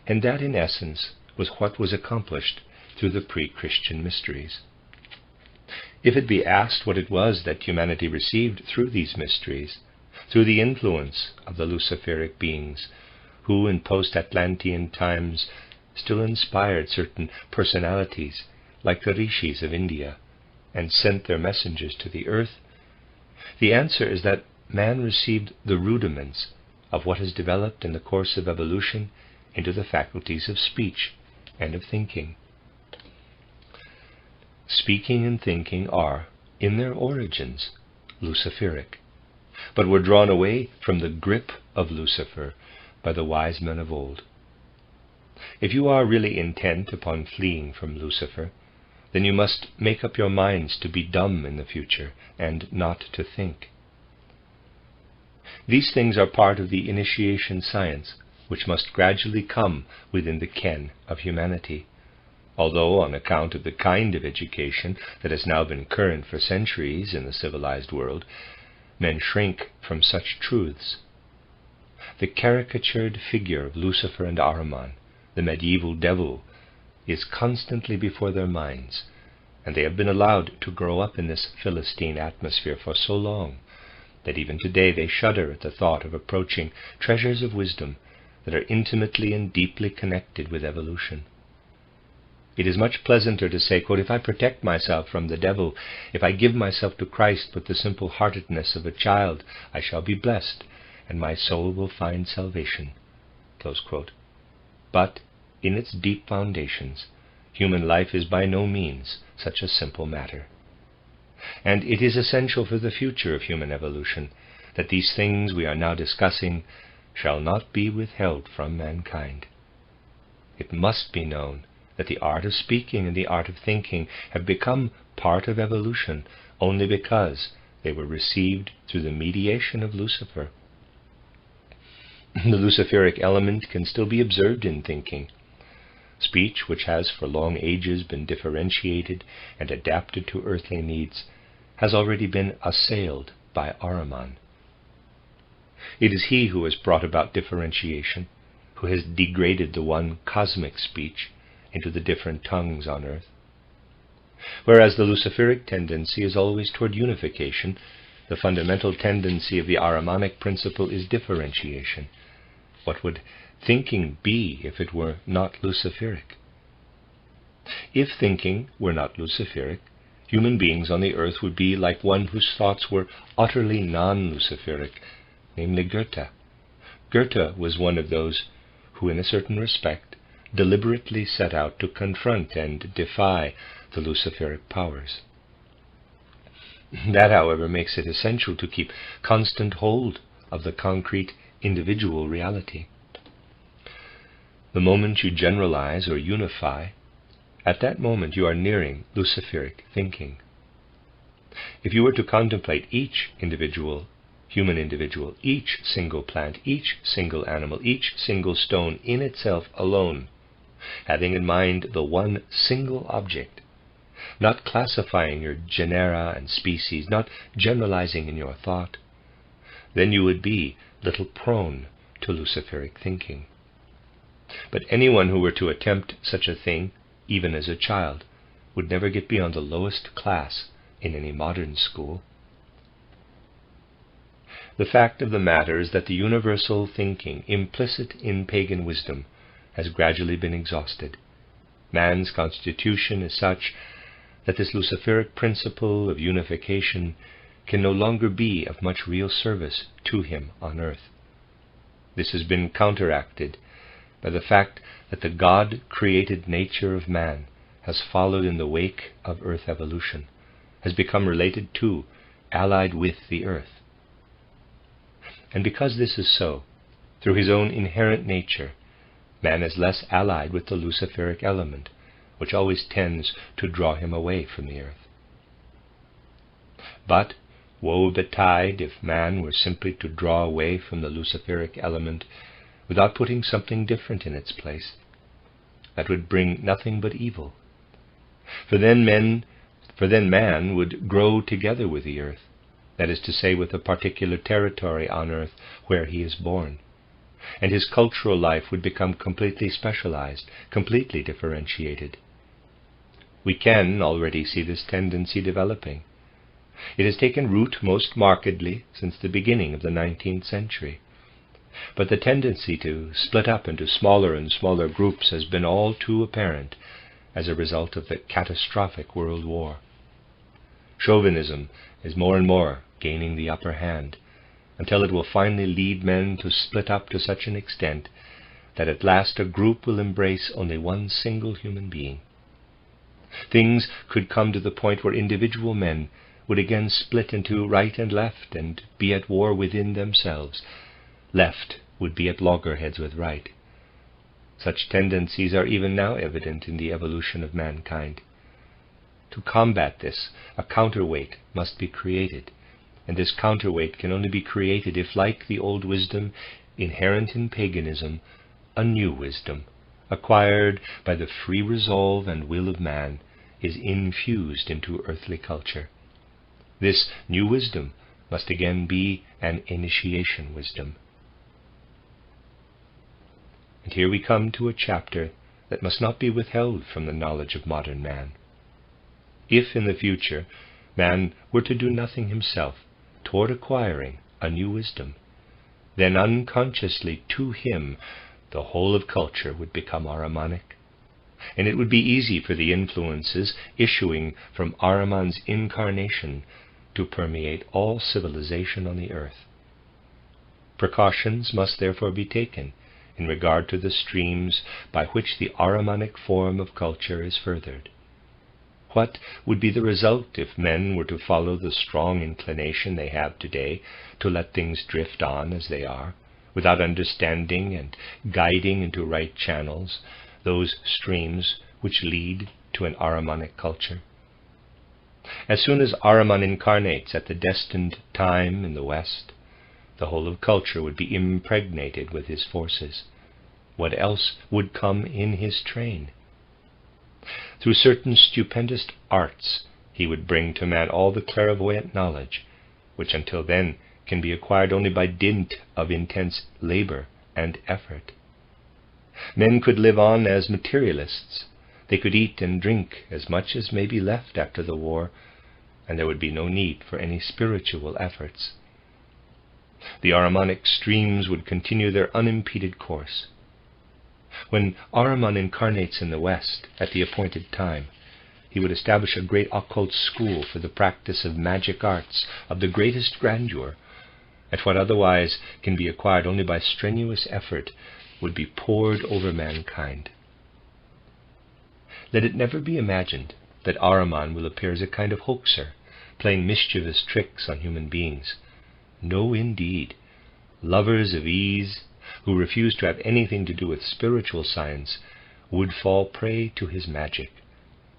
And that, in essence, was what was accomplished through the pre-Christian mysteries. If it be asked what it was that humanity received through these mysteries, through the influence of the Luciferic beings, who in post-Atlantean times still inspired certain personalities like the rishis of India, and sent their messengers to the earth, the answer is that man received the rudiments of what has developed in the course of evolution into the faculties of speech and of thinking. Speaking and thinking are, in their origins, Luciferic, but were drawn away from the grip of Lucifer by the wise men of old. If you are really intent upon fleeing from Lucifer, then you must make up your minds to be dumb in the future and not to think. These things are part of the initiation science, which must gradually come within the ken of humanity, although on account of the kind of education that has now been current for centuries in the civilized world, men shrink from such truths. The caricatured figure of Lucifer and Ahriman, the medieval devil, is constantly before their minds, and they have been allowed to grow up in this Philistine atmosphere for so long that even today they shudder at the thought of approaching treasures of wisdom that are intimately and deeply connected with evolution. It is much pleasanter to say, quote, "If I protect myself from the devil, if I give myself to Christ with the simple-heartedness of a child, I shall be blessed, and my soul will find salvation." Close quote. But in its deep foundations, human life is by no means such a simple matter. And it is essential for the future of human evolution that these things we are now discussing shall not be withheld from mankind. It must be known that the art of speaking and the art of thinking have become part of evolution only because they were received through the mediation of Lucifer. The Luciferic element can still be observed in thinking. Speech, which has for long ages been differentiated and adapted to earthly needs, has already been assailed by Ahriman. It is he who has brought about differentiation, who has degraded the one cosmic speech into the different tongues on earth. Whereas the Luciferic tendency is always toward unification, the fundamental tendency of the Ahrimanic principle is differentiation. What would thinking be if it were not Luciferic? If thinking were not Luciferic, human beings on the earth would be like one whose thoughts were utterly non-Luciferic, namely Goethe. Goethe was one of those who, in a certain respect, deliberately set out to confront and defy the Luciferic powers. That, however, makes it essential to keep constant hold of the concrete individual reality. The moment you generalize or unify, at that moment you are nearing Luciferic thinking. If you were to contemplate each individual, human individual, each single plant, each single animal, each single stone in itself alone, having in mind the one single object, not classifying your genera and species, not generalizing in your thought, then you would be little prone to Luciferic thinking. But anyone who were to attempt such a thing, even as a child, would never get beyond the lowest class in any modern school. The fact of the matter is that the universal thinking implicit in pagan wisdom has gradually been exhausted. Man's constitution is such that this Luciferic principle of unification can no longer be of much real service to him on earth. This has been counteracted by the fact that the God-created nature of man has followed in the wake of earth evolution, has become related to, allied with the earth. And because this is so, through his own inherent nature, man is less allied with the Luciferic element, which always tends to draw him away from the earth. But woe betide if man were simply to draw away from the Luciferic element without putting something different in its place. That would bring nothing but evil. For then man would grow together with the earth, that is to say, with a particular territory on earth where he is born, and his cultural life would become completely specialized, completely differentiated. We can already see this tendency developing. It has taken root most markedly since the beginning of the 19th century. But the tendency to split up into smaller and smaller groups has been all too apparent as a result of the catastrophic World War. Chauvinism is more and more gaining the upper hand, until it will finally lead men to split up to such an extent that at last a group will embrace only one single human being. Things could come to the point where individual men would again split into right and left and be at war within themselves. Left would be at loggerheads with right. Such tendencies are even now evident in the evolution of mankind. To combat this, a counterweight must be created, and this counterweight can only be created if, like the old wisdom inherent in paganism, a new wisdom, acquired by the free resolve and will of man, is infused into earthly culture. This new wisdom must again be an initiation wisdom. And here we come to a chapter that must not be withheld from the knowledge of modern man. If in the future man were to do nothing himself toward acquiring a new wisdom, then unconsciously to him the whole of culture would become Ahrimanic, and it would be easy for the influences issuing from Ahriman's incarnation to permeate all civilization on the earth. Precautions must therefore be taken in regard to the streams by which the Ahrimanic form of culture is furthered. What would be the result if men were to follow the strong inclination they have today to let things drift on as they are, without understanding and guiding into right channels those streams which lead to an Ahrimanic culture? As soon as Ahriman incarnates at the destined time in the West, the whole of culture would be impregnated with his forces. What else would come in his train? Through certain stupendous arts, he would bring to man all the clairvoyant knowledge, which until then can be acquired only by dint of intense labor and effort. Men could live on as materialists. They could eat and drink as much as may be left after the war, and there would be no need for any spiritual efforts. The Ahrimanic streams would continue their unimpeded course. When Ahriman incarnates in the West at the appointed time, he would establish a great occult school for the practice of magic arts of the greatest grandeur, and what otherwise can be acquired only by strenuous effort would be poured over mankind. Let it never be imagined that Ahriman will appear as a kind of hoaxer, playing mischievous tricks on human beings. No, indeed. Lovers of ease, who refuse to have anything to do with spiritual science, would fall prey to his magic,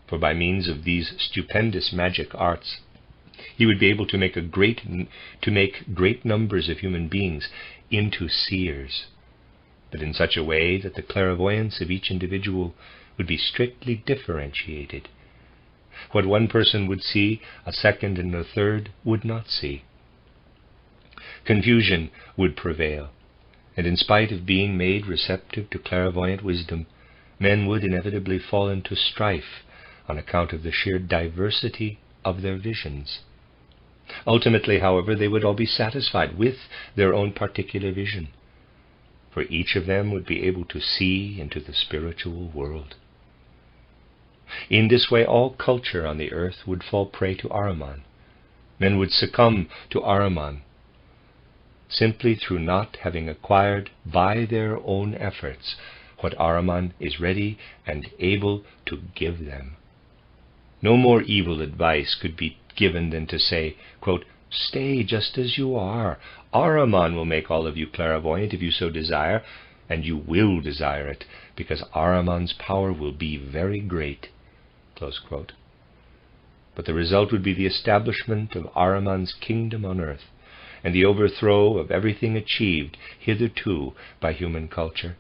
for by means of these stupendous magic arts he would be able to make great numbers of human beings into seers, but in such a way that the clairvoyance of each individual would be strictly differentiated. What one person would see, a second and a third would not see. Confusion would prevail, and in spite of being made receptive to clairvoyant wisdom, men would inevitably fall into strife on account of the sheer diversity of their visions. Ultimately, however, they would all be satisfied with their own particular vision, for each of them would be able to see into the spiritual world. In this way, all culture on the earth would fall prey to Ahriman. Men would succumb to Ahriman simply through not having acquired by their own efforts what Ahriman is ready and able to give them. No more evil advice could be given than to say, quote, "Stay just as you are. Ahriman will make all of you clairvoyant if you so desire, and you will desire it, because Ahriman's power will be very great." Close quote. But the result would be the establishment of Ahriman's kingdom on earth, and the overthrow of everything achieved hitherto by human culture.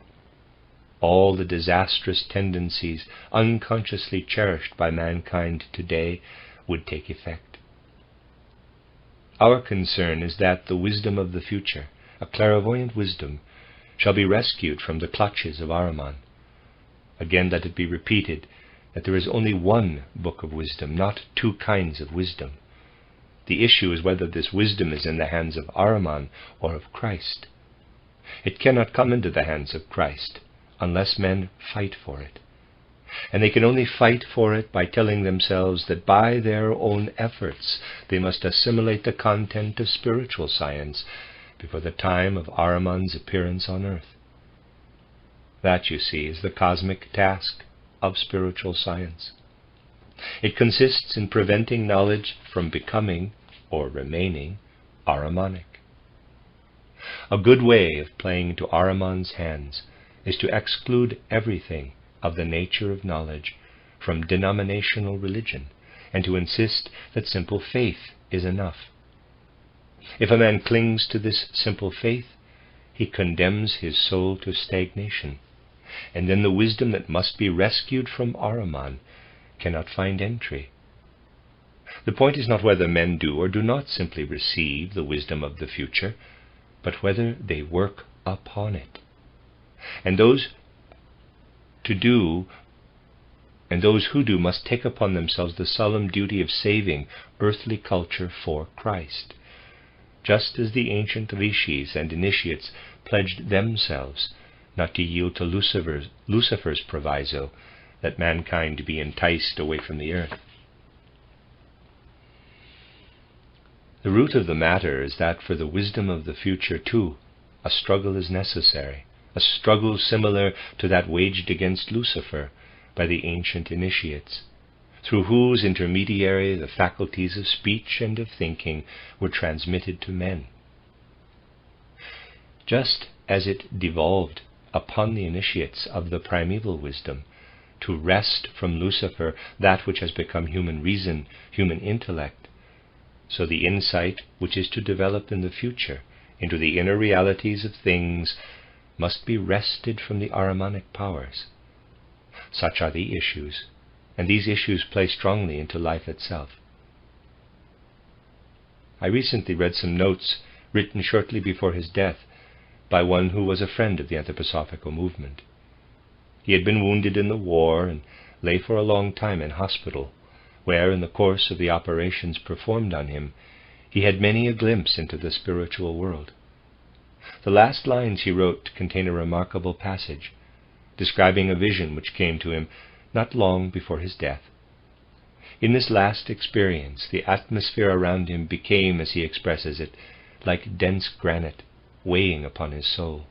All the disastrous tendencies unconsciously cherished by mankind today would take effect. Our concern is that the wisdom of the future, a clairvoyant wisdom, shall be rescued from the clutches of Ahriman. Again let it be repeated that there is only one book of wisdom, not two kinds of wisdom. The issue is whether this wisdom is in the hands of Ahriman or of Christ. It cannot come into the hands of Christ unless men fight for it. And they can only fight for it by telling themselves that by their own efforts they must assimilate the content of spiritual science before the time of Ahriman's appearance on earth. That, you see, is the cosmic task of spiritual science. It consists in preventing knowledge from becoming, or remaining, Ahrimanic. A good way of playing to Ahriman's hands is to exclude everything of the nature of knowledge from denominational religion, and to insist that simple faith is enough. If a man clings to this simple faith, he condemns his soul to stagnation, and then the wisdom that must be rescued from Ahriman cannot find entry. The point is not whether men do or do not simply receive the wisdom of the future, but whether they work upon it. And those who do must take upon themselves the solemn duty of saving earthly culture for Christ, just as the ancient rishis and initiates pledged themselves not to yield to Lucifer's proviso that mankind be enticed away from the earth. The root of the matter is that for the wisdom of the future, too, a struggle is necessary, a struggle similar to that waged against Lucifer by the ancient initiates, through whose intermediary the faculties of speech and of thinking were transmitted to men. Just as it devolved upon the initiates of the primeval wisdom to wrest from Lucifer that which has become human reason, human intellect, so the insight which is to develop in the future into the inner realities of things must be wrested from the Ahrimanic powers. Such are the issues, and these issues play strongly into life itself. I recently read some notes written shortly before his death by one who was a friend of the anthroposophical movement. He had been wounded in the war and lay for a long time in hospital, where, in the course of the operations performed on him, he had many a glimpse into the spiritual world. The last lines he wrote contain a remarkable passage, describing a vision which came to him not long before his death. In this last experience, the atmosphere around him became, as he expresses it, like dense granite weighing upon his soul.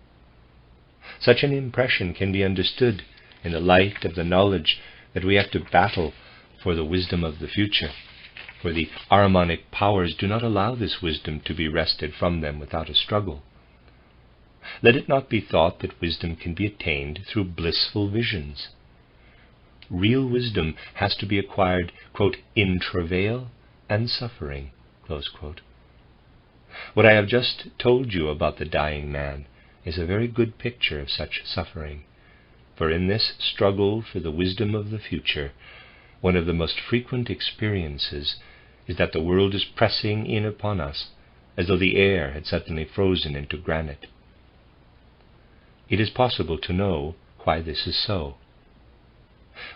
Such an impression can be understood in the light of the knowledge that we have to battle for the wisdom of the future, for the Ahrimanic powers do not allow this wisdom to be wrested from them without a struggle. Let it not be thought that wisdom can be attained through blissful visions. Real wisdom has to be acquired, quote, in travail and suffering, close quote. What I have just told you about the dying man is a very good picture of such suffering, for in this struggle for the wisdom of the future, one of the most frequent experiences is that the world is pressing in upon us as though the air had suddenly frozen into granite. It is possible to know why this is so.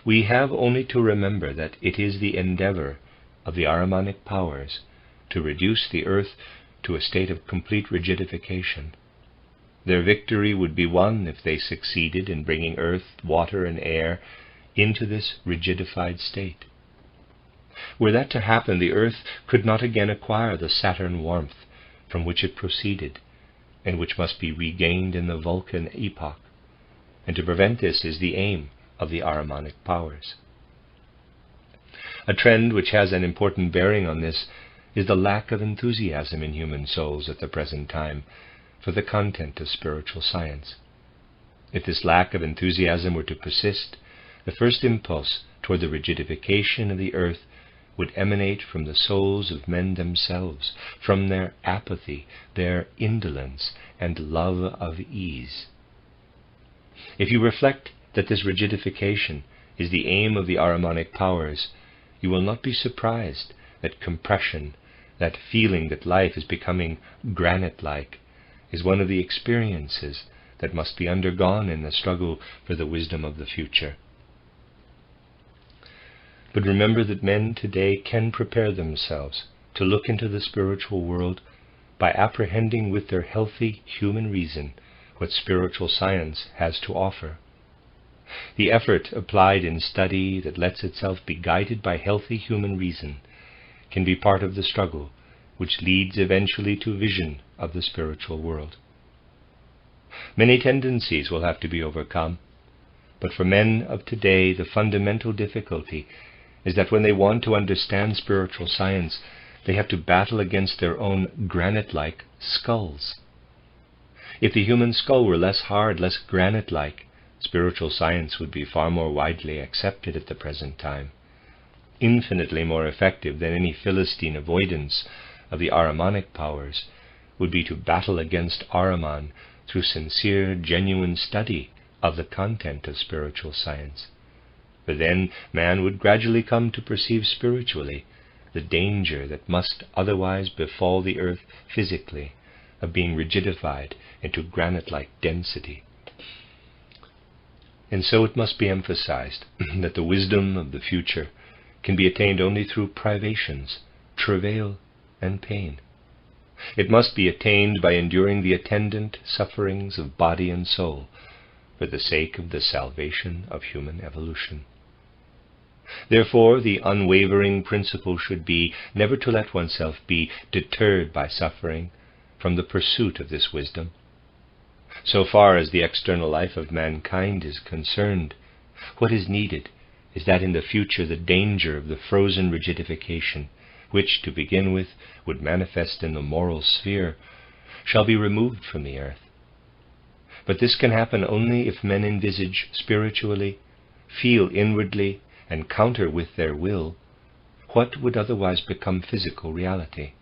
We have only to remember that it is the endeavor of the Ahrimanic powers to reduce the earth to a state of complete rigidification. Their victory would be won if they succeeded in bringing earth, water, and air into this rigidified state. Were that to happen, the earth could not again acquire the Saturn warmth from which it proceeded, and which must be regained in the Vulcan epoch, and to prevent this is the aim of the Ahrimanic powers. A trend which has an important bearing on this is the lack of enthusiasm in human souls at the present time for the content of spiritual science. If this lack of enthusiasm were to persist, the first impulse toward the rigidification of the earth would emanate from the souls of men themselves, from their apathy, their indolence, and love of ease. If you reflect that this rigidification is the aim of the Ahrimanic powers, you will not be surprised that compression, that feeling that life is becoming granite-like, is one of the experiences that must be undergone in the struggle for the wisdom of the future. But remember that men today can prepare themselves to look into the spiritual world by apprehending with their healthy human reason what spiritual science has to offer. The effort applied in study that lets itself be guided by healthy human reason can be part of the struggle which leads eventually to vision of the spiritual world. Many tendencies will have to be overcome, but for men of today the fundamental difficulty is that when they want to understand spiritual science, they have to battle against their own granite-like skulls. If the human skull were less hard, less granite-like, spiritual science would be far more widely accepted at the present time, infinitely more effective than any Philistine avoidance of the Ahrimanic powers would be to battle against Ahriman through sincere, genuine study of the content of spiritual science. For then man would gradually come to perceive spiritually the danger that must otherwise befall the earth physically of being rigidified into granite-like density. And so it must be emphasized that the wisdom of the future can be attained only through privations, travail, and pain. It must be attained by enduring the attendant sufferings of body and soul for the sake of the salvation of human evolution. Therefore, the unwavering principle should be never to let oneself be deterred by suffering from the pursuit of this wisdom. So far as the external life of mankind is concerned, what is needed is that in the future the danger of the frozen rigidification, which, to begin with, would manifest in the moral sphere, shall be removed from the earth. But this can happen only if men envisage spiritually, feel inwardly, and counter with their will what would otherwise become physical reality.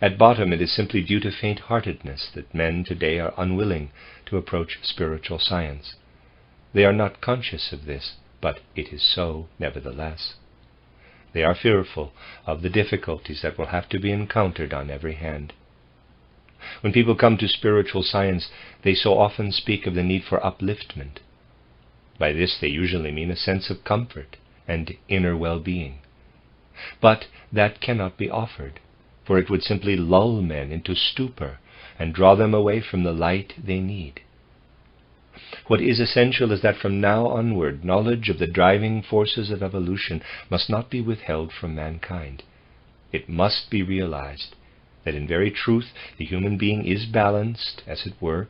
At bottom, it is simply due to faint-heartedness that men today are unwilling to approach spiritual science. They are not conscious of this, but it is so nevertheless. They are fearful of the difficulties that will have to be encountered on every hand. When people come to spiritual science, they so often speak of the need for upliftment. By this they usually mean a sense of comfort and inner well-being. But that cannot be offered, for it would simply lull men into stupor and draw them away from the light they need. What is essential is that from now onward, knowledge of the driving forces of evolution must not be withheld from mankind. It must be realized that in very truth the human being is balanced, as it were,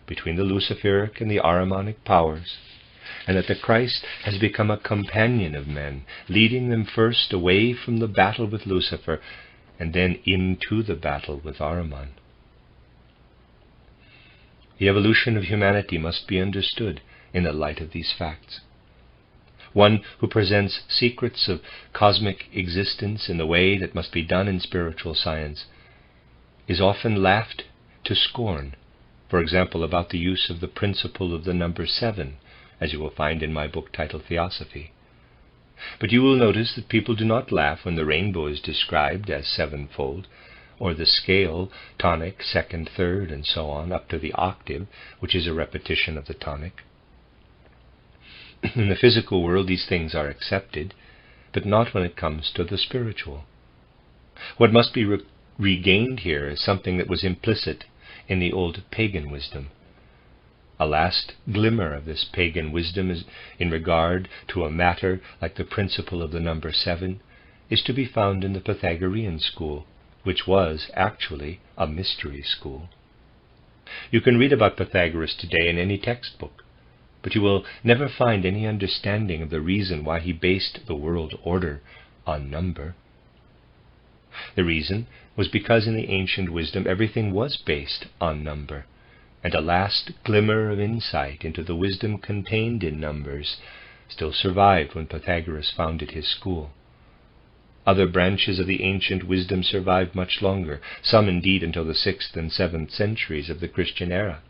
between the Luciferic and the Ahrimanic powers, and that the Christ has become a companion of men, leading them first away from the battle with Lucifer, and then into the battle with Ahriman. The evolution of humanity must be understood in the light of these facts. One who presents secrets of cosmic existence in the way that must be done in spiritual science is often laughed to scorn, for example, about the use of the principle of the number 7, as you will find in my book titled Theosophy. But you will notice that people do not laugh when the rainbow is described as sevenfold, or the scale, tonic, second, third, and so on, up to the octave, which is a repetition of the tonic. In the physical world these things are accepted, but not when it comes to the spiritual. What must be regained here is something that was implicit in the old pagan wisdom. A last glimmer of this pagan wisdom is in regard to a matter like the principle of the number 7 is to be found in the Pythagorean school, which was actually a mystery school. You can read about Pythagoras today in any textbook, but you will never find any understanding of the reason why he based the world order on number. The reason was because in the ancient wisdom everything was based on number, and a last glimmer of insight into the wisdom contained in numbers still survived when Pythagoras founded his school. Other branches of the ancient wisdom survived much longer, some indeed until the 6th and 7th centuries of the Christian era.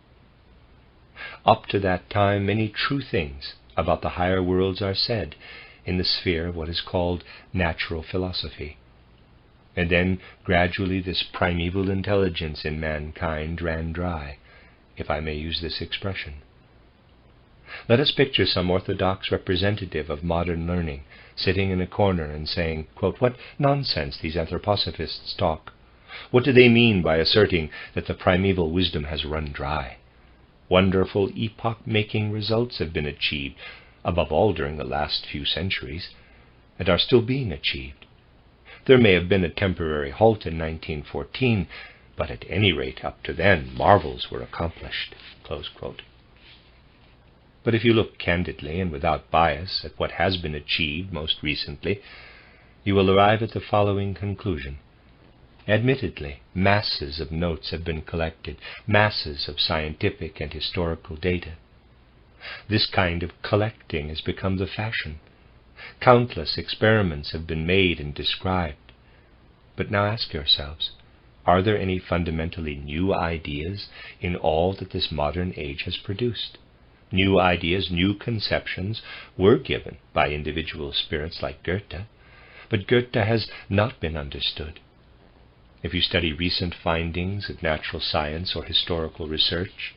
Up to that time, many true things about the higher worlds are said in the sphere of what is called natural philosophy. And then gradually this primeval intelligence in mankind ran dry, if I may use this expression. Let us picture some orthodox representative of modern learning sitting in a corner and saying, quote, "What nonsense these anthroposophists talk. What do they mean by asserting that the primeval wisdom has run dry? Wonderful epoch-making results have been achieved, above all during the last few centuries, and are still being achieved. There may have been a temporary halt in 1914, but at any rate up to then marvels were accomplished." Close quote. But if you look candidly and without bias at what has been achieved most recently, you will arrive at the following conclusion. Admittedly, masses of notes have been collected, masses of scientific and historical data. This kind of collecting has become the fashion. Countless experiments have been made and described. But now ask yourselves, are there any fundamentally new ideas in all that this modern age has produced? New ideas, new conceptions were given by individual spirits like Goethe, but Goethe has not been understood. If you study recent findings of natural science or historical research,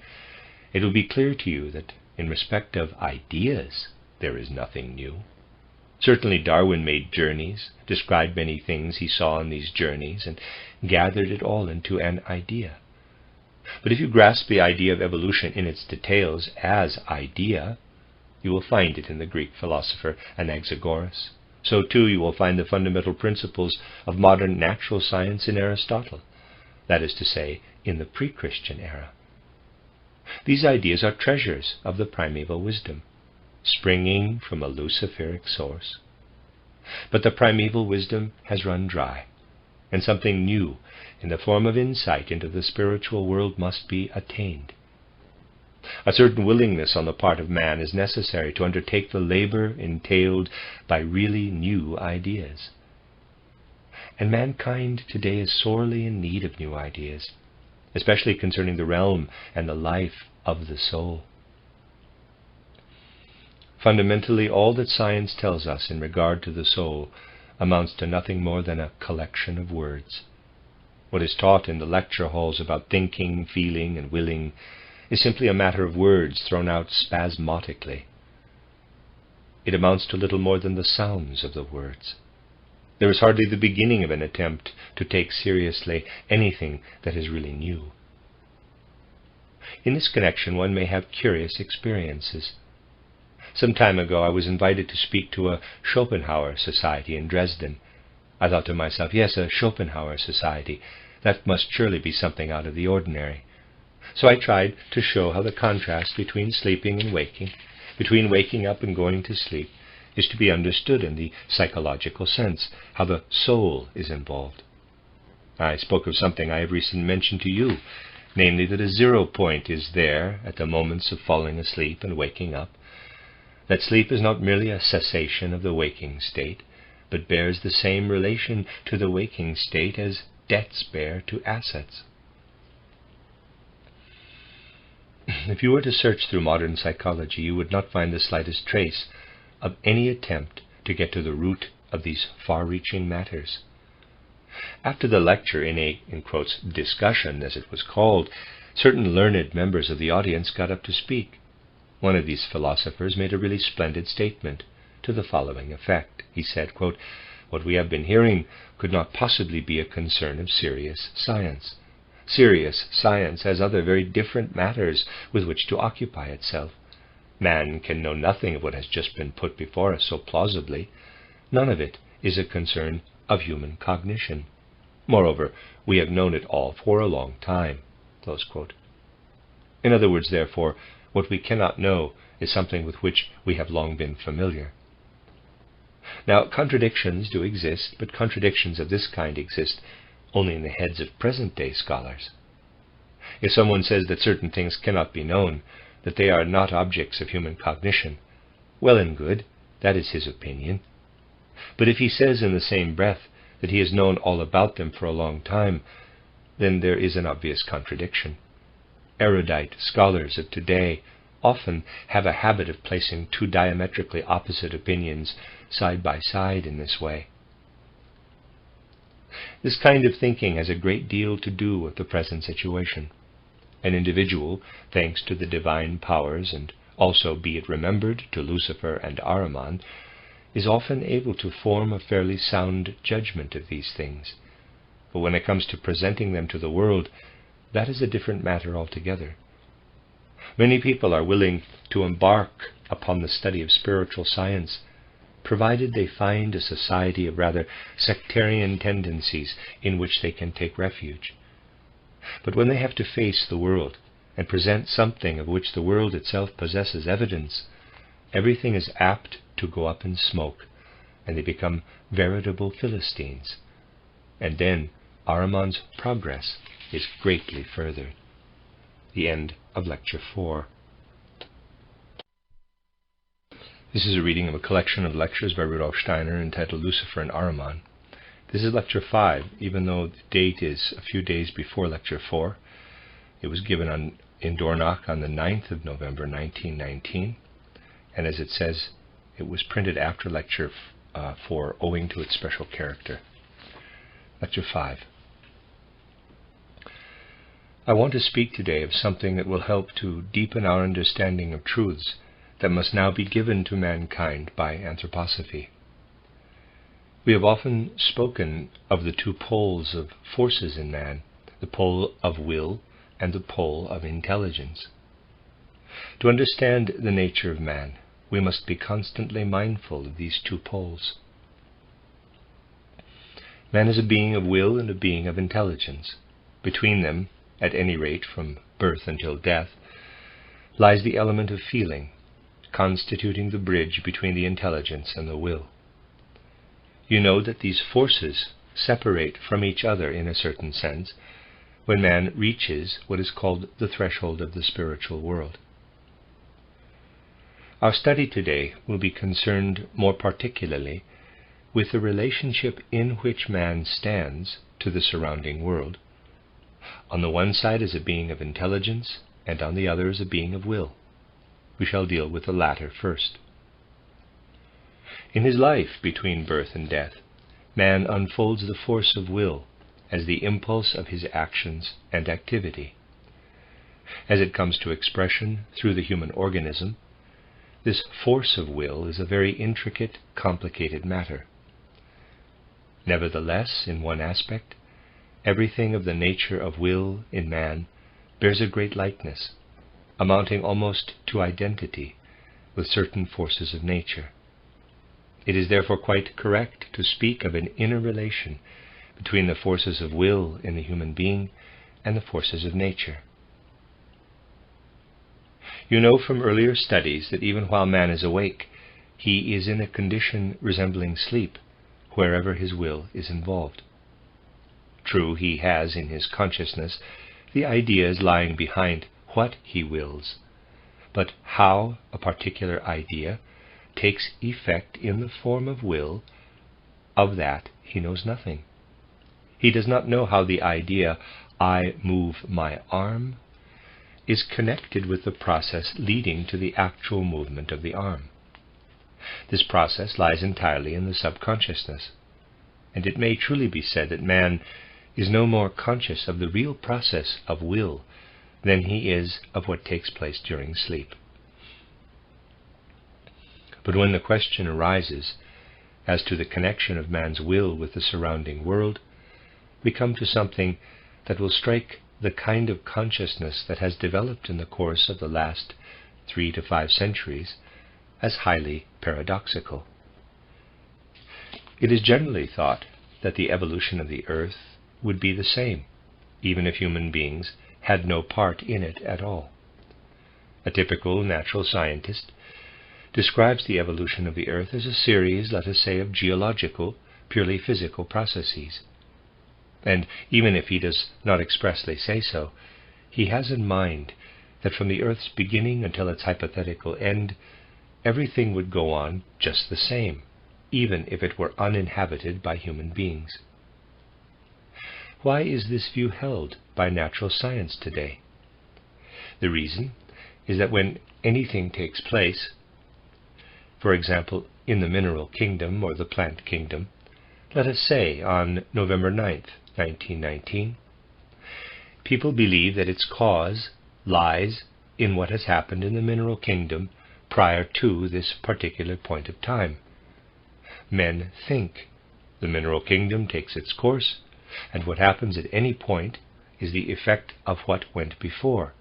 it will be clear to you that in respect of ideas, there is nothing new. Certainly Darwin made journeys, described many things he saw on these journeys, and gathered it all into an idea. But if you grasp the idea of evolution in its details as idea, you will find it in the Greek philosopher Anaxagoras. So too you will find the fundamental principles of modern natural science in Aristotle, that is to say, in the pre-Christian era. These ideas are treasures of the primeval wisdom, springing from a Luciferic source. But the primeval wisdom has run dry, and something new in the form of insight into the spiritual world must be attained. A certain willingness on the part of man is necessary to undertake the labor entailed by really new ideas. And mankind today is sorely in need of new ideas, especially concerning the realm and the life of the soul. Fundamentally, all that science tells us in regard to the soul amounts to nothing more than a collection of words. What is taught in the lecture halls about thinking, feeling, and willing is simply a matter of words thrown out spasmodically. It amounts to little more than the sounds of the words. There is hardly the beginning of an attempt to take seriously anything that is really new. In this connection, one may have curious experiences. Some time ago I was invited to speak to a Schopenhauer society in Dresden. I thought to myself, yes, a Schopenhauer society. That must surely be something out of the ordinary. So I tried to show how the contrast between sleeping and waking, between waking up and going to sleep, is to be understood in the psychological sense, how the soul is involved. I spoke of something I have recently mentioned to you, namely that a 0 point is there at the moments of falling asleep and waking up, that sleep is not merely a cessation of the waking state, but bears the same relation to the waking state as debts bear to assets. If you were to search through modern psychology, you would not find the slightest trace of any attempt to get to the root of these far-reaching matters. After the lecture, in a, in quotes, discussion, as it was called, certain learned members of the audience got up to speak. One of these philosophers made a really splendid statement to the following effect. He said, quote, "What we have been hearing could not possibly be a concern of serious science. Serious science has other very different matters with which to occupy itself. Man can know nothing of what has just been put before us so plausibly. None of it is a concern of human cognition. Moreover, we have known it all for a long time." Close quote. In other words, therefore, what we cannot know is something with which we have long been familiar. Now, contradictions do exist, but contradictions of this kind exist only in the heads of present-day scholars. If someone says that certain things cannot be known, that they are not objects of human cognition, well and good, that is his opinion. But if he says in the same breath that he has known all about them for a long time, then there is an obvious contradiction. Erudite scholars of today often have a habit of placing two diametrically opposite opinions side by side in this way. This kind of thinking has a great deal to do with the present situation. An individual, thanks to the divine powers, and also, be it remembered, to Lucifer and Ahriman, is often able to form a fairly sound judgment of these things. But when it comes to presenting them to the world, that is a different matter altogether. Many people are willing to embark upon the study of spiritual science, provided they find a society of rather sectarian tendencies in which they can take refuge. But when they have to face the world and present something of which the world itself possesses evidence, everything is apt to go up in smoke, and they become veritable Philistines. And then Ahriman's progress is greatly furthered. The end of Lecture 4. This is a reading of a collection of lectures by Rudolf Steiner entitled Lucifer and Ahriman. This is Lecture 5, even though the date is a few days before Lecture 4. It was given in Dornach on the 9th of November 1919, and as it says, it was printed after Lecture 4 owing to its special character. Lecture 5. I want to speak today of something that will help to deepen our understanding of truths that must now be given to mankind by anthroposophy. We have often spoken of the two poles of forces in man, the pole of will and the pole of intelligence. To understand the nature of man, we must be constantly mindful of these two poles. Man is a being of will and a being of intelligence. Between them, at any rate from birth until death, lies the element of feeling, constituting the bridge between the intelligence and the will. You know that these forces separate from each other in a certain sense when man reaches what is called the threshold of the spiritual world. Our study today will be concerned more particularly with the relationship in which man stands to the surrounding world. On the one side as a being of intelligence, and on the other as a being of will. We shall deal with the latter first. In his life between birth and death, man unfolds the force of will as the impulse of his actions and activity. As it comes to expression through the human organism, this force of will is a very intricate, complicated matter. Nevertheless, in one aspect, everything of the nature of will in man bears a great likeness, amounting almost to identity with certain forces of nature. It is therefore quite correct to speak of an inner relation between the forces of will in the human being and the forces of nature. You know from earlier studies that even while man is awake, he is in a condition resembling sleep, wherever his will is involved. True, he has in his consciousness the ideas lying behind what he wills, but how a particular idea takes effect in the form of will, of that he knows nothing. He does not know how the idea, "I move my arm," is connected with the process leading to the actual movement of the arm. This process lies entirely in the subconsciousness, and it may truly be said that man is no more conscious of the real process of will than he is of what takes place during sleep. But when the question arises as to the connection of man's will with the surrounding world, we come to something that will strike the kind of consciousness that has developed in the course of the last 3 to 5 centuries as highly paradoxical. It is generally thought that the evolution of the earth would be the same, even if human beings had no part in it at all. A typical natural scientist describes the evolution of the earth as a series, let us say, of geological, purely physical processes. And even if he does not expressly say so, he has in mind that from the earth's beginning until its hypothetical end, everything would go on just the same, even if it were uninhabited by human beings. Why is this view held by natural science today? The reason is that when anything takes place, for example, in the mineral kingdom or the plant kingdom, let us say on November 9th, 1919, people believe that its cause lies in what has happened in the mineral kingdom prior to this particular point of time. Men think. The mineral kingdom takes its course, and what happens at any point is the effect of what went before.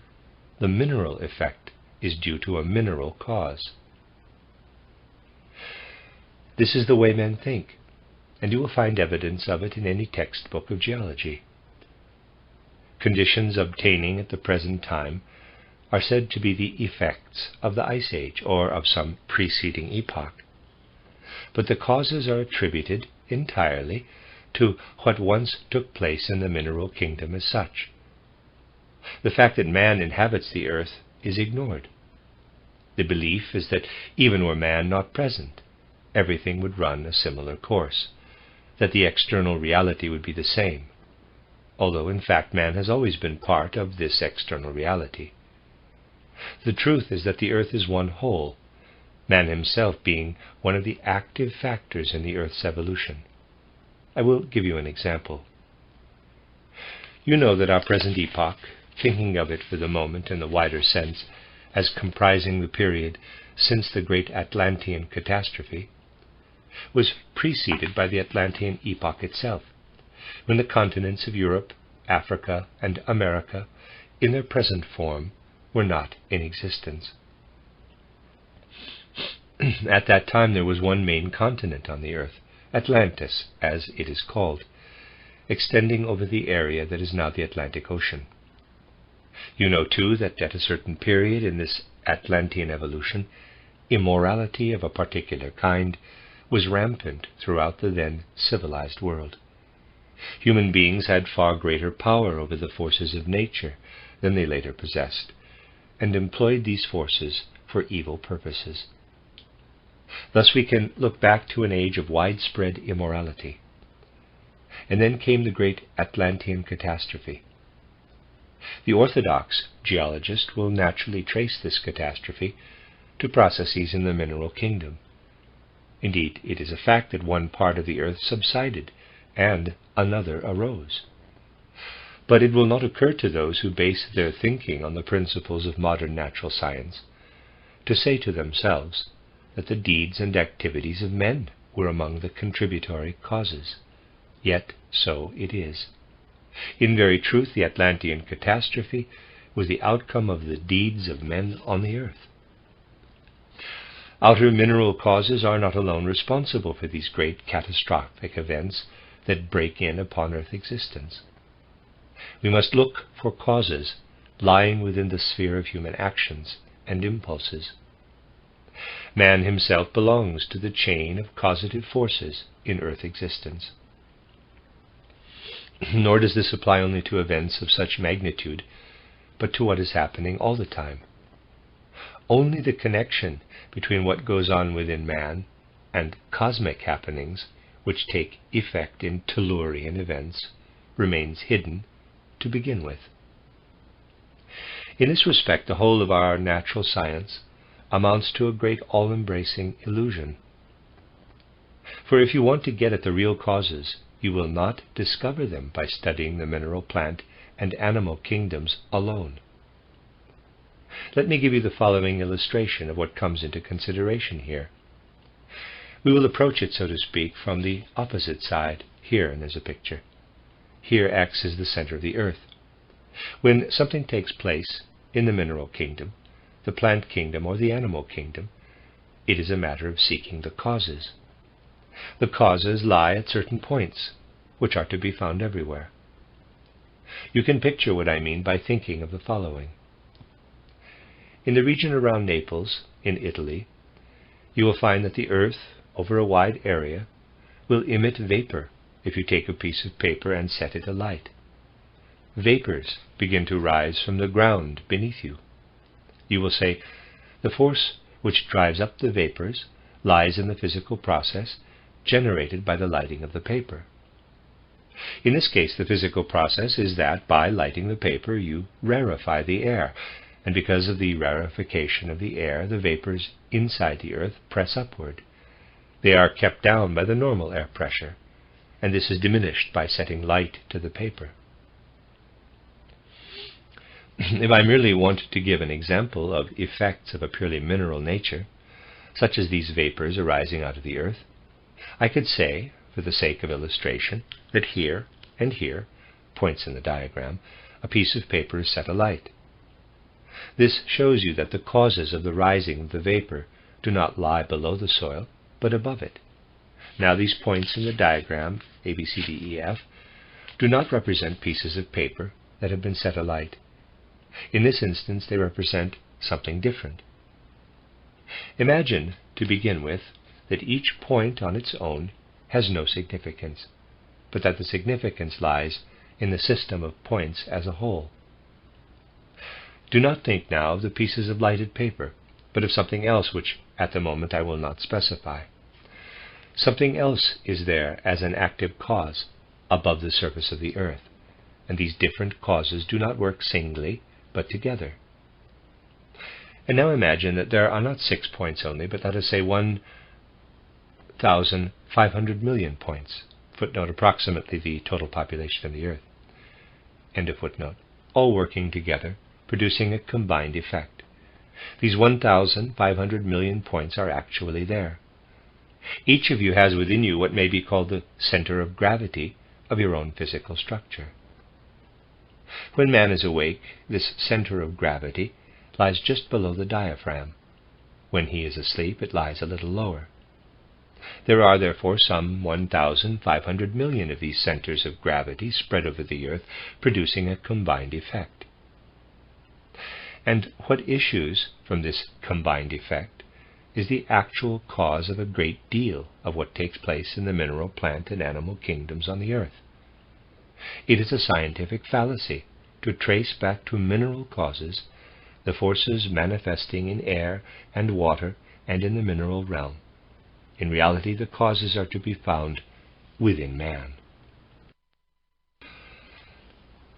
The mineral effect is due to a mineral cause. This is the way men think, and you will find evidence of it in any textbook of geology. Conditions obtaining at the present time are said to be the effects of the Ice Age or of some preceding epoch. But the causes are attributed entirely to what once took place in the mineral kingdom as such. The fact that man inhabits the earth is ignored. The belief is that even were man not present, everything would run a similar course, that the external reality would be the same, although in fact man has always been part of this external reality. The truth is that the earth is one whole, man himself being one of the active factors in the earth's evolution. I will give you an example. You know that our present epoch, thinking of it for the moment in the wider sense, as comprising the period since the great Atlantean catastrophe, was preceded by the Atlantean epoch itself, when the continents of Europe, Africa, and America, in their present form, were not in existence. At that time there was one main continent on the earth, Atlantis, as it is called, extending over the area that is now the Atlantic Ocean. You know, too, that at a certain period in this Atlantean evolution, immorality of a particular kind was rampant throughout the then civilized world. Human beings had far greater power over the forces of nature than they later possessed, and employed these forces for evil purposes. Thus we can look back to an age of widespread immorality. And then came the great Atlantean catastrophe. The orthodox geologist will naturally trace this catastrophe to processes in the mineral kingdom. Indeed, it is a fact that one part of the earth subsided and another arose. But it will not occur to those who base their thinking on the principles of modern natural science to say to themselves that the deeds and activities of men were among the contributory causes. Yet so it is. In very truth, the Atlantean catastrophe was the outcome of the deeds of men on the earth. Outer mineral causes are not alone responsible for these great catastrophic events that break in upon earth existence. We must look for causes lying within the sphere of human actions and impulses. Man himself belongs to the chain of causative forces in earth existence. Nor does this apply only to events of such magnitude, but to what is happening all the time. Only the connection between what goes on within man and cosmic happenings, which take effect in tellurian events, remains hidden to begin with. In this respect, the whole of our natural science amounts to a great all-embracing illusion. For if you want to get at the real causes, you will not discover them by studying the mineral, plant, and animal kingdoms alone. Let me give you the following illustration of what comes into consideration here. We will approach it, so to speak, from the opposite side. Here, and there's a picture. Here X is the center of the earth. When something takes place in the mineral kingdom, the plant kingdom, or the animal kingdom, it is a matter of seeking the causes. The causes lie at certain points, which are to be found everywhere. You can picture what I mean by thinking of the following. In the region around Naples, in Italy, you will find that the earth, over a wide area, will emit vapor if you take a piece of paper and set it alight. Vapors begin to rise from the ground beneath you. You will say, the force which drives up the vapors lies in the physical process generated by the lighting of the paper. In this case, the physical process is that by lighting the paper you rarefy the air, and because of the rarefication of the air, the vapors inside the earth press upward. They are kept down by the normal air pressure, and this is diminished by setting light to the paper. If I merely wanted to give an example of effects of a purely mineral nature, such as these vapors arising out of the earth, I could say, for the sake of illustration, that here and here, points in the diagram, a piece of paper is set alight. This shows you that the causes of the rising of the vapor do not lie below the soil, but above it. Now these points in the diagram, A, B, C, D, E, F, do not represent pieces of paper that have been set alight. In this instance, they represent something different. Imagine, to begin with, that each point on its own has no significance, but that the significance lies in the system of points as a whole. Do not think now of the pieces of lighted paper, but of something else which at the moment I will not specify. Something else is there as an active cause above the surface of the earth, and these different causes do not work singly, but together. And now imagine that there are not 6 points only, but let us say 1,500 million points, footnote approximately the total population of the earth, end of footnote, all working together, producing a combined effect. These 1,500 million points are actually there. Each of you has within you what may be called the center of gravity of your own physical structure. When man is awake, this center of gravity lies just below the diaphragm. When he is asleep, it lies a little lower. There are therefore some 1,500 million of these centers of gravity spread over the earth, producing a combined effect. And what issues from this combined effect is the actual cause of a great deal of what takes place in the mineral, plant, and animal kingdoms on the earth. It is a scientific fallacy to trace back to mineral causes the forces manifesting in air and water and in the mineral realm. In reality, the causes are to be found within man.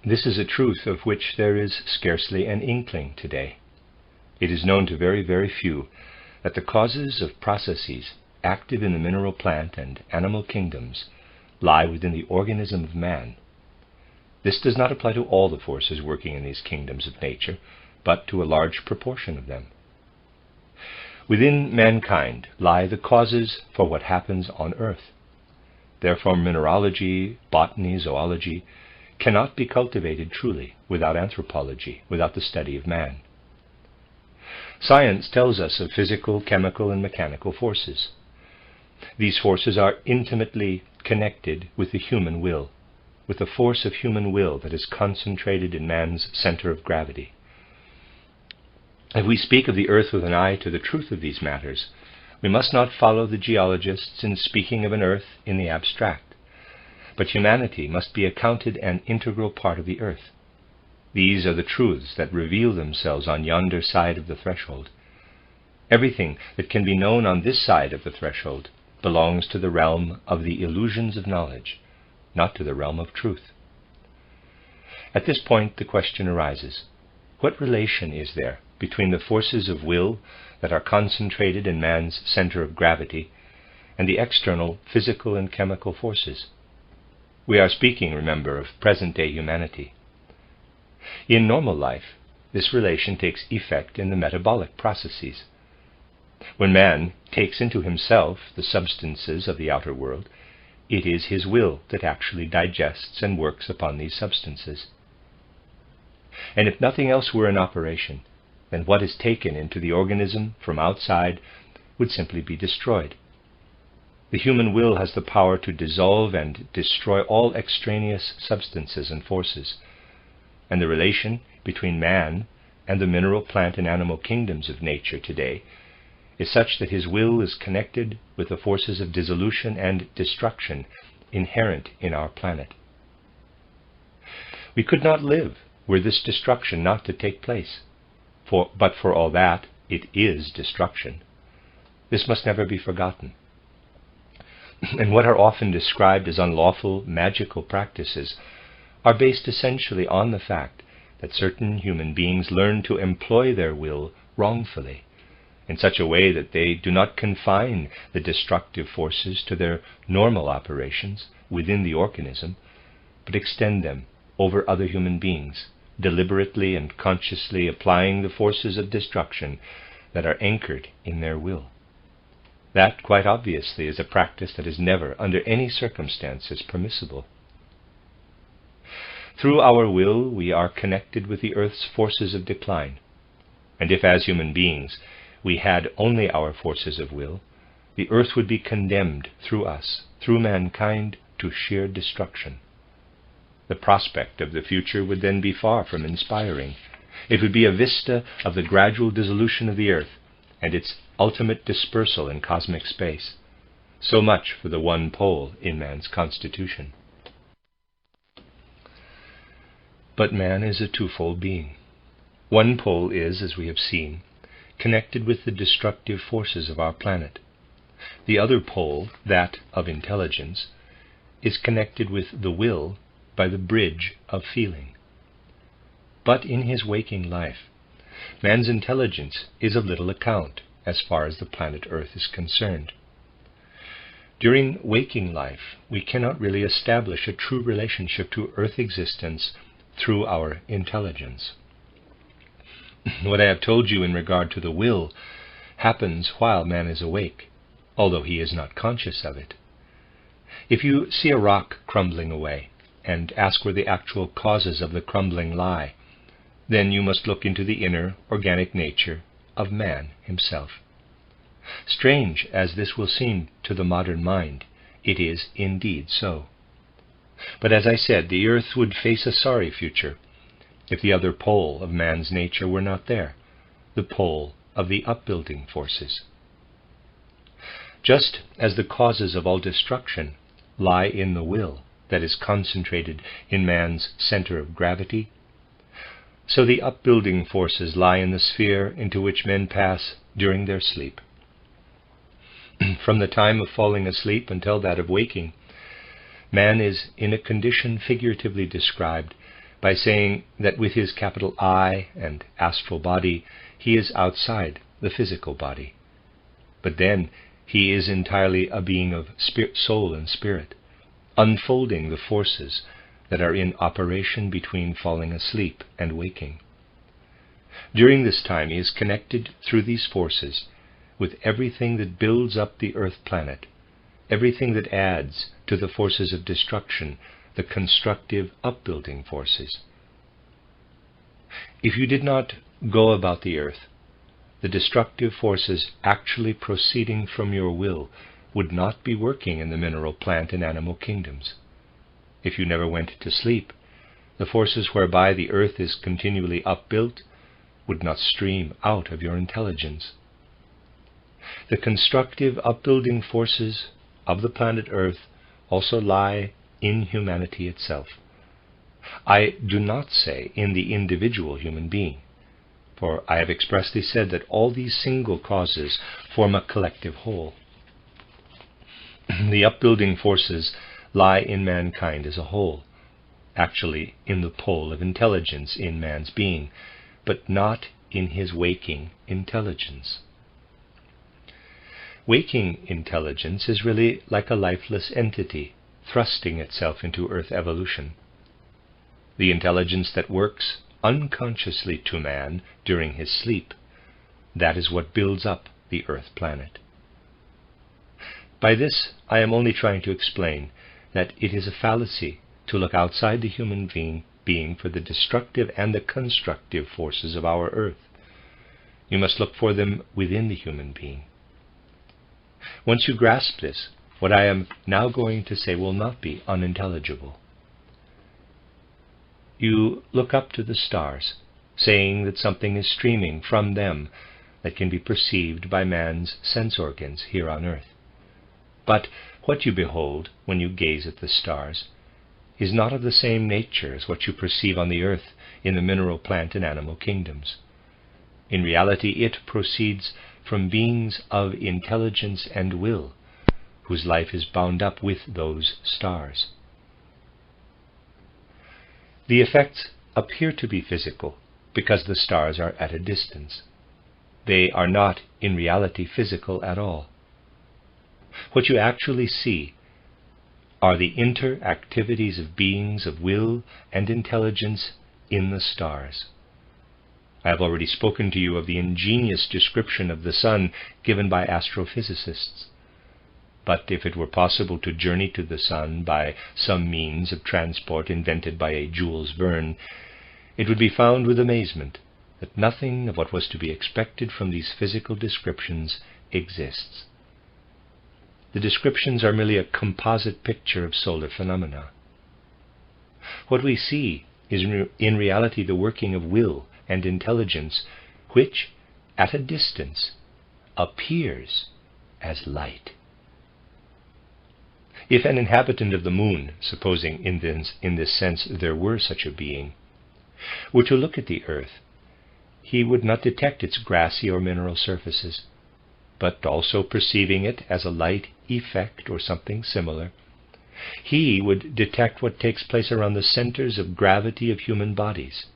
This is a truth of which there is scarcely an inkling today. It is known to very, very few that the causes of processes active in the mineral, plant, and animal kingdoms lie within the organism of man. This does not apply to all the forces working in these kingdoms of nature, but to a large proportion of them. Within mankind lie the causes for what happens on earth. Therefore mineralogy, botany, zoology cannot be cultivated truly without anthropology, without the study of man. Science tells us of physical, chemical, and mechanical forces. These forces are intimately connected with the human will, with the force of human will that is concentrated in man's center of gravity. If we speak of the earth with an eye to the truth of these matters, we must not follow the geologists in speaking of an earth in the abstract, but humanity must be accounted an integral part of the earth. These are the truths that reveal themselves on yonder side of the threshold. Everything that can be known on this side of the threshold belongs to the realm of the illusions of knowledge, not to the realm of truth. At this point the question arises, what relation is there between the forces of will that are concentrated in man's center of gravity and the external physical and chemical forces? We are speaking, remember, of present-day humanity. In normal life, this relation takes effect in the metabolic processes. When man takes into himself the substances of the outer world, it is his will that actually digests and works upon these substances. And if nothing else were in operation, then what is taken into the organism from outside would simply be destroyed. The human will has the power to dissolve and destroy all extraneous substances and forces, and the relation between man and the mineral, plant, and animal kingdoms of nature today is such that his will is connected with the forces of dissolution and destruction inherent in our planet. We could not live were this destruction not to take place, but for all that, it is destruction. This must never be forgotten. And what are often described as unlawful, magical practices are based essentially on the fact that certain human beings learn to employ their will wrongfully, in such a way that they do not confine the destructive forces to their normal operations within the organism, but extend them over other human beings, deliberately and consciously applying the forces of destruction that are anchored in their will. That, quite obviously, is a practice that is never, under any circumstances, permissible. Through our will, we are connected with the earth's forces of decline, and if, as human beings, we had only our forces of will, the earth would be condemned through us, through mankind, to sheer destruction. The prospect of the future would then be far from inspiring. It would be a vista of the gradual dissolution of the earth and its ultimate dispersal in cosmic space. So much for the one pole in man's constitution. But man is a twofold being. One pole is, as we have seen, connected with the destructive forces of our planet. The other pole, that of intelligence, is connected with the will by the bridge of feeling. But in his waking life, man's intelligence is of little account as far as the planet Earth is concerned. During waking life, we cannot really establish a true relationship to Earth existence through our intelligence. What I have told you in regard to the will happens while man is awake, although he is not conscious of it. If you see a rock crumbling away and ask where the actual causes of the crumbling lie, then you must look into the inner organic nature of man himself. Strange as this will seem to the modern mind, it is indeed so. But as I said, the earth would face a sorry future if the other pole of man's nature were not there, the pole of the upbuilding forces. Just as the causes of all destruction lie in the will that is concentrated in man's center of gravity, so the upbuilding forces lie in the sphere into which men pass during their sleep. From the time of falling asleep until that of waking, man is in a condition figuratively described by saying that with his capital I and astral body, he is outside the physical body. But then he is entirely a being of spirit, soul and spirit, unfolding the forces that are in operation between falling asleep and waking. During this time he is connected through these forces with everything that builds up the earth planet, everything that adds to the forces of destruction, the constructive upbuilding forces. If you did not go about the earth, the destructive forces actually proceeding from your will would not be working in the mineral, plant, and animal kingdoms. If you never went to sleep, the forces whereby the earth is continually upbuilt would not stream out of your intelligence. The constructive upbuilding forces of the planet Earth also lie in humanity itself. I do not say in the individual human being, for I have expressly said that all these single causes form a collective whole. The upbuilding forces lie in mankind as a whole, actually in the pole of intelligence in man's being, but not in his waking intelligence. Waking intelligence is really like a lifeless entity thrusting itself into earth evolution. The intelligence that works unconsciously to man during his sleep, that is what builds up the earth planet. By this I am only trying to explain that it is a fallacy to look outside the human being for the destructive and the constructive forces of our earth. You must look for them within the human being. Once you grasp this, what I am now going to say will not be unintelligible. You look up to the stars, saying that something is streaming from them that can be perceived by man's sense organs here on earth. But what you behold when you gaze at the stars is not of the same nature as what you perceive on the earth in the mineral, plant, and animal kingdoms. In reality, it proceeds from beings of intelligence and will, whose life is bound up with those stars. The effects appear to be physical because the stars are at a distance. They are not in reality physical at all. What you actually see are the interactivities of beings of will and intelligence in the stars. I have already spoken to you of the ingenious description of the sun given by astrophysicists. But if it were possible to journey to the sun by some means of transport invented by a Jules Verne, it would be found with amazement that nothing of what was to be expected from these physical descriptions exists. The descriptions are merely a composite picture of solar phenomena. What we see is in reality the working of will and intelligence, which, at a distance, appears as light. If an inhabitant of the moon, supposing in this sense there were such a being, were to look at the earth, he would not detect its grassy or mineral surfaces, but also perceiving it as a light effect or something similar, he would detect what takes place around the centers of gravity of human bodies,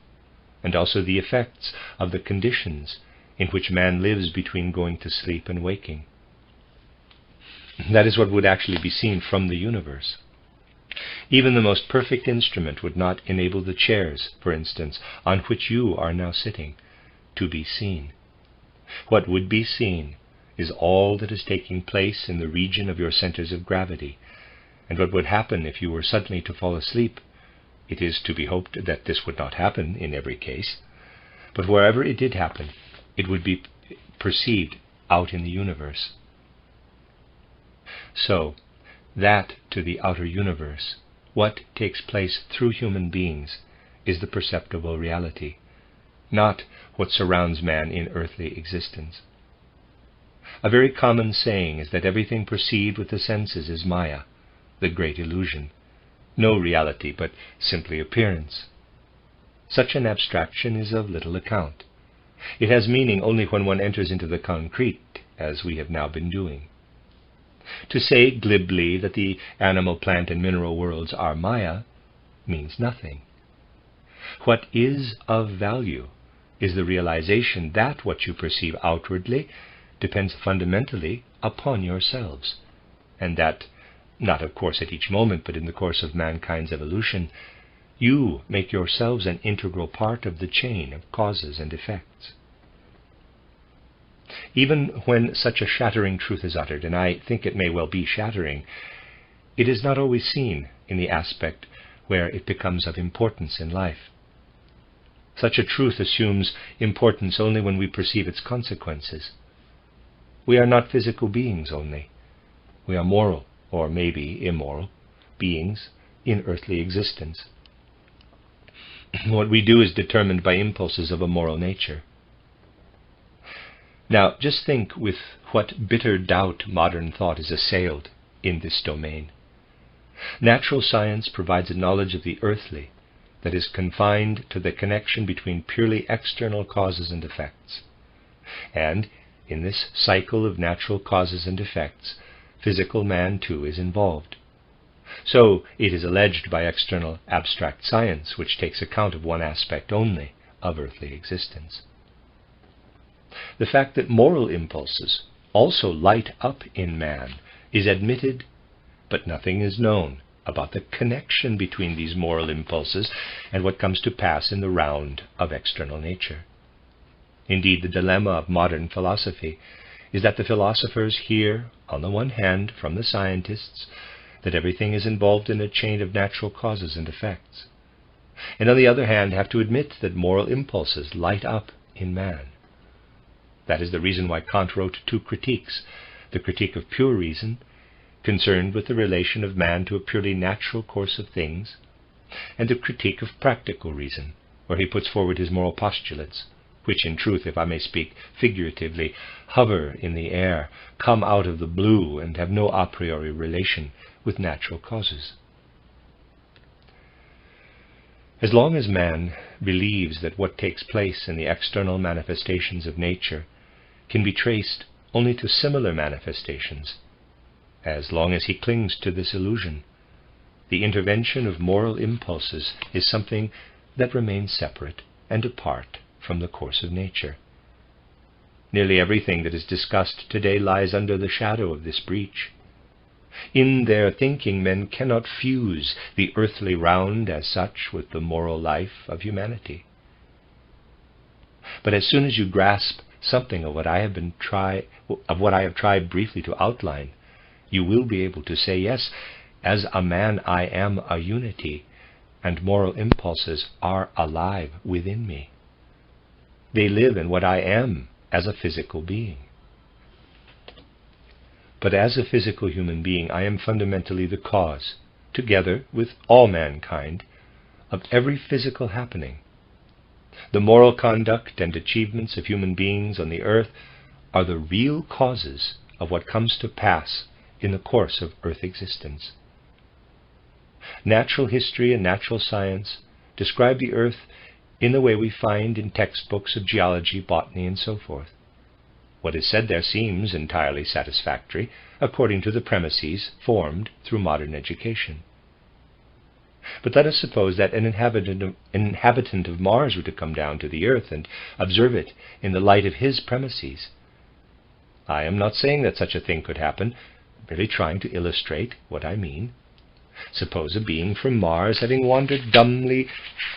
and also the effects of the conditions in which man lives between going to sleep and waking. That is what would actually be seen from the universe. Even the most perfect instrument would not enable the chairs, for instance, on which you are now sitting, to be seen. What would be seen is all that is taking place in the region of your centers of gravity, and what would happen if you were suddenly to fall asleep. It is to be hoped that this would not happen in every case, but wherever it did happen, it would be perceived out in the universe. So, that to the outer universe, what takes place through human beings, is the perceptible reality, not what surrounds man in earthly existence. A very common saying is that everything perceived with the senses is Maya, the great illusion, no reality but simply appearance. Such an abstraction is of little account. It has meaning only when one enters into the concrete, as we have now been doing. To say glibly that the animal, plant, and mineral worlds are Maya means nothing. What is of value is the realization that what you perceive outwardly depends fundamentally upon yourselves, and that, not of course at each moment, but in the course of mankind's evolution, you make yourselves an integral part of the chain of causes and effects. Even when such a shattering truth is uttered, and I think it may well be shattering, it is not always seen in the aspect where it becomes of importance in life. Such a truth assumes importance only when we perceive its consequences. We are not physical beings only. We are moral, or maybe immoral, beings in earthly existence. What we do is determined by impulses of a moral nature. Now, just think with what bitter doubt modern thought is assailed in this domain. Natural science provides a knowledge of the earthly that is confined to the connection between purely external causes and effects. And in this cycle of natural causes and effects, physical man too is involved. So it is alleged by external abstract science, which takes account of one aspect only of earthly existence. The fact that moral impulses also light up in man is admitted, but nothing is known about the connection between these moral impulses and what comes to pass in the round of external nature. Indeed, the dilemma of modern philosophy is that the philosophers hear, on the one hand, from the scientists, that everything is involved in a chain of natural causes and effects, and on the other hand have to admit that moral impulses light up in man. That is the reason why Kant wrote two critiques: the critique of pure reason, concerned with the relation of man to a purely natural course of things, and the critique of practical reason, where he puts forward his moral postulates, which in truth, if I may speak figuratively, hover in the air, come out of the blue, and have no a priori relation with natural causes. As long as man believes that what takes place in the external manifestations of nature can be traced only to similar manifestations, as long as he clings to this illusion, the intervention of moral impulses is something that remains separate and apart from the course of nature. Nearly everything that is discussed today lies under the shadow of this breach. In their thinking, men cannot fuse the earthly round as such with the moral life of humanity. But as soon as you grasp something of what I have tried briefly to outline, you will be able to say, yes, as a man I am a unity, and moral impulses are alive within me. They live in what I am as a physical being. But as a physical human being, I am fundamentally the cause, together with all mankind, of every physical happening. The moral conduct and achievements of human beings on the earth are the real causes of what comes to pass in the course of earth existence. Natural history and natural science describe the earth in the way we find in textbooks of geology, botany, and so forth. What is said there seems entirely satisfactory, according to the premises formed through modern education. But let us suppose that an inhabitant of Mars were to come down to the earth and observe it in the light of his premises. I am not saying that such a thing could happen, merely trying to illustrate what I mean. Suppose a being from Mars, having wandered dumbly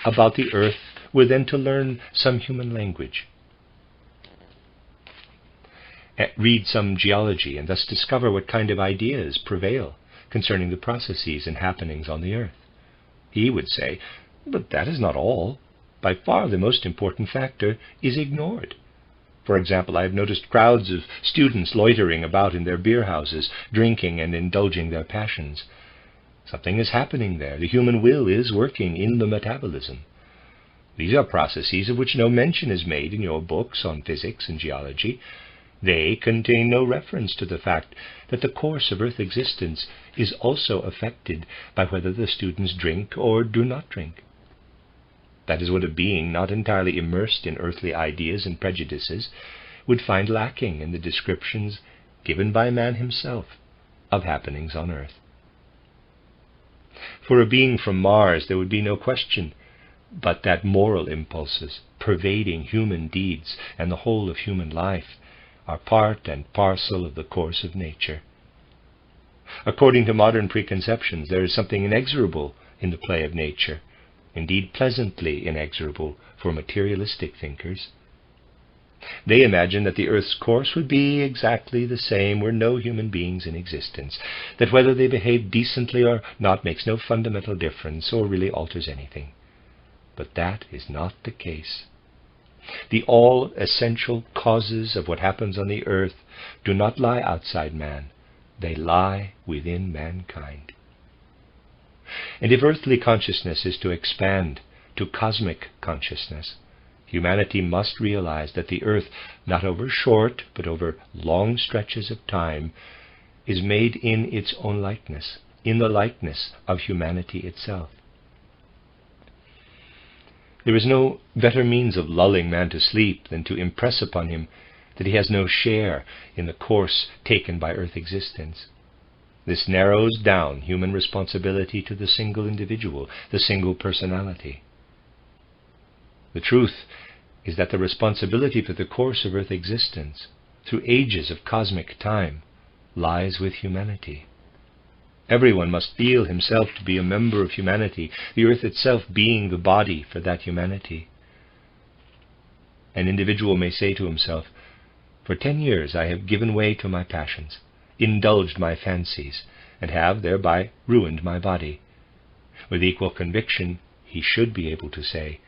about the earth, were then to learn some human language, read some geology, and thus discover what kind of ideas prevail concerning the processes and happenings on the earth. He would say, but that is not all. By far the most important factor is ignored. For example, I have noticed crowds of students loitering about in their beer houses, drinking and indulging their passions. Something is happening there. The human will is working in the metabolism. These are processes of which no mention is made in your books on physics and geology. They contain no reference to the fact that the course of Earth existence is also affected by whether the students drink or do not drink. That is what a being not entirely immersed in earthly ideas and prejudices would find lacking in the descriptions given by man himself of happenings on Earth. For a being from Mars, there would be no question but that moral impulses pervading human deeds and the whole of human life are part and parcel of the course of nature. According to modern preconceptions, there is something inexorable in the play of nature, indeed pleasantly inexorable for materialistic thinkers. They imagine that the earth's course would be exactly the same were no human beings in existence, that whether they behave decently or not makes no fundamental difference or really alters anything. But that is not the case. The all-essential causes of what happens on the earth do not lie outside man. They lie within mankind. And if earthly consciousness is to expand to cosmic consciousness, humanity must realize that the earth, not over short but over long stretches of time, is made in its own likeness, in the likeness of humanity itself. There is no better means of lulling man to sleep than to impress upon him that he has no share in the course taken by earth existence. This narrows down human responsibility to the single individual, the single personality. The truth is that the responsibility for the course of earth existence, through ages of cosmic time, lies with humanity. Everyone must feel himself to be a member of humanity, the earth itself being the body for that humanity. An individual may say to himself, "For 10 years I have given way to my passions, indulged my fancies, and have thereby ruined my body." With equal conviction, he should be able to say,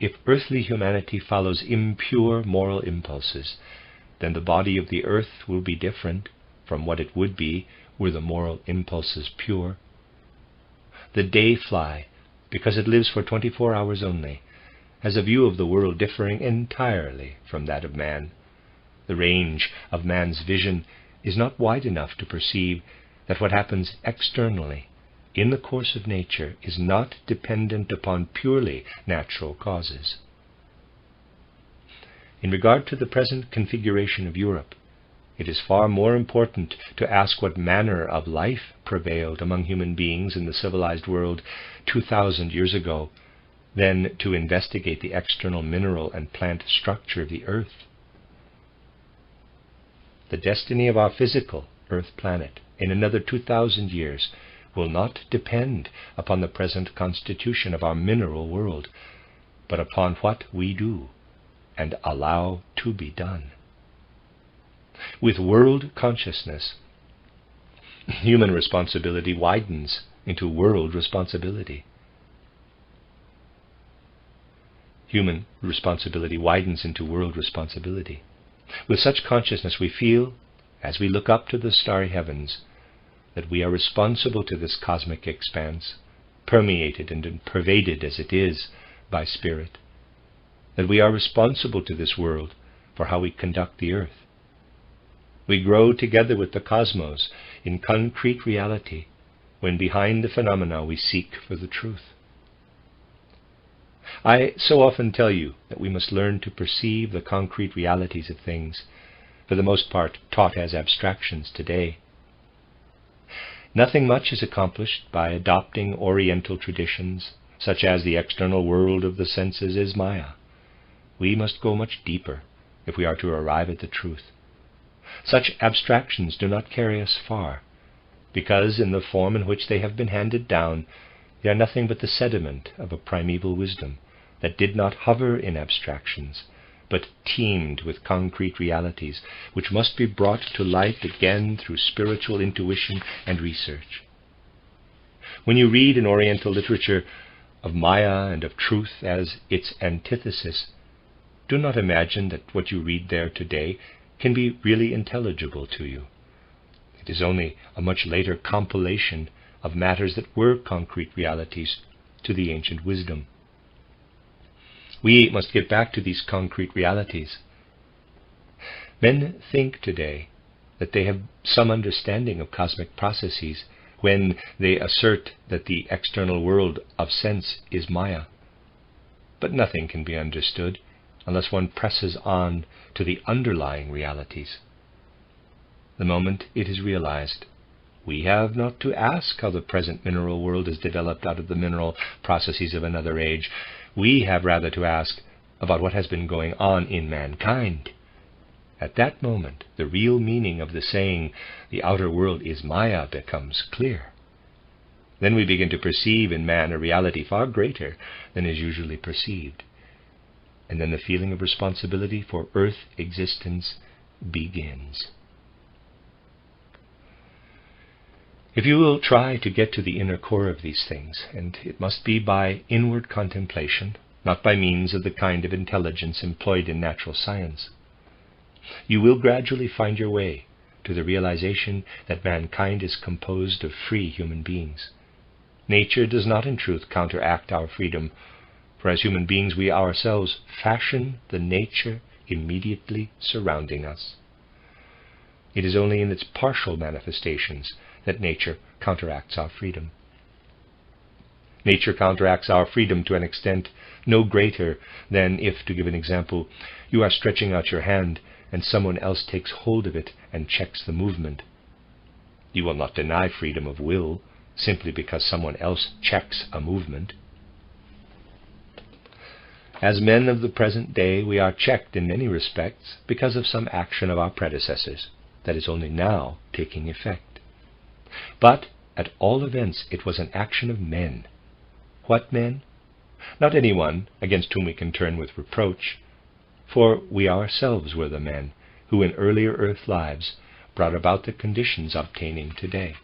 "If earthly humanity follows impure moral impulses, then the body of the earth will be different from what it would be were the moral impulses pure. The day fly, because it lives for 24 hours only, has a view of the world differing entirely from that of man. The range of man's vision is not wide enough to perceive that what happens externally in the course of nature is not dependent upon purely natural causes. In regard to the present configuration of Europe, it is far more important to ask what manner of life prevailed among human beings in the civilized world 2,000 years ago than to investigate the external mineral and plant structure of the earth. The destiny of our physical earth planet in another 2,000 years will not depend upon the present constitution of our mineral world, but upon what we do and allow to be done. With world consciousness, human responsibility widens into world responsibility. Human responsibility widens into world responsibility. With such consciousness we feel, as we look up to the starry heavens, that we are responsible to this cosmic expanse, permeated and pervaded as it is by spirit, that we are responsible to this world for how we conduct the earth. We grow together with the cosmos in concrete reality when behind the phenomena we seek for the truth. I so often tell you that we must learn to perceive the concrete realities of things, for the most part taught as abstractions today. Nothing much is accomplished by adopting Oriental traditions, such as the external world of the senses is Maya. We must go much deeper if we are to arrive at the truth. Such abstractions do not carry us far, because in the form in which they have been handed down, they are nothing but the sediment of a primeval wisdom that did not hover in abstractions, but teemed with concrete realities, which must be brought to light again through spiritual intuition and research. When you read in Oriental literature of Maya and of truth as its antithesis, do not imagine that what you read there today can be really intelligible to you. It is only a much later compilation of matters that were concrete realities to the ancient wisdom. We must get back to these concrete realities. Men think today that they have some understanding of cosmic processes when they assert that the external world of sense is Maya. But nothing can be understood unless one presses on to the underlying realities. The moment it is realized, we have not to ask how the present mineral world is developed out of the mineral processes of another age. We have rather to ask about what has been going on in mankind. At that moment, the real meaning of the saying, the outer world is Maya, becomes clear. Then we begin to perceive in man a reality far greater than is usually perceived. And then the feeling of responsibility for earth existence begins. If you will try to get to the inner core of these things, and it must be by inward contemplation, not by means of the kind of intelligence employed in natural science, you will gradually find your way to the realization that mankind is composed of free human beings. Nature does not in truth counteract our freedom, for as human beings we ourselves fashion the nature immediately surrounding us. It is only in its partial manifestations that nature counteracts our freedom. Nature counteracts our freedom to an extent no greater than if, to give an example, you are stretching out your hand and someone else takes hold of it and checks the movement. You will not deny freedom of will simply because someone else checks a movement. As men of the present day, we are checked in many respects because of some action of our predecessors that is only now taking effect. But, at all events, it was an action of men. What men? Not anyone against whom we can turn with reproach, for we ourselves were the men who in earlier earth lives brought about the conditions obtaining today.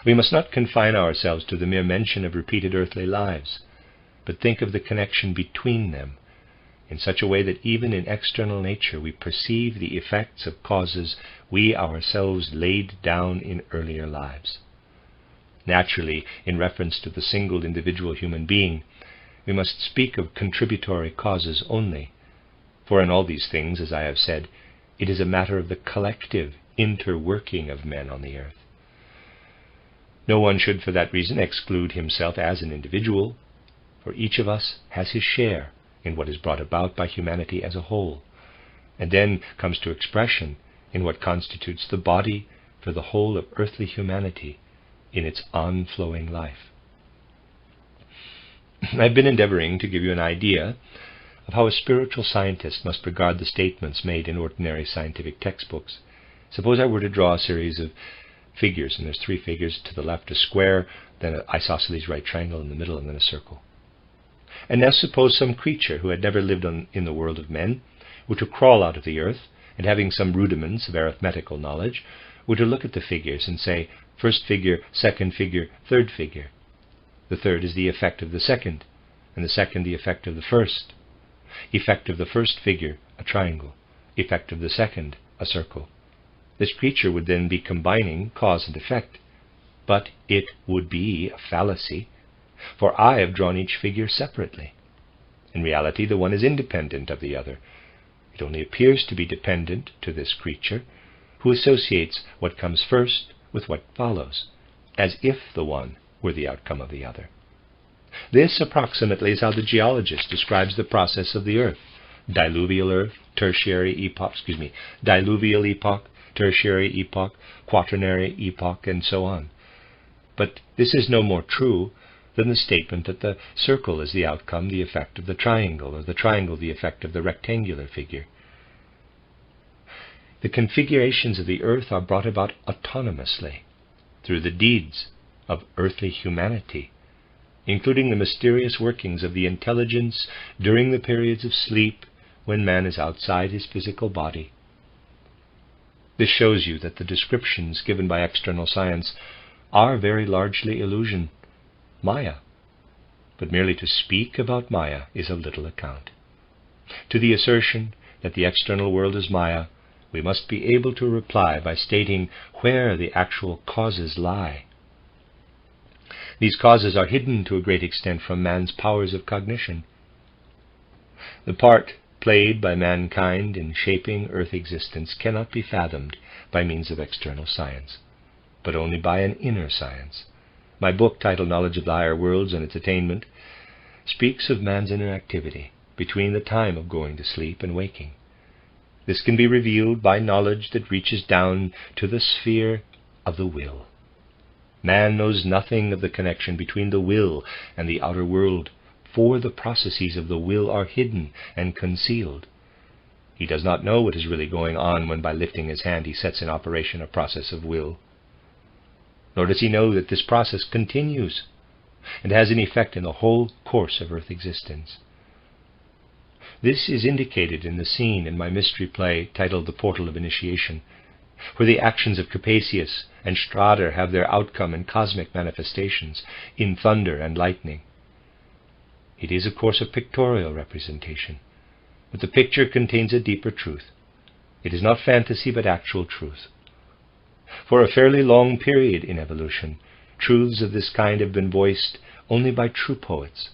We must not confine ourselves to the mere mention of repeated earthly lives, but think of the connection between them in such a way that even in external nature we perceive the effects of causes we ourselves laid down in earlier lives. Naturally, in reference to the single individual human being, we must speak of contributory causes only, for in all these things, as I have said, it is a matter of the collective interworking of men on the earth. No one should for that reason exclude himself as an individual, for each of us has his share in what is brought about by humanity as a whole, and then comes to expression in what constitutes the body for the whole of earthly humanity in its on-flowing life. I've been endeavoring to give you an idea of how a spiritual scientist must regard the statements made in ordinary scientific textbooks. Suppose I were to draw a series of figures, and there's 3 figures. To the left a square, then an isosceles right triangle in the middle, and then a circle. And now suppose some creature who had never lived in the world of men were to crawl out of the earth, and having some rudiments of arithmetical knowledge, were to look at the figures and say, first figure, second figure, third figure. The third is the effect of the second, and the second the effect of the first. Effect of the first figure, a triangle. Effect of the second, a circle. This creature would then be combining cause and effect, but it would be a fallacy, for I have drawn each figure separately. In reality, the one is independent of the other. It only appears to be dependent to this creature, who associates what comes first with what follows, as if the one were the outcome of the other. This approximately is how the geologist describes the process of the earth. Diluvial earth, diluvial epoch, tertiary epoch, quaternary epoch, and so on. But this is no more true than the statement that the circle is the outcome, the effect of the triangle, or the triangle the effect of the rectangular figure. The configurations of the earth are brought about autonomously through the deeds of earthly humanity, including the mysterious workings of the intelligence during the periods of sleep when man is outside his physical body. This shows you that the descriptions given by external science are very largely illusion, Maya. But merely to speak about Maya is of little account. To the assertion that the external world is Maya, we must be able to reply by stating where the actual causes lie. These causes are hidden to a great extent from man's powers of cognition. The part played by mankind in shaping earth existence cannot be fathomed by means of external science, but only by an inner science. My book, titled Knowledge of the Higher Worlds and Its Attainment, speaks of man's inner activity between the time of going to sleep and waking. This can be revealed by knowledge that reaches down to the sphere of the will. Man knows nothing of the connection between the will and the outer world, for the processes of the will are hidden and concealed. He does not know what is really going on when by lifting his hand he sets in operation a process of will. Nor does he know that this process continues and has an effect in the whole course of earth existence. This is indicated in the scene in my mystery play titled The Portal of Initiation, where the actions of Capasius and Strader have their outcome in cosmic manifestations, in thunder and lightning. It is, of course, a pictorial representation, but the picture contains a deeper truth. It is not fantasy, but actual truth. For a fairly long period in evolution, truths of this kind have been voiced only by true poets,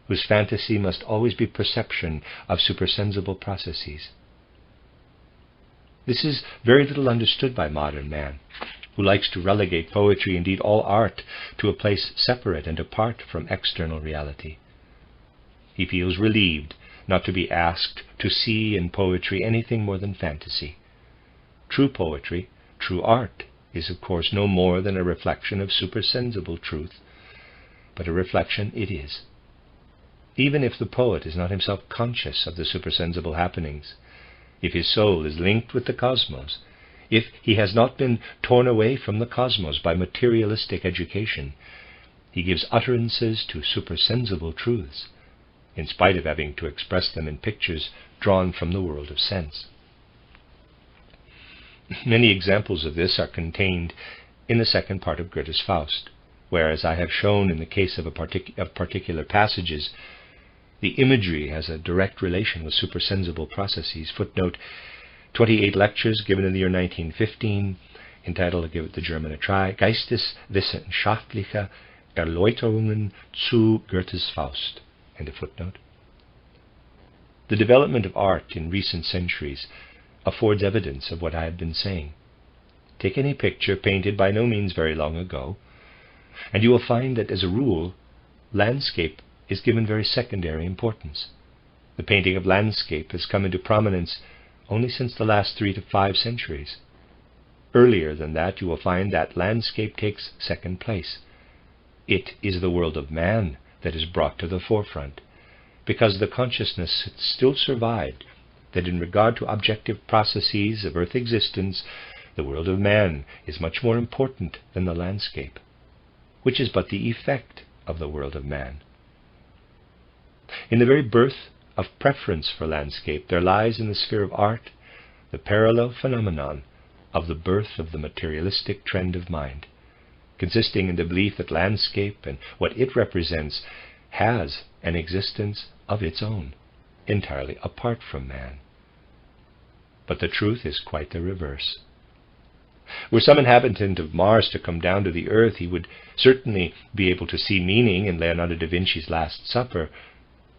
whose fantasy must always be perception of supersensible processes. This is very little understood by modern man, who likes to relegate poetry, indeed all art, to a place separate and apart from external reality. He feels relieved not to be asked to see in poetry anything more than fantasy. True poetry, true art, is of course no more than a reflection of supersensible truth, but a reflection it is. Even if the poet is not himself conscious of the supersensible happenings, if his soul is linked with the cosmos, if he has not been torn away from the cosmos by materialistic education, he gives utterances to supersensible truths, in spite of having to express them in pictures drawn from the world of sense. Many examples of this are contained in the second part of Goethe's Faust, where, as I have shown in the case of particular passages, the imagery has a direct relation with supersensible processes. Footnote, 28 lectures given in the year 1915, entitled, I give the German a try, Geisteswissenschaftliche Erläuterungen zu Goethe's Faust. End of footnote. The development of art in recent centuries affords evidence of what I have been saying. Take any picture painted by no means very long ago, and you will find that, as a rule, landscape is given very secondary importance. The painting of landscape has come into prominence only since the last 3 to 5 centuries. Earlier than that, you will find that landscape takes second place. It is the world of man that is brought to the forefront, because the consciousness still survived that in regard to objective processes of earth existence, the world of man is much more important than the landscape, which is but the effect of the world of man. In the very birth of preference for landscape, there lies in the sphere of art the parallel phenomenon of the birth of the materialistic trend of mind, consisting in the belief that landscape and what it represents has an existence of its own, entirely apart from man. But the truth is quite the reverse. Were some inhabitant of Mars to come down to the earth, he would certainly be able to see meaning in Leonardo da Vinci's Last Supper,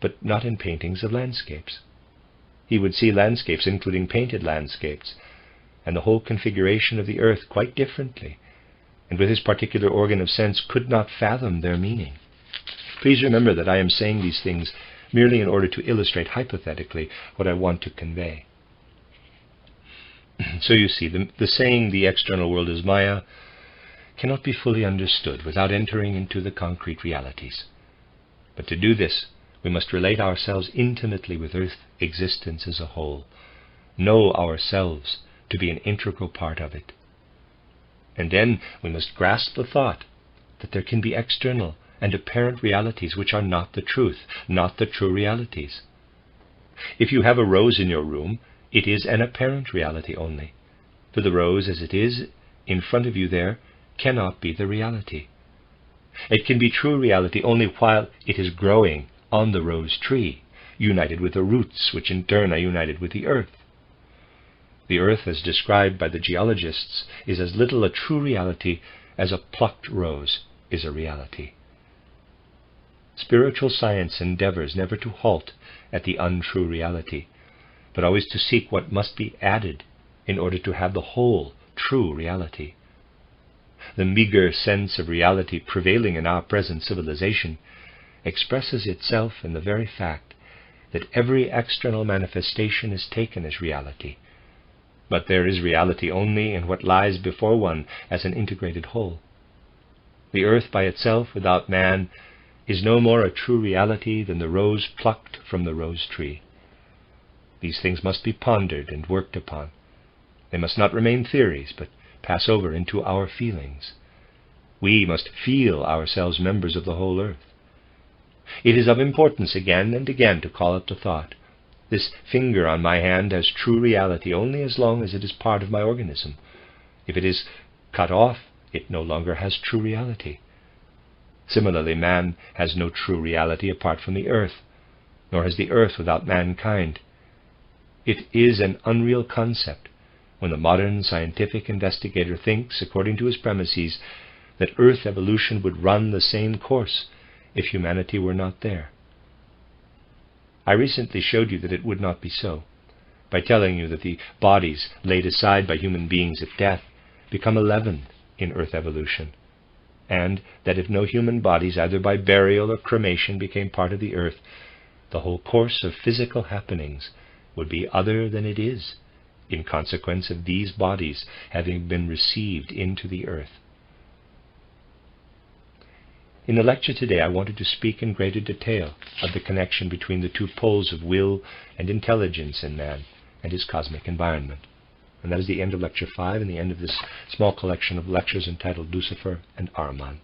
but not in paintings of landscapes. He would see landscapes, including painted landscapes, and the whole configuration of the earth quite differently, and with his particular organ of sense could not fathom their meaning. Please remember that I am saying these things merely in order to illustrate hypothetically what I want to convey. So you see, the saying, the external world is Maya, cannot be fully understood without entering into the concrete realities. But to do this, we must relate ourselves intimately with earth existence as a whole, know ourselves to be an integral part of it. And then we must grasp the thought that there can be external and apparent realities which are not the truth, not the true realities. If you have a rose in your room, it is an apparent reality only, for the rose as it is in front of you there cannot be the reality. It can be true reality only while it is growing on the rose tree, united with the roots, which in turn are united with the earth. The earth, as described by the geologists, is as little a true reality as a plucked rose is a reality. Spiritual science endeavors never to halt at the untrue reality, but always to seek what must be added in order to have the whole true reality. The meager sense of reality prevailing in our present civilization expresses itself in the very fact that every external manifestation is taken as reality, but there is reality only in what lies before one as an integrated whole. The earth by itself, without man, is no more a true reality than the rose plucked from the rose tree. These things must be pondered and worked upon. They must not remain theories, but pass over into our feelings. We must feel ourselves members of the whole earth. It is of importance again and again to call up the thought, this finger on my hand has true reality only as long as it is part of my organism. If it is cut off, it no longer has true reality. Similarly, man has no true reality apart from the earth, nor has the earth without mankind. It is an unreal concept when the modern scientific investigator thinks, according to his premises, that earth evolution would run the same course if humanity were not there. I recently showed you that it would not be so, by telling you that the bodies laid aside by human beings at death become a leaven in earth evolution, and that if no human bodies, either by burial or cremation, became part of the earth, the whole course of physical happenings would be other than it is, in consequence of these bodies having been received into the earth. In the lecture today, I wanted to speak in greater detail of the connection between the two poles of will and intelligence in man and his cosmic environment. And that is the end of Lecture 5 and the end of this small collection of lectures entitled Lucifer and Ahriman.